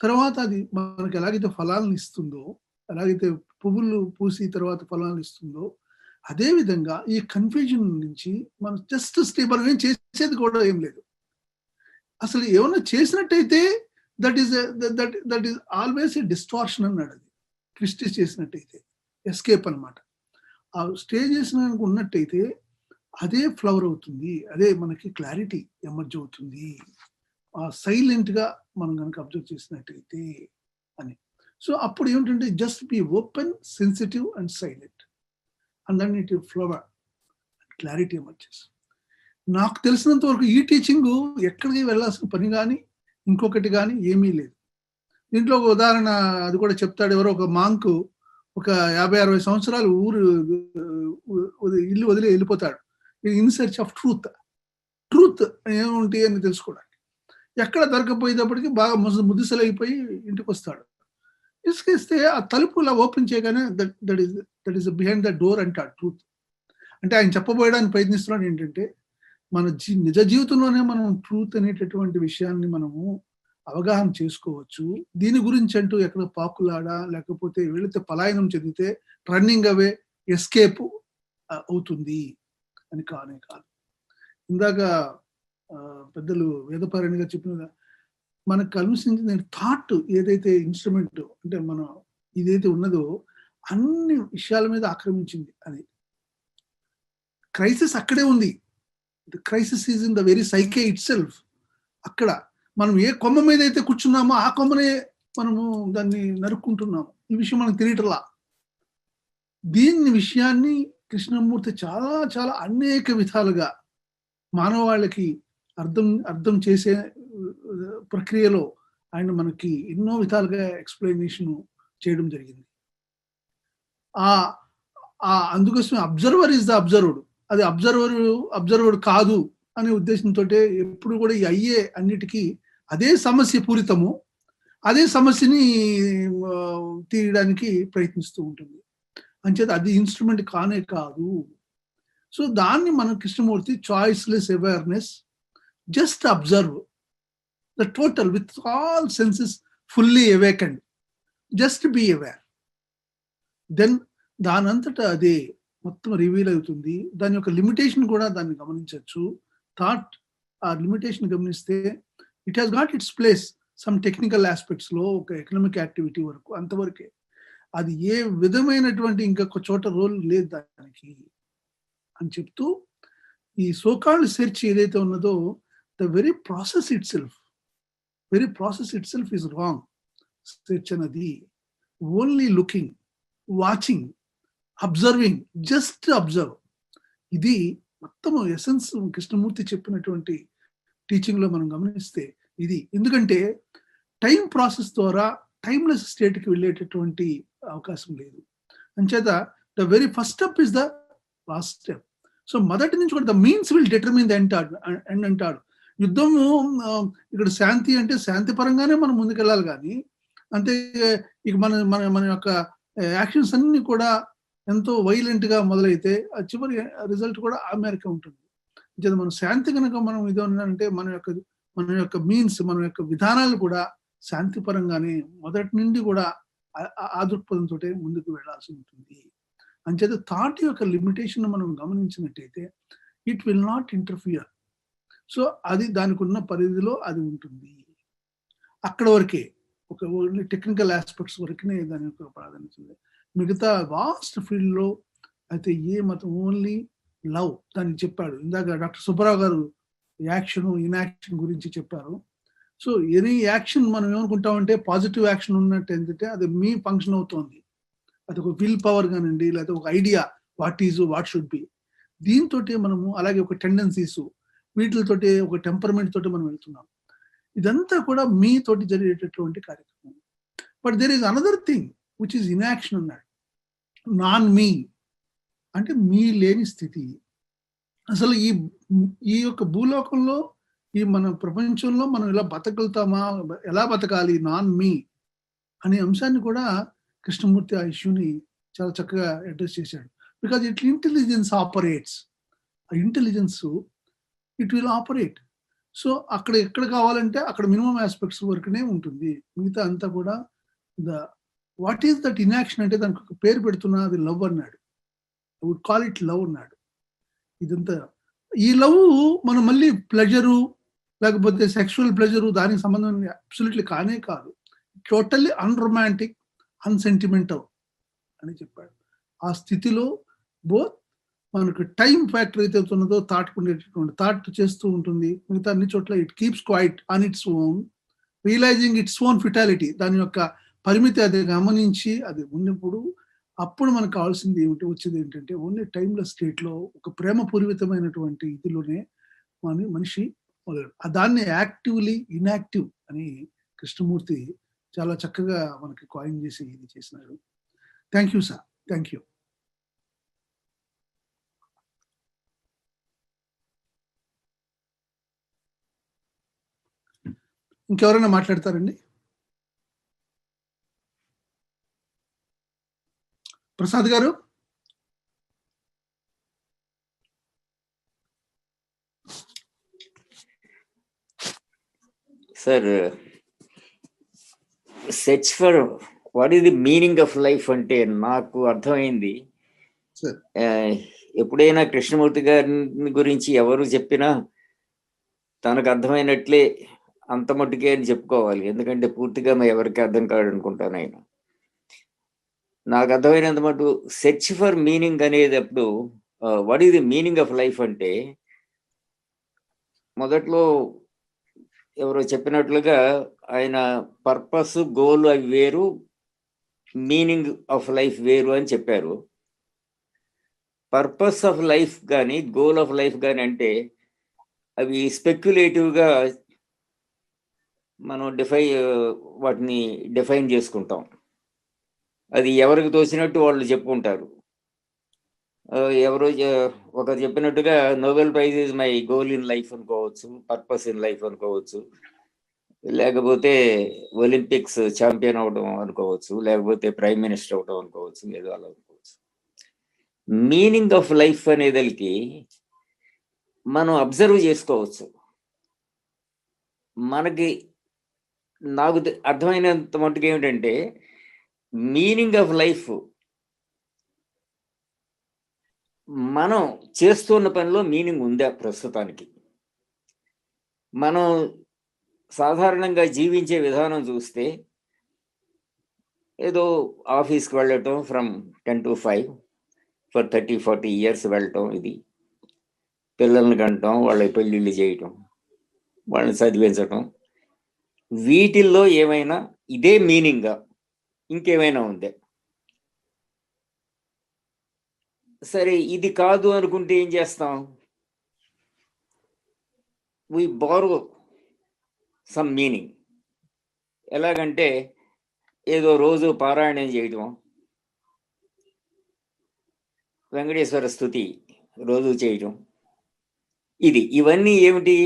తర్వాత అది మనకి ఎలాగైతే ఫలాలను ఇస్తుందో, ఎలాగైతే పువ్వులు పూసి తర్వాత ఫలాలను ఇస్తుందో, అదేవిధంగా ఈ కన్ఫ్యూజన్ నుంచి మనం జస్ట్ స్టే, మనం ఏం చేసేది కూడా ఏం లేదు. అసలు ఏమన్నా చేసినట్టయితే that is always a distortion అన్నాడు. అది ట్విస్ట్ చేసినట్టయితే ఎస్కేప్ అన్నమాట. ఆ స్టే చేసిన ఉన్నట్టయితే అదే ఫ్లవర్ అవుతుంది, అదే మనకి క్లారిటీ ఎమర్జ్ అవుతుంది సైలెంట్ గా మనం కనుక అబ్జర్వ్ చేసినట్టయితే అని. సో అప్పుడు ఏమిటంటే just be open, sensitive and silent, and then it flower clarity emerges. నాకు తెలిసినంత వరకు ఈ టీచింగ్ ఎక్కడికి వెళ్ళాల్సిన పని కానీ ఇంకొకటి కానీ ఏమీ లేదు. దీంట్లో ఒక ఉదాహరణ అది కూడా చెప్తాడు. ఎవరో ఒక మాంకు ఒక 50-60 సంవత్సరాలు ఇల్లు వదిలి వెళ్ళిపోతాడు ఇన్ సెర్చ్ ఆఫ్ ట్రూత్ ఏముంటాయి అని తెలుసుకోవడానికి. ఎక్కడ దొరకపోయేటప్పటికి బాగా ముదిసలైపోయి ఇంటికి వస్తాడు. ఇసుకేస్తే ఆ తలుపు ఇలా ఓపెన్ చేయగానే that is behind the door అంటాడు ట్రూత్. అంటే ఆయన చెప్పబోయడానికి ప్రయత్నిస్తున్నాడు ఏంటంటే మన నిజ జీవితంలోనే మనం ట్రూత్ అనేటటువంటి విషయాన్ని మనము అవగాహన చేసుకోవచ్చు. దీని గురించి అంటూ ఎక్కడ పాకులాడా లేకపోతే వెళితే పలాయనం చెందితే రన్నింగ్ అవే ఎస్కేప్ అవుతుంది అని కానే కాదు. ఇందాక పెద్దలు వేదపారాయణగా చెప్పిన మనకు కల్పించిన థాట్ ఏదైతే ఇన్స్ట్రుమెంట్ అంటే మనం ఇదైతే ఉన్నదో అన్ని విషయాల మీద ఆక్రమించింది. అది క్రైసిస్ అక్కడే ఉంది. The crisis is in the very psyche it self. అక్కడ మనం ఏ కొమ్మ మీద అయితే కూర్చున్నామో ఆ కొమ్మనే మనము దాన్ని నరుక్కుంటున్నాము. ఈ విషయం మనకు తెలియటలా. దీని విషయాన్ని కృష్ణమూర్తి చాలా చాలా అనేక విధాలుగా మానవాళికి అర్థం చేసే ప్రక్రియలో ఆయన మనకి ఎన్నో విధాలుగా ఎక్స్ప్లెనేషన్ చేయడం జరిగింది. అందుకోసమే అబ్జర్వర్ ఈజ్ ద అబ్జర్వర్డ్. అది అబ్జర్వర్డ్ కాదు అనే ఉద్దేశంతో ఎప్పుడు కూడా ఈ అయ్యే అన్నిటికీ అదే సమస్య పూరితము, అదే సమస్యని తీయడానికి ప్రయత్నిస్తూ ఉంటుంది. అంచేత అది ఇన్స్ట్రుమెంట్ కానే కాదు. సో దాన్ని మన Krishnamurti choiceless awareness, just observe the total with all senses fully awakened, just be aware. Then దానంతటా అదే మొత్తం రివీల్ అవుతుంది. దాని యొక్క లిమిటేషన్ కూడా దాన్ని గమనించవచ్చు. థాట్ ఆ లిమిటేషన్ గమనిస్తే it has got its place some technical aspects లో, ఒక ఎకనామిక్ యాక్టివిటీ వరకు అంతవరకే. అది ఏ విధమైనటువంటి ఇంకొక చోట రోల్ లేదు దానికి అని చెప్తూ ఈ సోకాల్డ్ సెర్చ్ ఏదైతే ఉన్నదో the very process itself is wrong. Search అన్నది only looking, watching, observing, just observe. ఇది మొత్తం ఎసెన్స్ కృష్ణమూర్తి చెప్పినటువంటి టీచింగ్ లో మనం గమనిస్తే ఇది. ఎందుకంటే టైం ప్రాసెస్ ద్వారా టైమ్లెస్ స్టేట్కి వెళ్ళేటటువంటి అవకాశం లేదు. అంచేత the very first step is the last step. So మొదటి నుంచి కూడా the means will determine the end అంటాడు. యుద్ధము ఇక్కడ శాంతి అంటే శాంతి పరంగానే మనం ముందుకెళ్ళాలి కానీ అంతే ఇక మన యొక్క యాక్షన్స్ అన్ని కూడా ఎంతో వైలెంట్ గా మొదలైతే ఆ చివరి రిజల్ట్ కూడా ఆ మేరకు ఉంటుంది. మనం శాంతి కనుక మనం ఇది అంటే మన యొక్క మీన్స్, మన యొక్క విధానాలు కూడా శాంతి పరంగానే మొదటి నుండి కూడా ఆ దృక్పథంతో ముందుకు వెళ్లాల్సి ఉంటుంది. అంచేత థాట్ యొక్క లిమిటేషన్ మనం గమనించినట్టయితే it will not interfere. So అది దానికి ఉన్న పరిధిలో అది ఉంటుంది. అక్కడ వరకే ఒక టెక్నికల్ ఆస్పెక్ట్స్ వరకునే దాని యొక్క ప్రాధాన్యత ఉంది. మిగతా వాస్ట్ ఫీల్డ్ లో అయితే ఏ మతం ఓన్లీ లవ్ దాన్ని చెప్పాడు. ఇందాక డాక్టర్ సుబ్బారావు గారు యాక్షన్ ఇన్యాక్షన్ గురించి చెప్పారు. సో ఎనీ యాక్షన్ మనం ఏమనుకుంటామంటే పాజిటివ్ యాక్షన్ ఉన్నట్టు ఏంటంటే అది మీ ఫంక్షన్ అవుతోంది. అది ఒక విల్ పవర్ కానివ్వండి, లేకపోతే ఒక ఐడియా వాట్ షుడ్ బి. దీంతో మనము అలాగే ఒక టెండెన్సీస్ వీటితోటి ఒక టెంపర్మెంట్ తోటి మనం వెళ్తున్నాం. ఇదంతా కూడా మీతోటి జరిగేటటువంటి కార్యక్రమం. But there is another thing which is inaction అన్నాడు. నాన్ మీ అంటే మీ లేని స్థితి. అసలు ఈ యొక్క భూలోకంలో ఈ మన ప్రపంచంలో మనం ఇలా బతకగలుగుతామా, ఎలా బతకాలి నాన్ మీ అనే అంశాన్ని కూడా కృష్ణమూర్తి ఆ ఇష్యూని చాలా చక్కగా అడ్రస్ చేశాడు. Because it intelligence operates. ఆ intelligence it will operate. So అక్కడ ఎక్కడ కావాలంటే అక్కడ మినిమం ఆస్పెక్ట్స్ వరకునే ఉంటుంది. మిగతా అంతా కూడా వాట్ ఈస్ దట్ ఇన్యాక్షన్ అంటే దానికి ఒక పేరు పెడుతున్నా, అది లవ్ అన్నాడు. I would call it love అన్నాడు. ఇదంతా ఈ లవ్ మనం మళ్ళీ ప్లెజరు లేకపోతే సెక్షువల్ ప్లెజర్ దానికి సంబంధం అబ్సల్యూట్లీ కానే కాదు. టోటల్లీ అన్రొమాంటిక్, అన్సెంటిమెంటల్ అని చెప్పాడు. ఆ స్థితిలో బోత్ మనకు టైం ఫ్యాక్టర్ అయితే ఉన్నదో థాట్కుండేటటువంటి థాట్ చేస్తూ ఉంటుంది. మిగతా అన్ని చోట్ల it keeps quiet on its own, realizing its own futility. దాని యొక్క పరిమితి అది గమనించి అది ఉన్నప్పుడు అప్పుడు మనకు కావాల్సింది ఏమిటి, వచ్చేది ఏంటంటే ఓన్లీ టైమ్లెస్ స్టేట్లో ఒక ప్రేమపూరితమైనటువంటి ఇదిలోనే మనిషి దాన్ని యాక్టివ్లీ ఇన్యాక్టివ్ అని కృష్ణమూర్తి చాలా చక్కగా మనకి కాయిన్ చేసి ఇది చేసినాడు. Thank you sir, thank you. ఇంకెవరైనా మాట్లాడతారండి? ప్రసాద్ గారు. Sir, search for what is the meaning of life అంటే నాకు అర్థమైంది. ఎప్పుడైనా కృష్ణమూర్తి గారి గురించి ఎవరు చెప్పినా తనకు అర్థమైనట్లే అంత మట్టుకే అని చెప్పుకోవాలి. ఎందుకంటే పూర్తిగా ఎవరికి అర్థం కాదు అనుకుంటాను ఆయన. నాకు అర్థమైనంత మటు సెర్చ్ ఫర్ మీనింగ్ అనేది అప్పుడు what is the meaning of life అంటే, మొదట్లో ఎవరో చెప్పినట్లుగా ఆయన పర్పస్, గోల్ అవి వేరు, మీనింగ్ ఆఫ్ లైఫ్ వేరు అని చెప్పారు. పర్పస్ ఆఫ్ లైఫ్ కానీ గోల్ ఆఫ్ లైఫ్ కానీ అంటే అవి స్పెక్యులేటివ్గా మనం వాటిని డిఫైన్ చేసుకుంటాం. అది ఎవరికి తోచినట్టు వాళ్ళు చెప్పుకుంటారు. ఎవరో ఒకరు చెప్పినట్టుగా Nobel prize is my goal in life అనుకోవచ్చు, పర్పస్ ఇన్ లైఫ్ అనుకోవచ్చు, లేకపోతే ఒలింపిక్స్ ఛాంపియన్ అవడం అనుకోవచ్చు, లేకపోతే ప్రైమ్ మినిస్టర్ అవడం అనుకోవచ్చు, ఏదో అలా అనుకోవచ్చు. మీనింగ్ ఆఫ్ లైఫ్ అనేదానికి మనం అబ్జర్వ్ చేసుకోవచ్చు. నాకు అర్థమైనంత మట్టుకు ఏమిటంటే, మీనింగ్ ఆఫ్ లైఫ్ మనం చేస్తున్న పనిలో మీనింగ్ ఉందా ప్రస్తుతానికి. మనం సాధారణంగా జీవించే విధానం చూస్తే ఏదో ఆఫీస్కి వెళ్ళటం ఫ్రమ్ 10 to 5 ఫర్ 30-40 years వెళ్ళటం, ఇది పిల్లల్ని కంటం, వాళ్ళ పెళ్ళిళ్ళు చేయటం, వాళ్ళని చదివించటం, వీటిల్లో ఏమైనా ఇదే మీనింగా ఇంకేమైనా ఉందే? సరే, ఇది కాదు అనుకుంటే ఏం చేస్తాం? We borrow some meaning. ఎలాగంటే ఏదో రోజు పారాయణం చేయటం, వెంకటేశ్వర స్తుతి రోజు చేయటం, ఇవన్నీ ఏమిటి?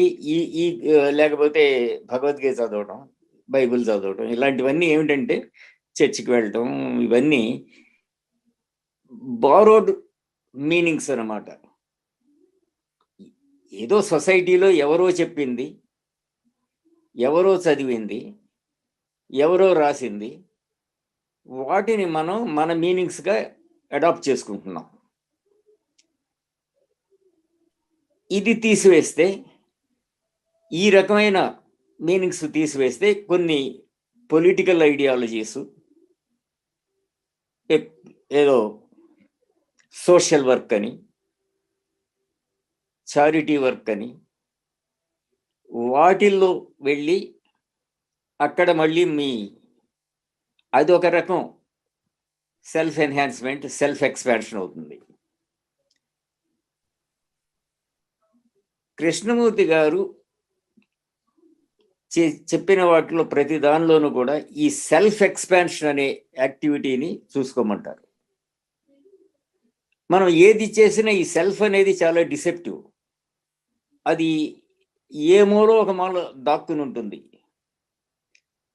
ఈ లేకపోతే భగవద్గీత చదవటం, బైబిల్ చదవటం, ఇలాంటివన్నీ ఏమిటంటే చర్చికి వెళ్ళటం, ఇవన్నీ బారోడ్ మీనింగ్స్ అన్నమాట. ఏదో సొసైటీలో ఎవరో చెప్పింది, ఎవరో చదివింది, ఎవరో రాసింది, వాటిని మనం మన మీనింగ్స్గా అడాప్ట్ చేసుకుంటున్నాం. ఇది తీసివేస్తే, ఈ రకమైన మీనింగ్స్ తీసివేస్తే కొన్ని పొలిటికల్ ఐడియాలజీస్, ఏదో సోషల్ వర్క్ అని, చారిటీ వర్క్ అని, వాటిల్లో వెళ్ళి అక్కడ మళ్ళీ అది ఒక రకం సెల్ఫ్ ఎన్హాన్స్మెంట్, సెల్ఫ్ ఎక్స్పాన్షన్ అవుతుంది. కృష్ణమూర్తి గారు చెప్పిన వాటిలో ప్రతి దానిలోనూ కూడా ఈ సెల్ఫ్ ఎక్స్పాన్షన్ అనే యాక్టివిటీని చూసుకోమంటారు. మనం ఏది చేసినా ఈ సెల్ఫ్ అనేది చాలా డిసెప్టివ్. అది ఏ మూలో ఒక మూల దాక్కుని ఉంటుంది.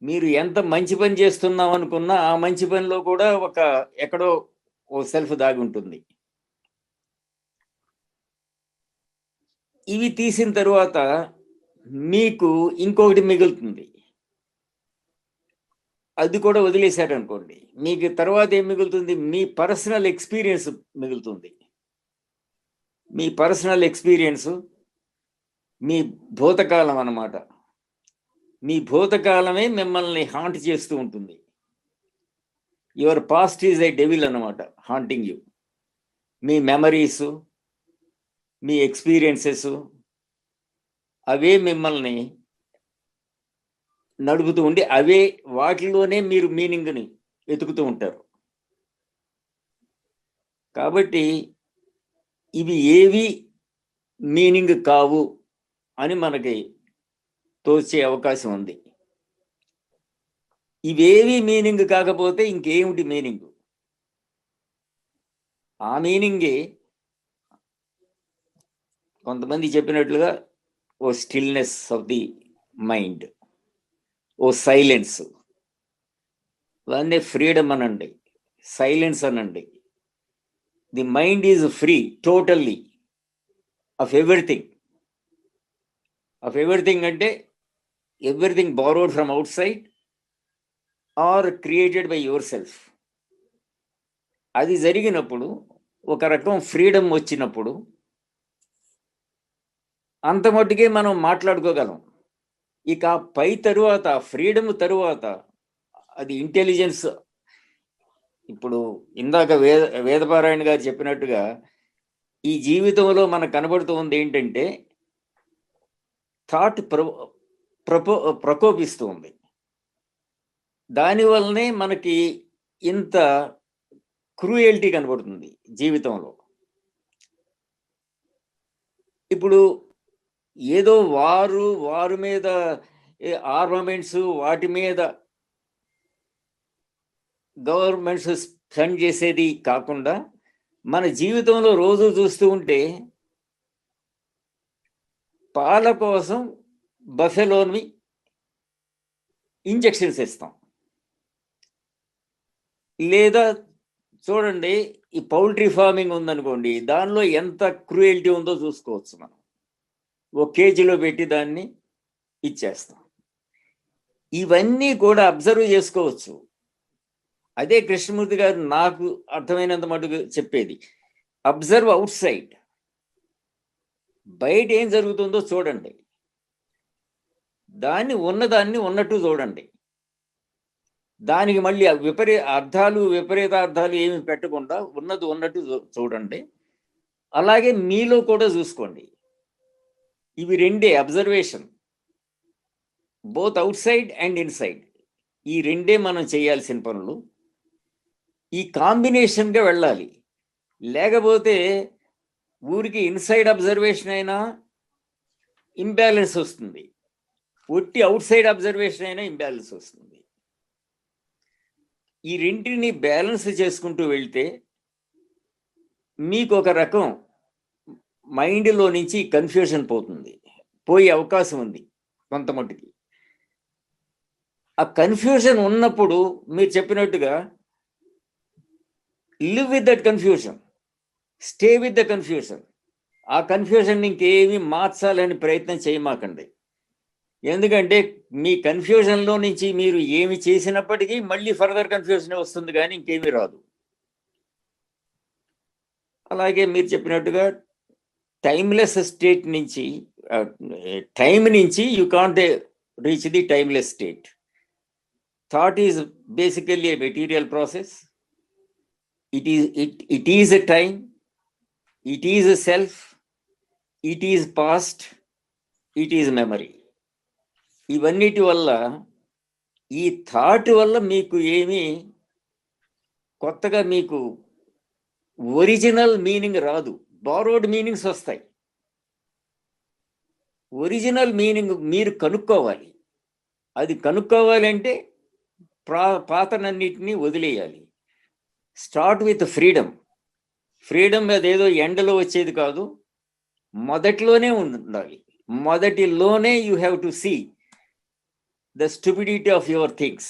మీరు ఎంత మంచి పని చేస్తున్నాం అనుకున్నా ఆ మంచి పనిలో కూడా ఎక్కడో ఓ సెల్ఫ్ దాగి ఉంటుంది. ఇవి తీసిన తరువాత మీకు ఇంకొకటి మిగులుతుంది. అది కూడా వదిలేశారనుకోండి, మీకు తర్వాత ఏం మిగులుతుంది? మీ పర్సనల్ ఎక్స్పీరియన్స్ మిగులుతుంది. మీ పర్సనల్ ఎక్స్పీరియన్స్ మీ భూతకాలం అన్నమాట. మీ భూతకాలమే మిమ్మల్ని హాంట్ చేస్తూ ఉంటుంది. Your past is a devil అన్నమాట, హాంటింగ్ యూ. మీ మెమరీస్, మీ ఎక్స్పీరియన్సెస్ అవే మిమ్మల్ని నడుపుతూ ఉండి అవే వాటిలోనే మీరు మీనింగ్ని వెతుకుతూ ఉంటారు. కాబట్టి ఇవి ఏవి మీనింగ్ కావు అని మనకి తోచే అవకాశం ఉంది. ఇవేవి మీనింగ్ కాకపోతే ఇంకేమిటి మీనింగ్? ఆ మీనింగే కొంతమంది చెప్పినట్లుగా ఓ స్టిల్నెస్ ఆఫ్ ది మైండ్, ఓ సైలెన్స్, దాన్నే ఫ్రీడమ్ అనండి, సైలెన్స్ అనండి. The mind is free totally of everything. Of everything అంటే everything borrowed from outside or created by yourself. అది జరిగినప్పుడు, ఒక రకం ఫ్రీడమ్ వచ్చినప్పుడు అంత మట్టుకే మనం మాట్లాడుకోగలం. ఇక పై తరువాత, ఫ్రీడమ్ తరువాత అది ఇంటెలిజెన్స్. ఇప్పుడు ఇందాక వేదపారాయణ గారు చెప్పినట్టుగా ఈ జీవితంలో మనకు కనబడుతూ ఉంది ఏంటంటే థాట్ ప్రకోపిస్తూ ఉంది. దానివల్లనే మనకి ఇంత క్రూయల్టీ కనబడుతుంది జీవితంలో. ఇప్పుడు ఏదో వారు మీద ఆర్మమెంట్స్, వాటి మీద గవర్నమెంట్స్ స్పెండ్ చేసేది కాకుండా మన జీవితంలో రోజు చూస్తూ ఉంటే పాల కోసం బఫెలోని ఇంజెక్షన్స్ ఇస్తాం. లేదా చూడండి, ఈ పౌల్ట్రీ ఫార్మింగ్ ఉందనుకోండి, దానిలో ఎంత క్రూయల్టీ ఉందో చూసుకోవచ్చు. మనం ఒక కేజీలో పెట్టి దాన్ని ఇచ్చేస్తాం. ఇవన్నీ కూడా అబ్జర్వ్ చేసుకోవచ్చు. అదే కృష్ణమూర్తి గారు నాకు అర్థమైనంత మటుకు చెప్పేది, అబ్జర్వ్ అవుట్ సైడ్. బయట ఏం జరుగుతుందో చూడండి, దాన్ని ఉన్నట్టు చూడండి. దానికి మళ్ళీ విపరీతార్థాలు ఏమి పెట్టకుండా ఉన్నట్టు చూడండి. అలాగే మీలో కూడా చూసుకోండి. ఇవి రెండే observation, both out side and inside. ఈ రెండే మనం చేయాల్సిన పనులు. ఈ కాంబినేషన్గా వెళ్ళాలి. లేకపోతే ఊరికి ఇన్సైడ్ అబ్జర్వేషన్ అయినా ఇంబ్యాలెన్స్ వస్తుంది, ఒట్టి అవుట్ సైడ్ అబ్జర్వేషన్ అయినా ఇంబ్యాలెన్స్ వస్తుంది. ఈ రెంటిని బ్యాలెన్స్ చేసుకుంటూ వెళ్తే మీకు ఒక రకం మైండ్లో నుంచి కన్ఫ్యూజన్ పోయే అవకాశం ఉంది కొంతమట్టుకి. ఆ కన్ఫ్యూజన్ ఉన్నప్పుడు మీరు చెప్పినట్టుగా live with that confusion, stay with the confusion. ఆ కన్ఫ్యూజన్ ఇంకేమీ మార్చాలని ప్రయత్నం చేయమాకండి. ఎందుకంటే మీ కన్ఫ్యూజన్లో నుంచి మీరు ఏమి చేసినప్పటికీ మళ్ళీ ఫర్దర్ కన్ఫ్యూజన్ వస్తుంది, కానీ ఇంకేమీ రాదు. అలాగే మీరు చెప్పినట్టుగా టైమ్లెస్ స్టేట్ నుంచి, టైం నుంచి you can't reach the timeless state. Thought is basically a material process. It is a time, it is a self, it is past, it is memory. ఇవన్నిటి వల్ల, ఈ థాట్ వల్ల మీకు ఏమీ కొత్తగా మీకు ఒరిజినల్ మీనింగ్ రాదు, బారోడ్ మీనింగ్స్ వస్తాయి. ఒరిజినల్ మీనింగ్ మీరు కనుక్కోవాలి. అది కనుక్కోవాలంటే పాతనన్నిటినీ వదిలేయాలి. Start with freedom. ఫ్రీడమ్ అదేదో ఎండలో వచ్చేది కాదు, మొదటిలోనే ఉండాలి. మొదటిలోనే you have to see the stupidity of your things.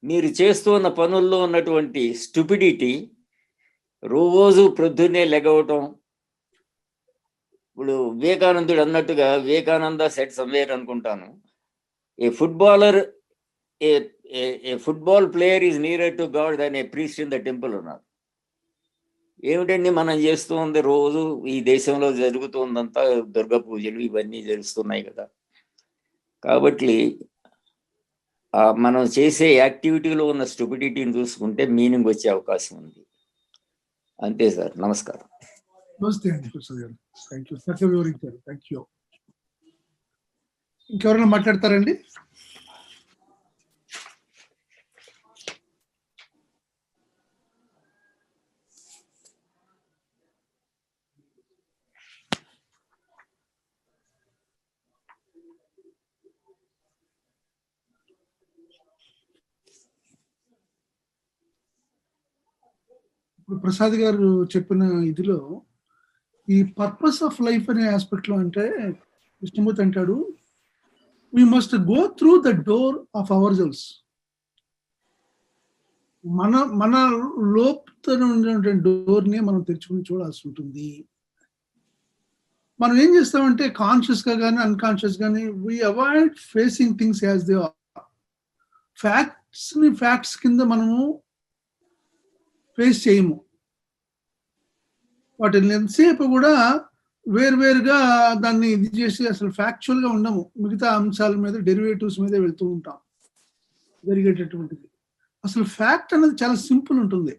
మీరు చేస్తున్న పనుల్లో ఉన్నటువంటి స్టూపిడిటీ. రోజు ప్రొద్దున్నే లెగవటం. ఇప్పుడు వివేకానందుడు అన్నట్టుగా, వివేకానంద సెట్ సమ్వేర్ అనుకుంటాను, a football player is nearer to God than a priest in the temple అన్నారు. ఏమిటండి మనం చేస్తూ ఉంది రోజు ఈ దేశంలో జరుగుతుందంతా దుర్గా పూజలు ఇవన్నీ జరుగుతున్నాయి కదా. కాబట్టి మనం చేసే యాక్టివిటీలో ఉన్న స్టూపిడిటీని చూసుకుంటే మీనింగ్ వచ్చే అవకాశం ఉంది. అంతే సార్. నమస్కారం. నమస్తే అండి ప్రసాద్ గారు. Thank you. చక్కగా వివరించారు. Thank you. ఇంకెవరైనా మాట్లాడతారండి? ఇప్పుడు ప్రసాద్ గారు చెప్పిన ఇదిలో ఈ పర్పస్ ఆఫ్ లైఫ్ అనే ఆస్పెక్ట్ లో అంటే కృష్ణమూర్తి అంటాడు, we must go through the door of ourselves. మన లోపల ఉన్నటువంటి డోర్ ని మనం తెరుచుకుని చూడాల్సి ఉంటుంది. మనం ఏం చేస్తామంటే కాన్షియస్ గా కానీ అన్కాన్షియస్ గానీ we avoid facing things as they are. Facts కింద మనము ఫేస్ చేయము. వాటిని ఎంతసేపు కూడా వేరువేరుగా దాన్ని ఇది చేసి అసలు ఫ్యాక్చువల్ గా ఉండము. మిగతా అంశాల మీద డెరివేటివ్స్ మీద వెళ్తూ ఉంటాం జరిగేటటువంటిది. అసలు ఫ్యాక్ట్ అనేది చాలా సింపుల్ ఉంటుంది.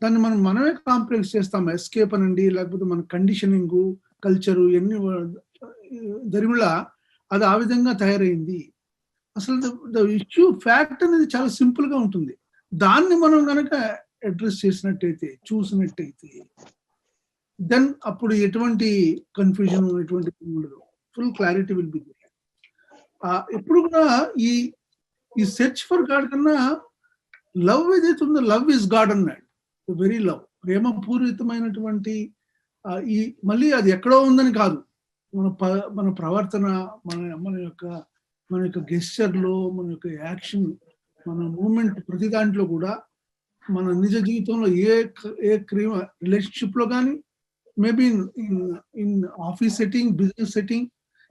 దాన్ని మనమే కాంప్లెక్స్ చేస్తాం. ఎస్కేప్ అనండి, లేకపోతే మన కండిషనింగ్, కల్చరు ఎన్ని దరిమిళ అది ఆ విధంగా తయారైంది. అసలు ద ఇష్యూ ఫ్యాక్ట్ అనేది చాలా సింపుల్ గా ఉంటుంది. దాన్ని మనం కనుక అడ్రస్ చేసినట్టయితే, చూసినట్టయితే, దెన్ అప్పుడు ఎటువంటి కన్ఫ్యూజన్, ఎటువంటి ఉండదు. Full clarity will be there. ఎప్పుడు కూడా ఈ సెర్చ్ ఫర్ గాడ్ కన్నా లవ్ ఏదైతే ఉందో, లవ్ ఇస్ గాడ్ అన్నాడు. వెరీ లవ్, ప్రేమ పూరితమైనటువంటి ఈ మళ్ళీ అది ఎక్కడో ఉందని కాదు, మన ప్రవర్తన, మన యొక్క గెస్చర్లో, మన యొక్క యాక్షన్, మన మూమెంట్, ప్రతి దాంట్లో కూడా మన నిజ జీవితంలో ఏ రిలేషన్షిప్ లో కానీ, maybe in office setting, business setting,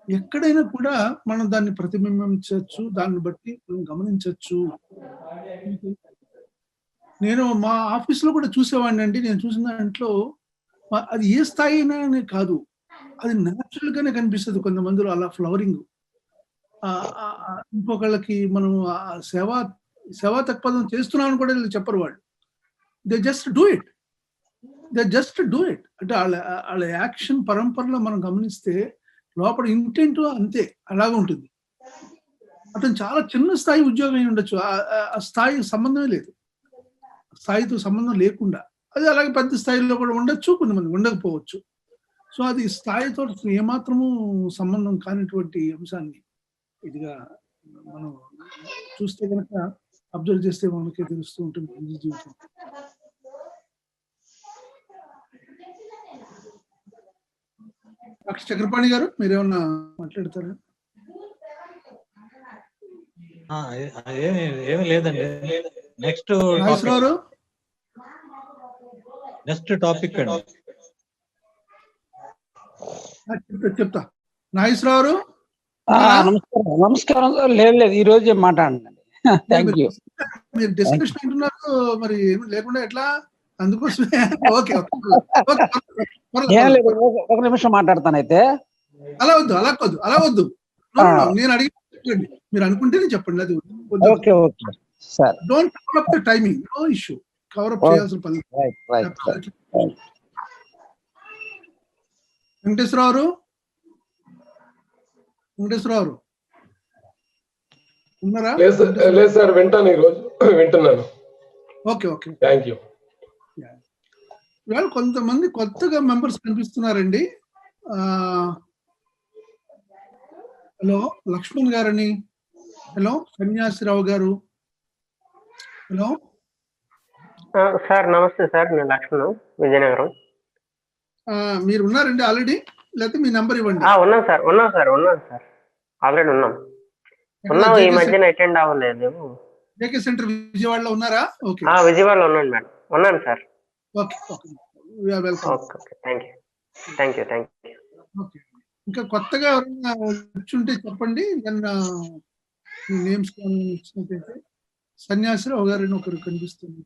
ఎక్కడైనా కూడా మనం దాన్ని ప్రతిబింబించవచ్చు, దాన్ని బట్టి మనం గమనించవచ్చు. నేను మా ఆఫీస్ లో కూడా చూసేవాడిని అండి. నేను చూసిన దాంట్లో అది ఏ స్థాయి అయినా కాదు, అది న్యాచురల్ గానే కనిపిస్తుంది కొంతమందిలో అలా ఫ్లవరింగ్. ఇంకొకళ్ళకి మనం సేవా తత్పదం చేస్తున్నామని కూడా చెప్పరు వాళ్ళు. They just do it. అంటే వాళ్ళ యాక్షన్ పరంపరలో మనం గమనిస్తే లోపల ఇంటెంట్ అంతే అలాగే ఉంటుంది. అతను చాలా చిన్న స్థాయి ఉద్యోగం అయి ఉండొచ్చు, ఆ స్థాయి సంబంధమే లేదు, స్థాయితో సంబంధం లేకుండా అది అలాగే పెద్ద స్థాయిలో కూడా ఉండొచ్చు, కొంతమంది ఉండకపోవచ్చు. సో అది స్థాయితో ఏమాత్రము సంబంధం కానిటువంటి అంశాన్ని ఇదిగా మనం చూస్తే కనుక, అబ్జర్వ్ చేస్తే మనకే తెలుస్తూ ఉంటుంది నిజ జీవితం. డాక్టర్ చక్రపాణి గారు, మీరేమన్నా మాట్లాడతారా? ఏమీ లేదండి. నెక్స్ట్ టాపిక్ అండి. చెప్తా. నాగేశ్వరరావు, నమస్కారం. లేదు ఈ రోజే మాట్లాడండి. Thank you. మీరు డిస్కషన్ అంటున్నారు, మరి లేకుండా ఎట్లా? అందుకోసమే. ఓకే, ఒక నిమిషం మాట్లాడతాను అయితే. అలా వద్దు. నేను అడిగి చెప్పండి, మీరు అనుకుంటేనే చెప్పండి. అది okay sir. Don't cover up the timing, no issue. Cover up చేయాల్సిన పని. వెంకటేశ్వరరావు ఉన్నారా? లేదు సార్, వింటాను, ఈరోజు వింటున్నాను. Okay, thank you. ఇవాళ కొంతమంది కొత్తగా మెంబర్స్ కనిపిస్తున్నారండి. హలో లక్ష్మణ్ గారని, హలో సన్యాసిరావు గారు, హలో సార్. నమస్తే సార్, నేను లక్ష్మణ్, విజయనగరం. మీరు ఉన్నారండి ఆల్రెడీ, లేకపోతే మీ నెంబర్ ఇవ్వండి. ఉన్నాను సార్ ఆల్రెడీ ఉన్నాం. ఈ మధ్యన అటెండ్ అవ్వలేదు. జేకే సెంటర్ విజయవాడలో ఉన్నారా? ఓకే, విజయవాడలో ఉన్నాను మేడం. ఉన్నాను sir. Okay, welcome. Thank you. Okay, ఇంకా కొత్తగా ఎవరైనా వచ్చుంటే చెప్పండి. నేమ్స్ ఇచ్చినట్టయితే సన్యాసిరావు గారు ఒకరు కనిపిస్తుంది.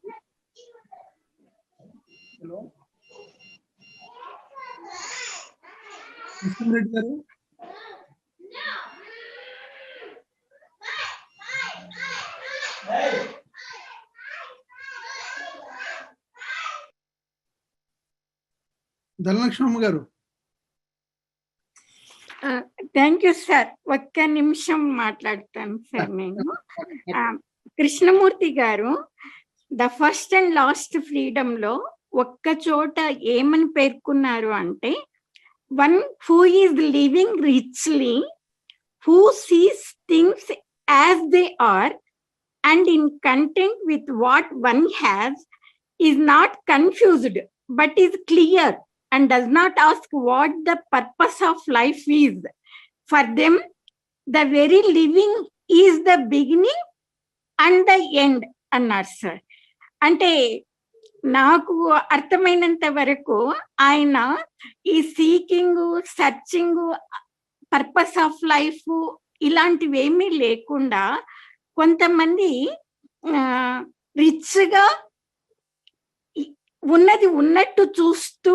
హలో కృష్ణరెడ్డి గారు. ధనలక్ష్మమ్మ గారు. Thank you sir. ఒక్క నిమిషం మాట్లాడతాను సార్ నేను. కృష్ణమూర్తి గారు the first and last freedom లో ఒక్క చోట ఏమని పేర్కొన్నారు అంటే, one who is living richly, who sees things as they are and in content with what one has, is not confused but is clear and does not ask what the purpose of life is. For them, the very living is the beginning and the end అన్నారు sir. అంటే నాకు అర్థమైనంత వరకు ఆయన ఈ seeking, searching, purpose of life ఇలాంటివి ఏమీ లేకుండా కొంతమంది రిచ్గా ఉన్నది ఉన్నట్టు చూస్తూ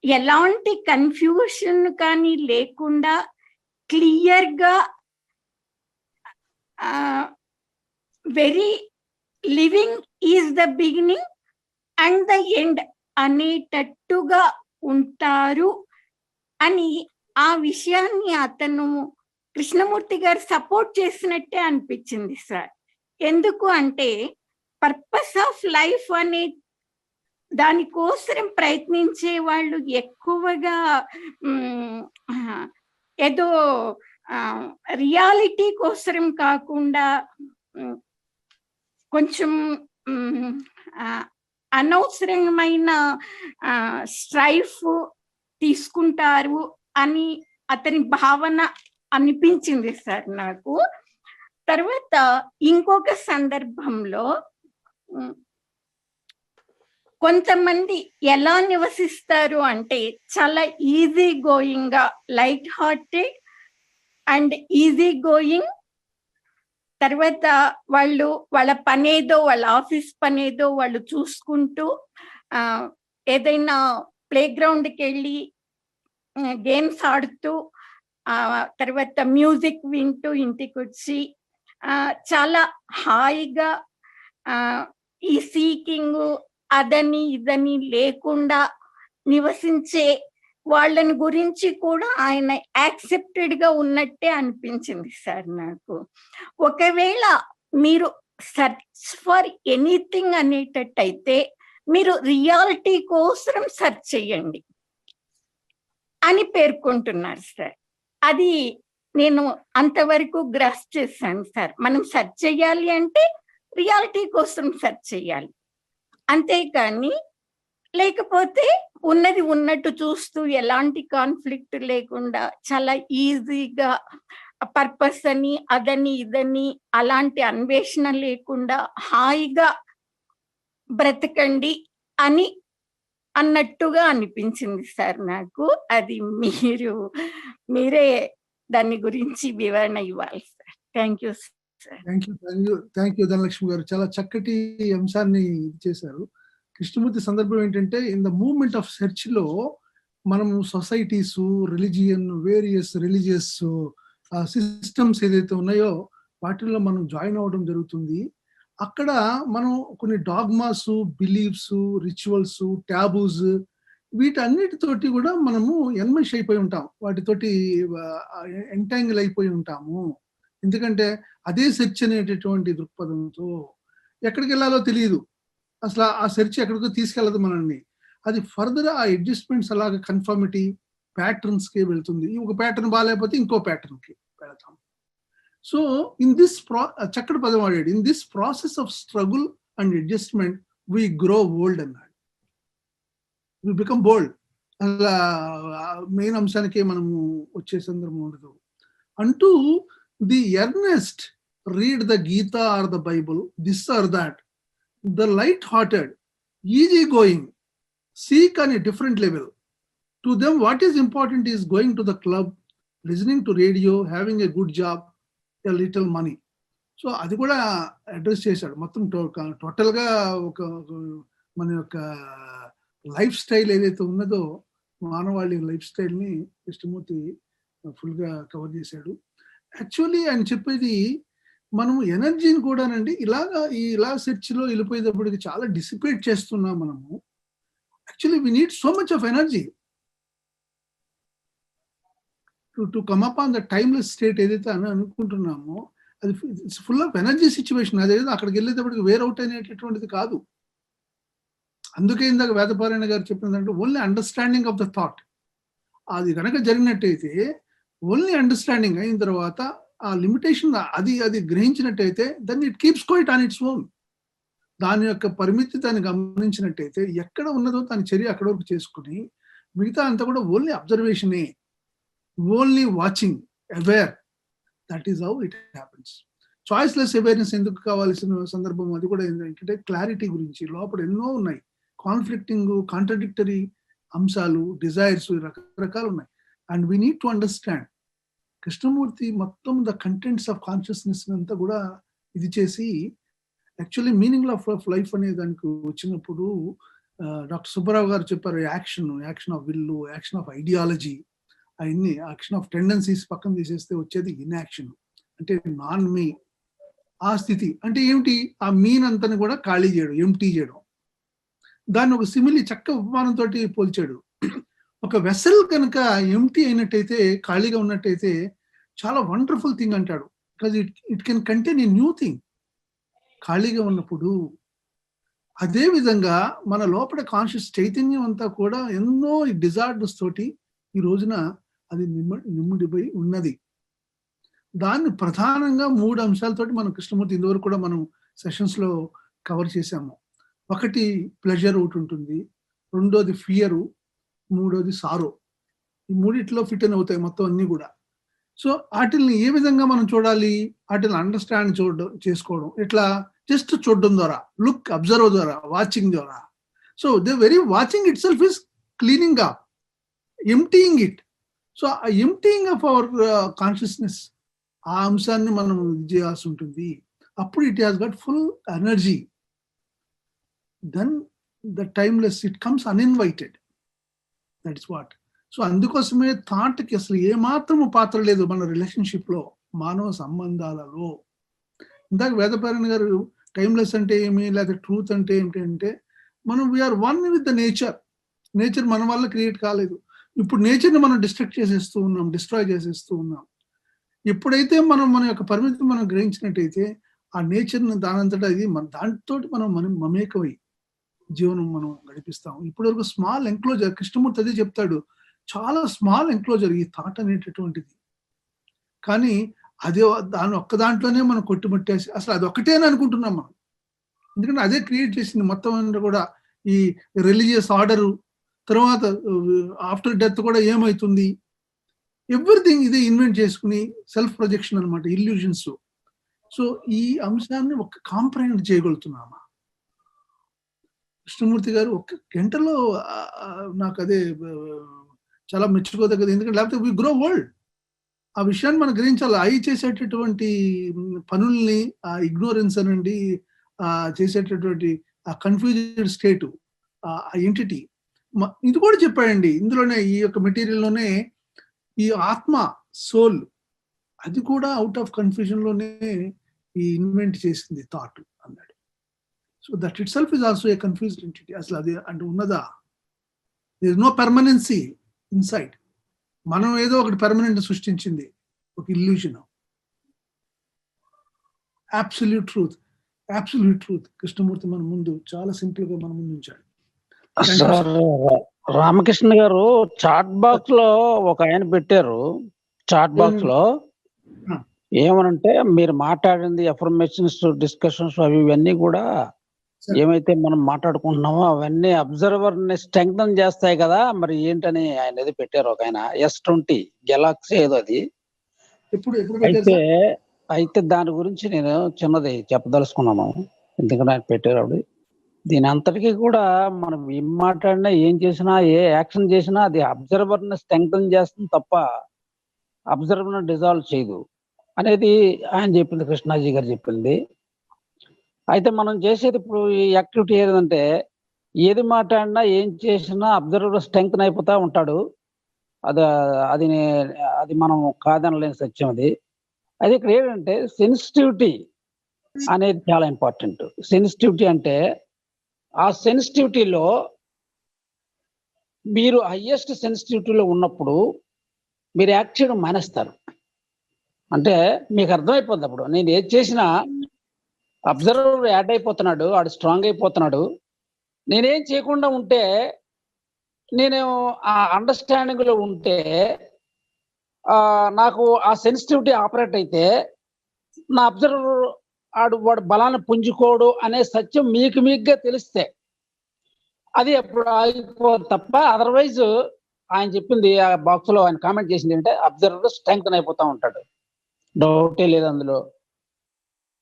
ఎలాంటి కన్ఫ్యూషన్ కానీ లేకుండా క్లియర్గా very living is the beginning and the end అనేటట్టుగా ఉంటారు అని ఆ విషయాన్ని అతను కృష్ణమూర్తి గారు సపోర్ట్ చేసినట్టే అనిపించింది సార్. ఎందుకు అంటే పర్పస్ ఆఫ్ లైఫ్ అనే దానికోసం ప్రయత్నించే వాళ్ళు ఎక్కువగా ఏదో రియాలిటీ కోసం కాకుండా కొంచెం అనవసరమైన స్ట్రైఫ్ తీసుకుంటారు అని అతని భావన అనిపించింది సార్ నాకు. తర్వాత ఇంకొక సందర్భంలో కొంతమంది ఎలా నివసిస్తారు అంటే చాలా ఈజీ గోయింగ్ గా, light hearted and easy going. తర్వాత వాళ్ళు వాళ్ళ పనేదో, వాళ్ళ ఆఫీస్ పనేదో వాళ్ళు చూసుకుంటూ ఏదైనా ప్లే గ్రౌండ్కి వెళ్ళి గేమ్స్ ఆడుతూ, తర్వాత మ్యూజిక్ వింటూ ఇంటికి వచ్చి చాలా హాయిగా ఈ సీకింగ్ అదని ఇదని లేకుండా నివసించే వాళ్ళని గురించి కూడా ఆయన యాక్సెప్టెడ్ గా ఉన్నట్టే అనిపించింది సార్ నాకు. ఒకవేళ మీరు సెర్చ్ ఫర్ ఎనీథింగ్ అనేటట్టయితే మీరు రియాలిటీ కోసం సెర్చ్ చేయండి అని పేర్కొంటున్నారు సార్. అది నేను అంతవరకు గ్రాస్ప్ చేశాను సార్. మనం సెర్చ్ చేయాలి అంటే రియాలిటీ కోసం సెర్చ్ చేయాలి, అంతేకాని లేకపోతే ఉన్నది ఉన్నట్టు చూస్తూ ఎలాంటి కాన్ఫ్లిక్ట్ లేకుండా చాలా ఈజీగా పర్పస్ అని అదని ఇదని అలాంటి అన్వేషణ లేకుండా హాయిగా బ్రతకండి అని అన్నట్టుగా అనిపించింది సార్ నాకు. అది మీరే దాని గురించి వివరణ ఇవ్వాలి sir. Thank you sir. Thank you Dhanalakshmi గారు. చాలా చక్కటి అంశాన్ని చేశారు. కృష్ణమూర్తి సందర్భం ఏంటంటే, in the movement of search లో మనము societies, religion, various religious systems ఏదైతే ఉన్నాయో వాటిల్లో మనం జాయిన్ అవ్వడం జరుగుతుంది. అక్కడ మనం కొన్ని డాగ్మాస్, బిలీఫ్స్, రిచువల్స్, ట్యాబూస్ వీటన్నిటితోటి కూడా మనము ఎన్మెష్ అయిపోయి ఉంటాం, వాటితోటి ఎంటాంగిల్ అయిపోయి ఉంటాము. ఎందుకంటే అదే సెర్చ్ అనేటటువంటి దృక్పథంతో ఎక్కడికి వెళ్ళాలో తెలియదు, అసలు ఆ సెర్చ్ ఎక్కడికో తీసుకెళ్ళదు మనల్ని. అది ఫర్దర్ ఆ అడ్జస్ట్మెంట్స్ అలాగే కన్ఫర్మిటీ ప్యాటర్న్స్కి వెళ్తుంది. ఒక ప్యాటర్న్ బాగాలేకపోతే ఇంకో ప్యాటర్న్కి వెళతాం. సో ఇన్ దిస్ చక్కటి పదం వాడాడు, in this process of struggle and adjustment we grow old అన్నాడు. We become bold. అలా మెయిన్ అంశానికే మనము వచ్చే సందర్భం ఉండదు. అంటూ the earnest read the Gita or the Bible, this or that. The light-hearted, easy-going, seek on a different level. To them, what is important is going to the club, listening to radio, having a good job, a little money. So అది కూడా address చేశాడు. మొత్తం టోటల్గా ఒక మన యొక్క life style ఏదైతే ఉన్నదో మానవాళి లైఫ్ స్టైల్ని కృష్ణమూర్తి ఫుల్గా కవర్ చేశాడు. యాక్చువల్లీ ఆయన చెప్పేది మనము ఎనర్జీని కూడానండి ఇలా సెర్చ్లో వెళ్ళిపోయేటప్పటికి చాలా డిసిపేట్ చేస్తున్నాం మనము. Actually we need so much of energy to come up on the timeless state ఏదైతే అనుకుంటున్నామో అది it's full of energy situation. అదేదో అక్కడికి వెళ్ళేటప్పటికి వేర్ అవుట్ అనేటటువంటిది కాదు. అందుకే ఇందాక వేదపారాయణ గారు చెప్పిందంటే only understanding of the thought. అది కనుక జరిగినట్టయితే ఓన్లీ అండర్స్టాండింగ్ అయిన తర్వాత ఆ లిమిటేషన్ అది గ్రహించినట్టయితే then it keeps quiet on its own. దాని యొక్క పరిమితి దాన్ని గమనించినట్టయితే ఎక్కడ ఉన్నదో దాని చర్య అక్కడ వరకు చేసుకుని మిగతా అంతా కూడా ఓన్లీ అబ్జర్వేషనే, only watching, aware. That is how it happens. Choiceless awareness ఎందుకు కావాల్సిన సందర్భం అది కూడా ఏంటంటే క్లారిటీ గురించి. లోపల ఎన్నో ఉన్నాయి, కాన్ఫ్లిక్టింగ్, కాంట్రడిక్టరీ అంశాలు, డిజైర్స్ రకరకాలు ఉన్నాయి. And we need to understand. Krishnamurthy మొత్తం ద కంటెంట్స్ ఆఫ్ కాన్షియస్నెస్ అంతా కూడా ఇది చేసి యాక్చువల్లీ మీనింగ్ ఆఫ్ లైఫ్ అనే దానికి వచ్చినప్పుడు డాక్టర్ సుబ్బారావు గారు చెప్పారు, action of will, action of ideology, అవన్నీ యాక్షన్ ఆఫ్ టెండెన్సీస్ పక్కన తీసేస్తే వచ్చేది ఇన్యాక్షన్, అంటే నాన్ మీ. ఆ స్థితి అంటే ఏమిటి? ఆ మీన్ అంతని కూడా ఖాళీ చేయడం, ఎంటీ చేయడం. దాన్ని ఒక సిమిలి చక్క ఉపమానంతో పోల్చాడు. ఒక వెసల్ కనుక ఎంటీ అయినట్టయితే, ఖాళీగా ఉన్నట్టయితే చాలా వండర్ఫుల్ థింగ్ అంటాడు. Because it can contain a new thing. ఖాళీగా ఉన్నప్పుడు అదే విధంగా మన లోపల కాన్షియస్ చైతన్యం అంతా కూడా ఎన్నో డిజార్డర్స్ తోటి ఈ రోజున అది నిమ్ముడిపోయి ఉన్నది. దాన్ని ప్రధానంగా 3 అంశాలతోటి మనం కృష్ణమూర్తి ఇంతవరకు కూడా మనం సెషన్స్ లో కవర్ చేశాము. ఒకటి ప్లెజర్ ఒకటి ఉంటుంది, రెండోది ఫియరు, మూడోది సారో. ఈ మూడిట్లో ఫిట్ అని అవుతాయి మొత్తం అన్ని కూడా. సో వాటిని ఏ విధంగా మనం చూడాలి? వాటిని అండర్స్టాండ్ చేసుకోవడం ఎట్లా? జస్ట్ చూడడం ద్వారా, లుక్, అబ్జర్వ్ ద్వారా, వాచింగ్ ద్వారా. So the very watching itself is cleaning up, emptying it. So ఆ ఎంప్టీయింగ్ ఆఫ్ అవర్ కాన్షియస్నెస్, ఆ అంశాన్ని మనం చేయాల్సి ఉంటుంది. అప్పుడు it has got full energy. Then the timeless it comes uninvited. That is what. So అందుకోసమే థాట్కి అసలు ఏమాత్రము పాత్ర లేదు మన రిలేషన్షిప్ లో, మానవ సంబంధాలలో. ఇందాక వేదపారాయణ గారు టైమ్లెస్ అంటే ఏమి, లేదా ట్రూత్ అంటే ఏమిటంటే మనం we are one with the nature. Nature మన వల్ల క్రియేట్ కాలేదు. ఇప్పుడు నేచర్ని మనం డిస్ట్రాయ్ చేసేస్తూ ఉన్నాం. ఎప్పుడైతే మనం మన యొక్క పరిమితిని మనం గ్రహించినట్టయితే ఆ నేచర్ని దానంతటా ఇది దాంతో మనం మమేకమై జీవనం మనం గడిపిస్తాం. ఇప్పటి వరకు స్మాల్ ఎంక్లోజర్, కృష్ణమూర్తి అదే చెప్తాడు, చాలా స్మాల్ ఎంక్లోజర్ ఈ థాట్ అనేటటువంటిది. కానీ అదే దాని ఒక్క దాంట్లోనే మనం కొట్టుమట్టేసి అసలు అది ఒక్కటేని అనుకుంటున్నాం మనం. ఎందుకంటే అదే క్రియేట్ చేసింది మొత్తం అంతా కూడా. ఈ రిలీజియస్ ఆర్డరు తర్వాత ఆఫ్టర్ డెత్ కూడా ఏమవుతుంది, ఎవ్రీథింగ్ ఇదే ఇన్వెంట్ చేసుకుని సెల్ఫ్ ప్రొజెక్షన్ అనమాట, ఇల్యూజన్స్. సో ఈ అంశాన్ని ఒక కాంప్రహెండ్ చేయగలుగుతున్నామా? కృష్ణమూర్తి గారు 1 గంటలో నాకు అదే చాలా మెచ్చుకోదగ్గది. ఎందుకంటే లేకపోతే వి గ్రో ఓల్డ్. ఆ విషయాన్ని మనం గ్రహించాలి. చేసేటటువంటి పనుల్ని, ఆ ఇగ్నోరెన్స్ అనండి, చేసేటటువంటి ఆ కన్ఫ్యూజెడ్ స్టేటు, ఆ ఎంటిటీ, ఇది కూడా చెప్పాడండి ఇందులోనే. ఈ యొక్క మెటీరియల్లోనే ఈ ఆత్మ, సోల్, అది కూడా అవుట్ ఆఫ్ కన్ఫ్యూజన్ లోనే ఈ ఇన్వెంట్ చేసింది థాట్ అన్నాడు. So that itself is also a confused entity. అసలు అది అంటే ఉన్నదా? There is no permanency inside. మనం ఏదో ఒకటి పర్మనెంట్ సృష్టించింది, ఒక ఇల్యూషన్. అబ్సల్యూట్ ట్రూత్ కృష్ణమూర్తి మన ముందు చాలా సింపుల్ గా మన ముందు ఉంచాడు. సార్ రామకృష్ణ గారు చాట్ బాక్స్ లో ఒక ఆయన పెట్టారు. చాట్ బాక్స్ లో ఏమనంటే మీరు మాట్లాడింది ఎఫర్మేషన్స్, డిస్కషన్స్ అవి ఇవన్నీ కూడా ఏమైతే మనం మాట్లాడుకుంటున్నామో అవన్నీ అబ్జర్వర్ ని స్ట్రెంగ్థన్ చేస్తాయి కదా, మరి ఏంటని ఆయన ఏదో పెట్టారు ఒక ఆయన. S20 గెలాక్సీ ఏదో అది. అయితే దాని గురించి నేను చిన్నది చెప్పదలుచుకున్నాను, ఎందుకంటే ఆయన పెట్టారు అప్పుడు. దీని అంతటికీ కూడా మనం ఏం మాట్లాడినా, ఏం చేసినా, ఏ యాక్షన్ చేసినా అది అబ్జర్వర్ ని స్ట్రెంగ్థన్ చేస్తుంది తప్ప అబ్జర్వర్ ని డిజాల్వ్ చేయదు అనేది ఆయన చెప్పింది, కృష్ణాజీ గారు చెప్పింది. అయితే మనం చేసేది ఇప్పుడు ఈ యాక్టివిటీ ఏదంటే ఏది మాట్లాడినా ఏం చేసినా అబ్జర్వర్ స్ట్రెంగ్త్ అయిపోతా ఉంటాడు. అది అది అది మనం కాదనలేని సత్యం అది. అది ఇక్కడ ఏంటంటే సెన్సిటివిటీ అనేది చాలా ఇంపార్టెంట్. సెన్సిటివిటీ అంటే ఆ సెన్సిటివిటీలో మీరు హయ్యెస్ట్ సెన్సిటివిటీలో ఉన్నప్పుడు మీరు యాక్ట్ చేయడం మానేస్తారు. అంటే మీకు అర్థమైపోద్ది అప్పుడు నేను ఏది చేసినా అబ్జర్వర్ యాడ్ అయిపోతున్నాడు, వాడు స్ట్రాంగ్ అయిపోతున్నాడు. నేనేం చేయకుండా ఉంటే, నేను ఆ అండర్స్టాండింగ్ లో ఉంటే, నాకు ఆ సెన్సిటివిటీ ఆపరేట్ అయితే నా అబ్జర్వర్ వాడు బలాన్ని పుంజుకోడు అనే సత్యం మీకుగా తెలిస్తే అది ఎప్పుడు ఆగిపోదు తప్ప, అదర్వైజ్ ఆయన చెప్పింది ఆ బాక్స్ లో ఆయన కామెంట్ చేసింది ఏంటంటే అబ్జర్వర్ స్ట్రెంగ్త్ అయిపోతా ఉంటాడు, డౌటే లేదు అందులో.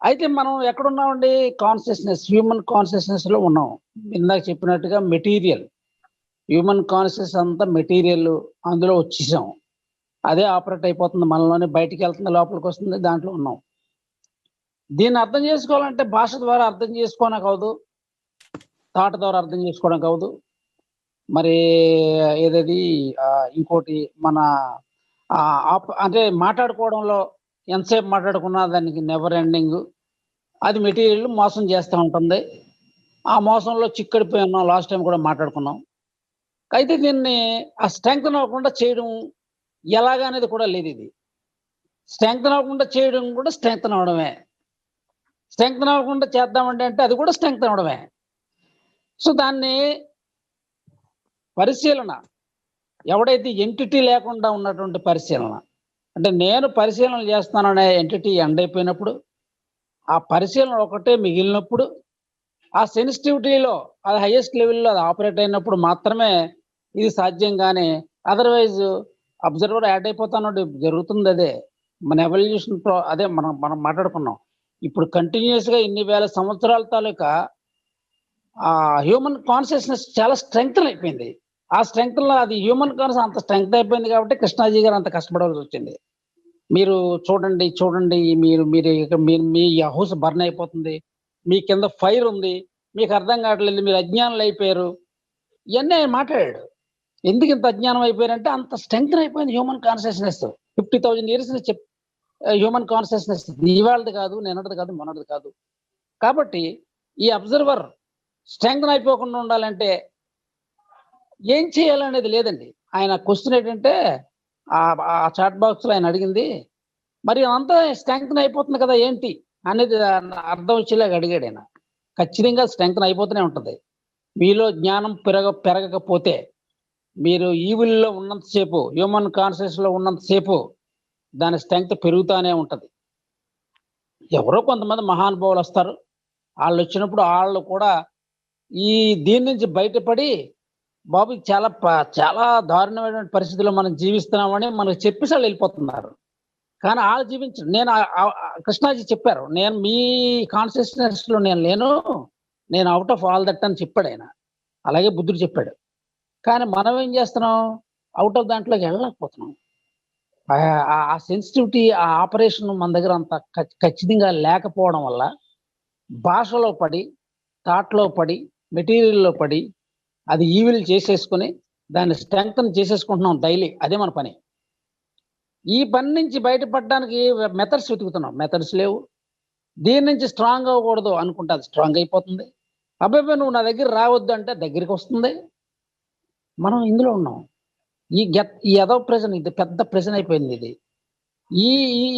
అయితే మనం ఎక్కడున్నామండి? కాన్షియస్నెస్, హ్యూమన్ కాన్షియస్నెస్ లో ఉన్నాం. ఇందాక చెప్పినట్టుగా మెటీరియల్, హ్యూమన్ కాన్షియస్ అంతా మెటీరియల్, అందులో వచ్చేసాం. అదే ఆపరేట్ అయిపోతుంది మనలోనే, బయటికి వెళ్తుంది, లోపలికి వస్తుంది, దాంట్లో ఉన్నాం. దీన్ని అర్థం చేసుకోవాలంటే భాష ద్వారా అర్థం చేసుకోవడం కాదు, థాట్ ద్వారా అర్థం చేసుకోవడం కాదు, మరి ఏదది ఇంకోటి మన అంటే మాట్లాడుకోవడంలో ఎంతసేపు మాట్లాడుకున్నా దానికి నెవర్ ఎండింగ్, అది మెటీరియల్ మోసం చేస్తూ ఉంటుంది. ఆ మోసంలో చిక్కడిపోయి ఉన్నాం, లాస్ట్ టైం కూడా మాట్లాడుకున్నాం. అయితే దీన్ని ఆ స్ట్రెంగ్త్ అవ్వకుండా చేయడం ఎలాగనేది కూడా లేదు. ఇది స్ట్రెంగ్త్ అవ్వకుండా చేయడం కూడా స్ట్రెంగ్త్ అవడమే, స్ట్రెంగ్త్ అవ్వకుండా చేద్దామంటే అంటే అది కూడా స్ట్రెంగ్త్ అవడమే. సో దాన్ని పరిశీలన, ఎవడైతే ఎంటిటీ లేకుండా ఉన్నటువంటి పరిశీలన, అంటే నేను పరిశీలన చేస్తాననే ఎంటిటీ ఎండ్ అయిపోయినప్పుడు, ఆ పరిశీలన ఒకటే మిగిలినప్పుడు, ఆ సెన్సిటివిటీలో అది హైయెస్ట్ లెవెల్లో అది ఆపరేట్ అయినప్పుడు మాత్రమే ఇది సాధ్యం. కానీ అదర్వైజ్ అబ్జర్వర్ యాడ్ అయిపోతాను జరుగుతుంది. అదే మన ఎవల్యూషన్ అదే మనం మాట్లాడుకున్నాం. ఇప్పుడు కంటిన్యూస్ గా ఇన్ని వేల సంవత్సరాల తాలూకా ఆ హ్యూమన్ కాన్షియస్నెస్ చాలా స్ట్రెంగ్త్ అయిపోయింది. ఆ స్ట్రెంగ్త్ లో అది హ్యూమన్ కాన్షియస్ అంత స్ట్రెంగ్త్ అయిపోయింది కాబట్టి కృష్ణాజీ గారు అంత కష్టపడవలసి వచ్చింది. మీరు చూడండి మీ హౌస్ బర్న్ అయిపోతుంది, మీ కింద ఫైర్ ఉంది, మీకు అర్థం కావట్లేదు, మీరు అజ్ఞానులు అయిపోయారు, ఇవన్నీ ఆయన మాట్లాడాడు. ఎందుకు ఇంత అజ్ఞానం అయిపోయారంటే అంత స్ట్రెంగ్త్ అయిపోయింది human consciousness. 50,000 years human consciousness ఇవాళది కాదు, నిన్నటిది కాదు, మొన్నటిది కాదు. కాబట్టి ఈ అబ్జర్వర్ స్ట్రెంగ్త్ అయిపోకుండా ఉండాలంటే ఏం చేయాలనేది లేదండి. ఆయన క్వశ్చన్ ఏంటంటే ఆ చాట్ బాక్స్ లో ఆయన అడిగింది, మరి అంతా స్ట్రెంగ్త్ అయిపోతుంది కదా ఏంటి అనేది అర్థం వచ్చేలాగా అడిగాడు ఆయన. ఖచ్చితంగా స్ట్రెంగ్త్ అయిపోతూనే ఉంటుంది. మీలో జ్ఞానం పెరగకపోతే, మీరు ఈవిల్లో ఉన్నంతసేపు, హ్యూమన్ కాన్షియస్ లో ఉన్నంతసేపు దాని స్ట్రెంగ్త్ పెరుగుతానే ఉంటుంది. ఎవరో కొంతమంది మహానుభావులు వస్తారు, వాళ్ళు వచ్చినప్పుడు వాళ్ళు కూడా దీని నుంచి బయటపడి, బాబు చాలా దారుణమైన పరిస్థితుల్లో మనం జీవిస్తున్నామని మనకు చెప్పేసి వాళ్ళు వెళ్ళిపోతున్నారు. కానీ వాళ్ళు జీవించరు. కృష్ణాజీ చెప్పారు, నేను మీ కాన్షియస్నెస్ లో నేను లేను, నేను అవుట్ ఆఫ్ ఆల్ దట్ అని చెప్పాడు ఆయన. అలాగే బుద్ధుడు చెప్పాడు. కానీ మనం ఏం చేస్తున్నాం? అవుట్ ఆఫ్ దాంట్లోకి వెళ్ళలేకపోతున్నాం. ఆ సెన్సిటివిటీ, ఆ ఆపరేషన్ మన దగ్గర అంత ఖచ్చితంగా లేకపోవడం వల్ల భాషలో పడి, థాట్లో పడి, మెటీరియల్లో పడి, అది ఈవిల్ చేసేసుకుని దాన్ని స్ట్రెంగ్త్ చేసేసుకుంటున్నాం డైలీ. అదే మన పని. ఈ పని నుంచి బయటపడడానికి మెథడ్స్ వెతుకుతున్నాం, మెథడ్స్ లేవు. దీని నుంచి స్ట్రాంగ్ అవ్వకూడదు అనుకుంటే అది స్ట్రాంగ్ అయిపోతుంది. అబ్బాయి నువ్వు నా దగ్గర రావద్దు అంటే దగ్గరికి వస్తుంది. మనం ఇందులో ఉన్నాం. ఈ ఎదో ప్రెజన్, ఇది పెద్ద ప్రెజన్ అయిపోయింది. ఇది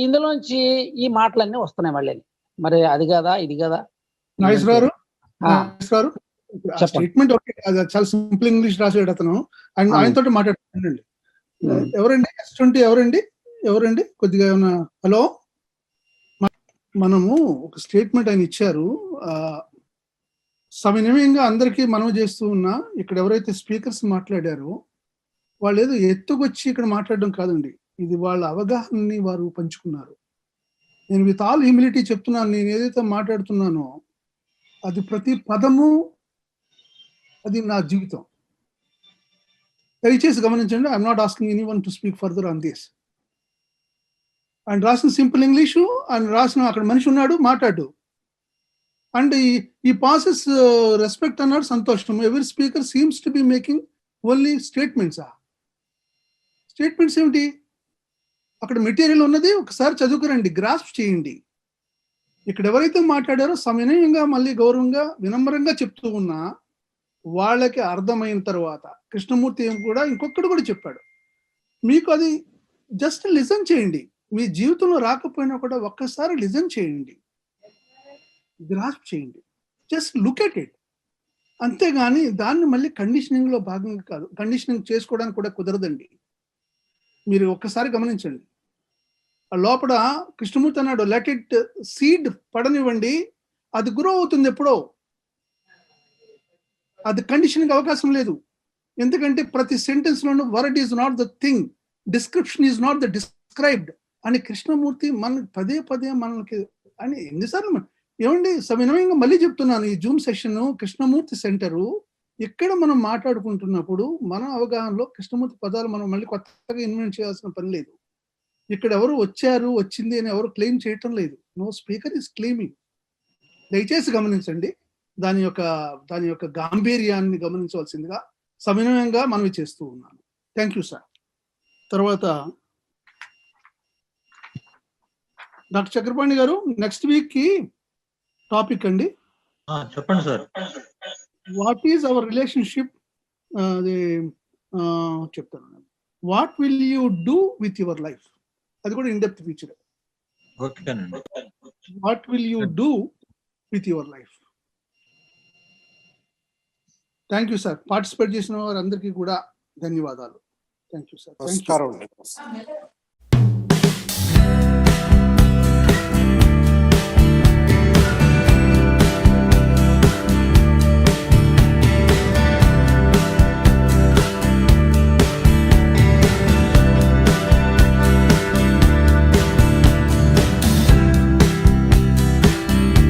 ఇందులోంచి ఈ మాటలన్నీ వస్తున్నాయి మళ్ళీ. మరి అది కదా ఇది కదా. స్టేట్మెంట్ ఓకే, అది చాలా సింపుల్ ఇంగ్లీష్ రాసాడు అతను. ఆయనతో మాట్లాడుతున్నాండి. ఎవరండి S20? ఎవరండి కొద్దిగా ఏమన్నా? హలో, మనము ఒక స్టేట్మెంట్ ఆయన ఇచ్చారు. సవినయంగా అందరికీ మనవి చేస్తూ ఉన్నా, ఇక్కడ ఎవరైతే స్పీకర్స్ మాట్లాడారో వాళ్ళు ఏదో ఎత్తుకొచ్చి ఇక్కడ మాట్లాడడం కాదండి, ఇది వాళ్ళ అవగాహనని వారు పంచుకున్నారు. నేను విత్ ఆల్ హ్యూమిలిటీ చెప్తున్నాను, నేను ఏదైతే మాట్లాడుతున్నానో అది ప్రతి పదము అది నా జీవితం. దయచేసి గమనించండి. I'm not asking anyone to speak further on this. ఆయన రాసిన సింపుల్ ఇంగ్లీషు, ఆయన రాసిన అక్కడ మనిషి ఉన్నాడు, మాట్లాడు. అండ్ ఈ పాసెస్ రెస్పెక్ట్ అన్నాడు, సంతోషం. ఎవరి speaker seems to be making only statements. Statements ఏమిటి? అక్కడ మెటీరియల్ ఉన్నది ఒకసారి చదువుకురండి, గ్రాస్ప్ చేయండి. ఇక్కడ ఎవరైతే మాట్లాడారో సమన్వయంగా, మళ్ళీ గౌరవంగా, వినమ్రంగా చెప్తూ ఉన్నా వాళ్ళకి అర్థమైన తర్వాత, కృష్ణమూర్తి ఏం కూడా ఇంకొకటి కూడా చెప్పాడు, మీకు అది జస్ట్ లిజన్ చేయండి. మీ జీవితంలో రాకపోయినా కూడా ఒక్కసారి లిజన్ చేయండి, గ్రాస్ప్ చేయండి, జస్ట్ లుక్ ఎట్ ఇట్. అంతేగాని దాన్ని మళ్ళీ కండిషనింగ్ లో భాగంగా కాదు, కండిషనింగ్ చేసుకోవడానికి కూడా కుదరదండి. మీరు ఒక్కసారి గమనించండి. లోపల కృష్ణమూర్తి అన్నాడు, లెట్ ఇట్ సీడ్ పడనివ్వండి, అది గ్రో అవుతుంది ఎప్పుడో. అది కండిషనింగ్ అవకాశం లేదు. ఎందుకంటే ప్రతి సెంటెన్స్ లోనూ word is not the thing, description is not the described అని కృష్ణమూర్తి మనకి పదే పదే మనకి అని ఎన్నిసార్లు. ఏమండి, సవినయంగా మళ్ళీ చెప్తున్నాను, ఈ జూమ్ సెషన్ కృష్ణమూర్తి సెంటరు. ఇక్కడ మనం మాట్లాడుకుంటున్నప్పుడు మన అవగాహనలో కృష్ణమూర్తి పదాలు మనం మళ్ళీ కొత్తగా ఇన్వెంట్ చేయాల్సిన పని లేదు. ఇక్కడ ఎవరు వచ్చారు, వచ్చింది అని ఎవరు క్లెయిమ్ చేయటం లేదు. No speaker is claiming. దయచేసి గమనించండి, దాని యొక్క గాంభీర్యాన్ని గమనించవలసిందిగా సవినయంగా మనవి చేస్తూ ఉన్నాను. Thank you sir. తర్వాత doctor Chakrapani garu, next week కి టాపిక్ అండి. చెప్పండి sir. What is our relationship, చెప్తాను. What will you do with your life, అది కూడా ఇన్ డెప్త్ ఫీచర్. ఓకేనండి. What will you do with your life. Thank you sir. Participate చేసిన వారందరికీ కూడా ధన్యవాదాలు. Thank you sir. నమస్కారం.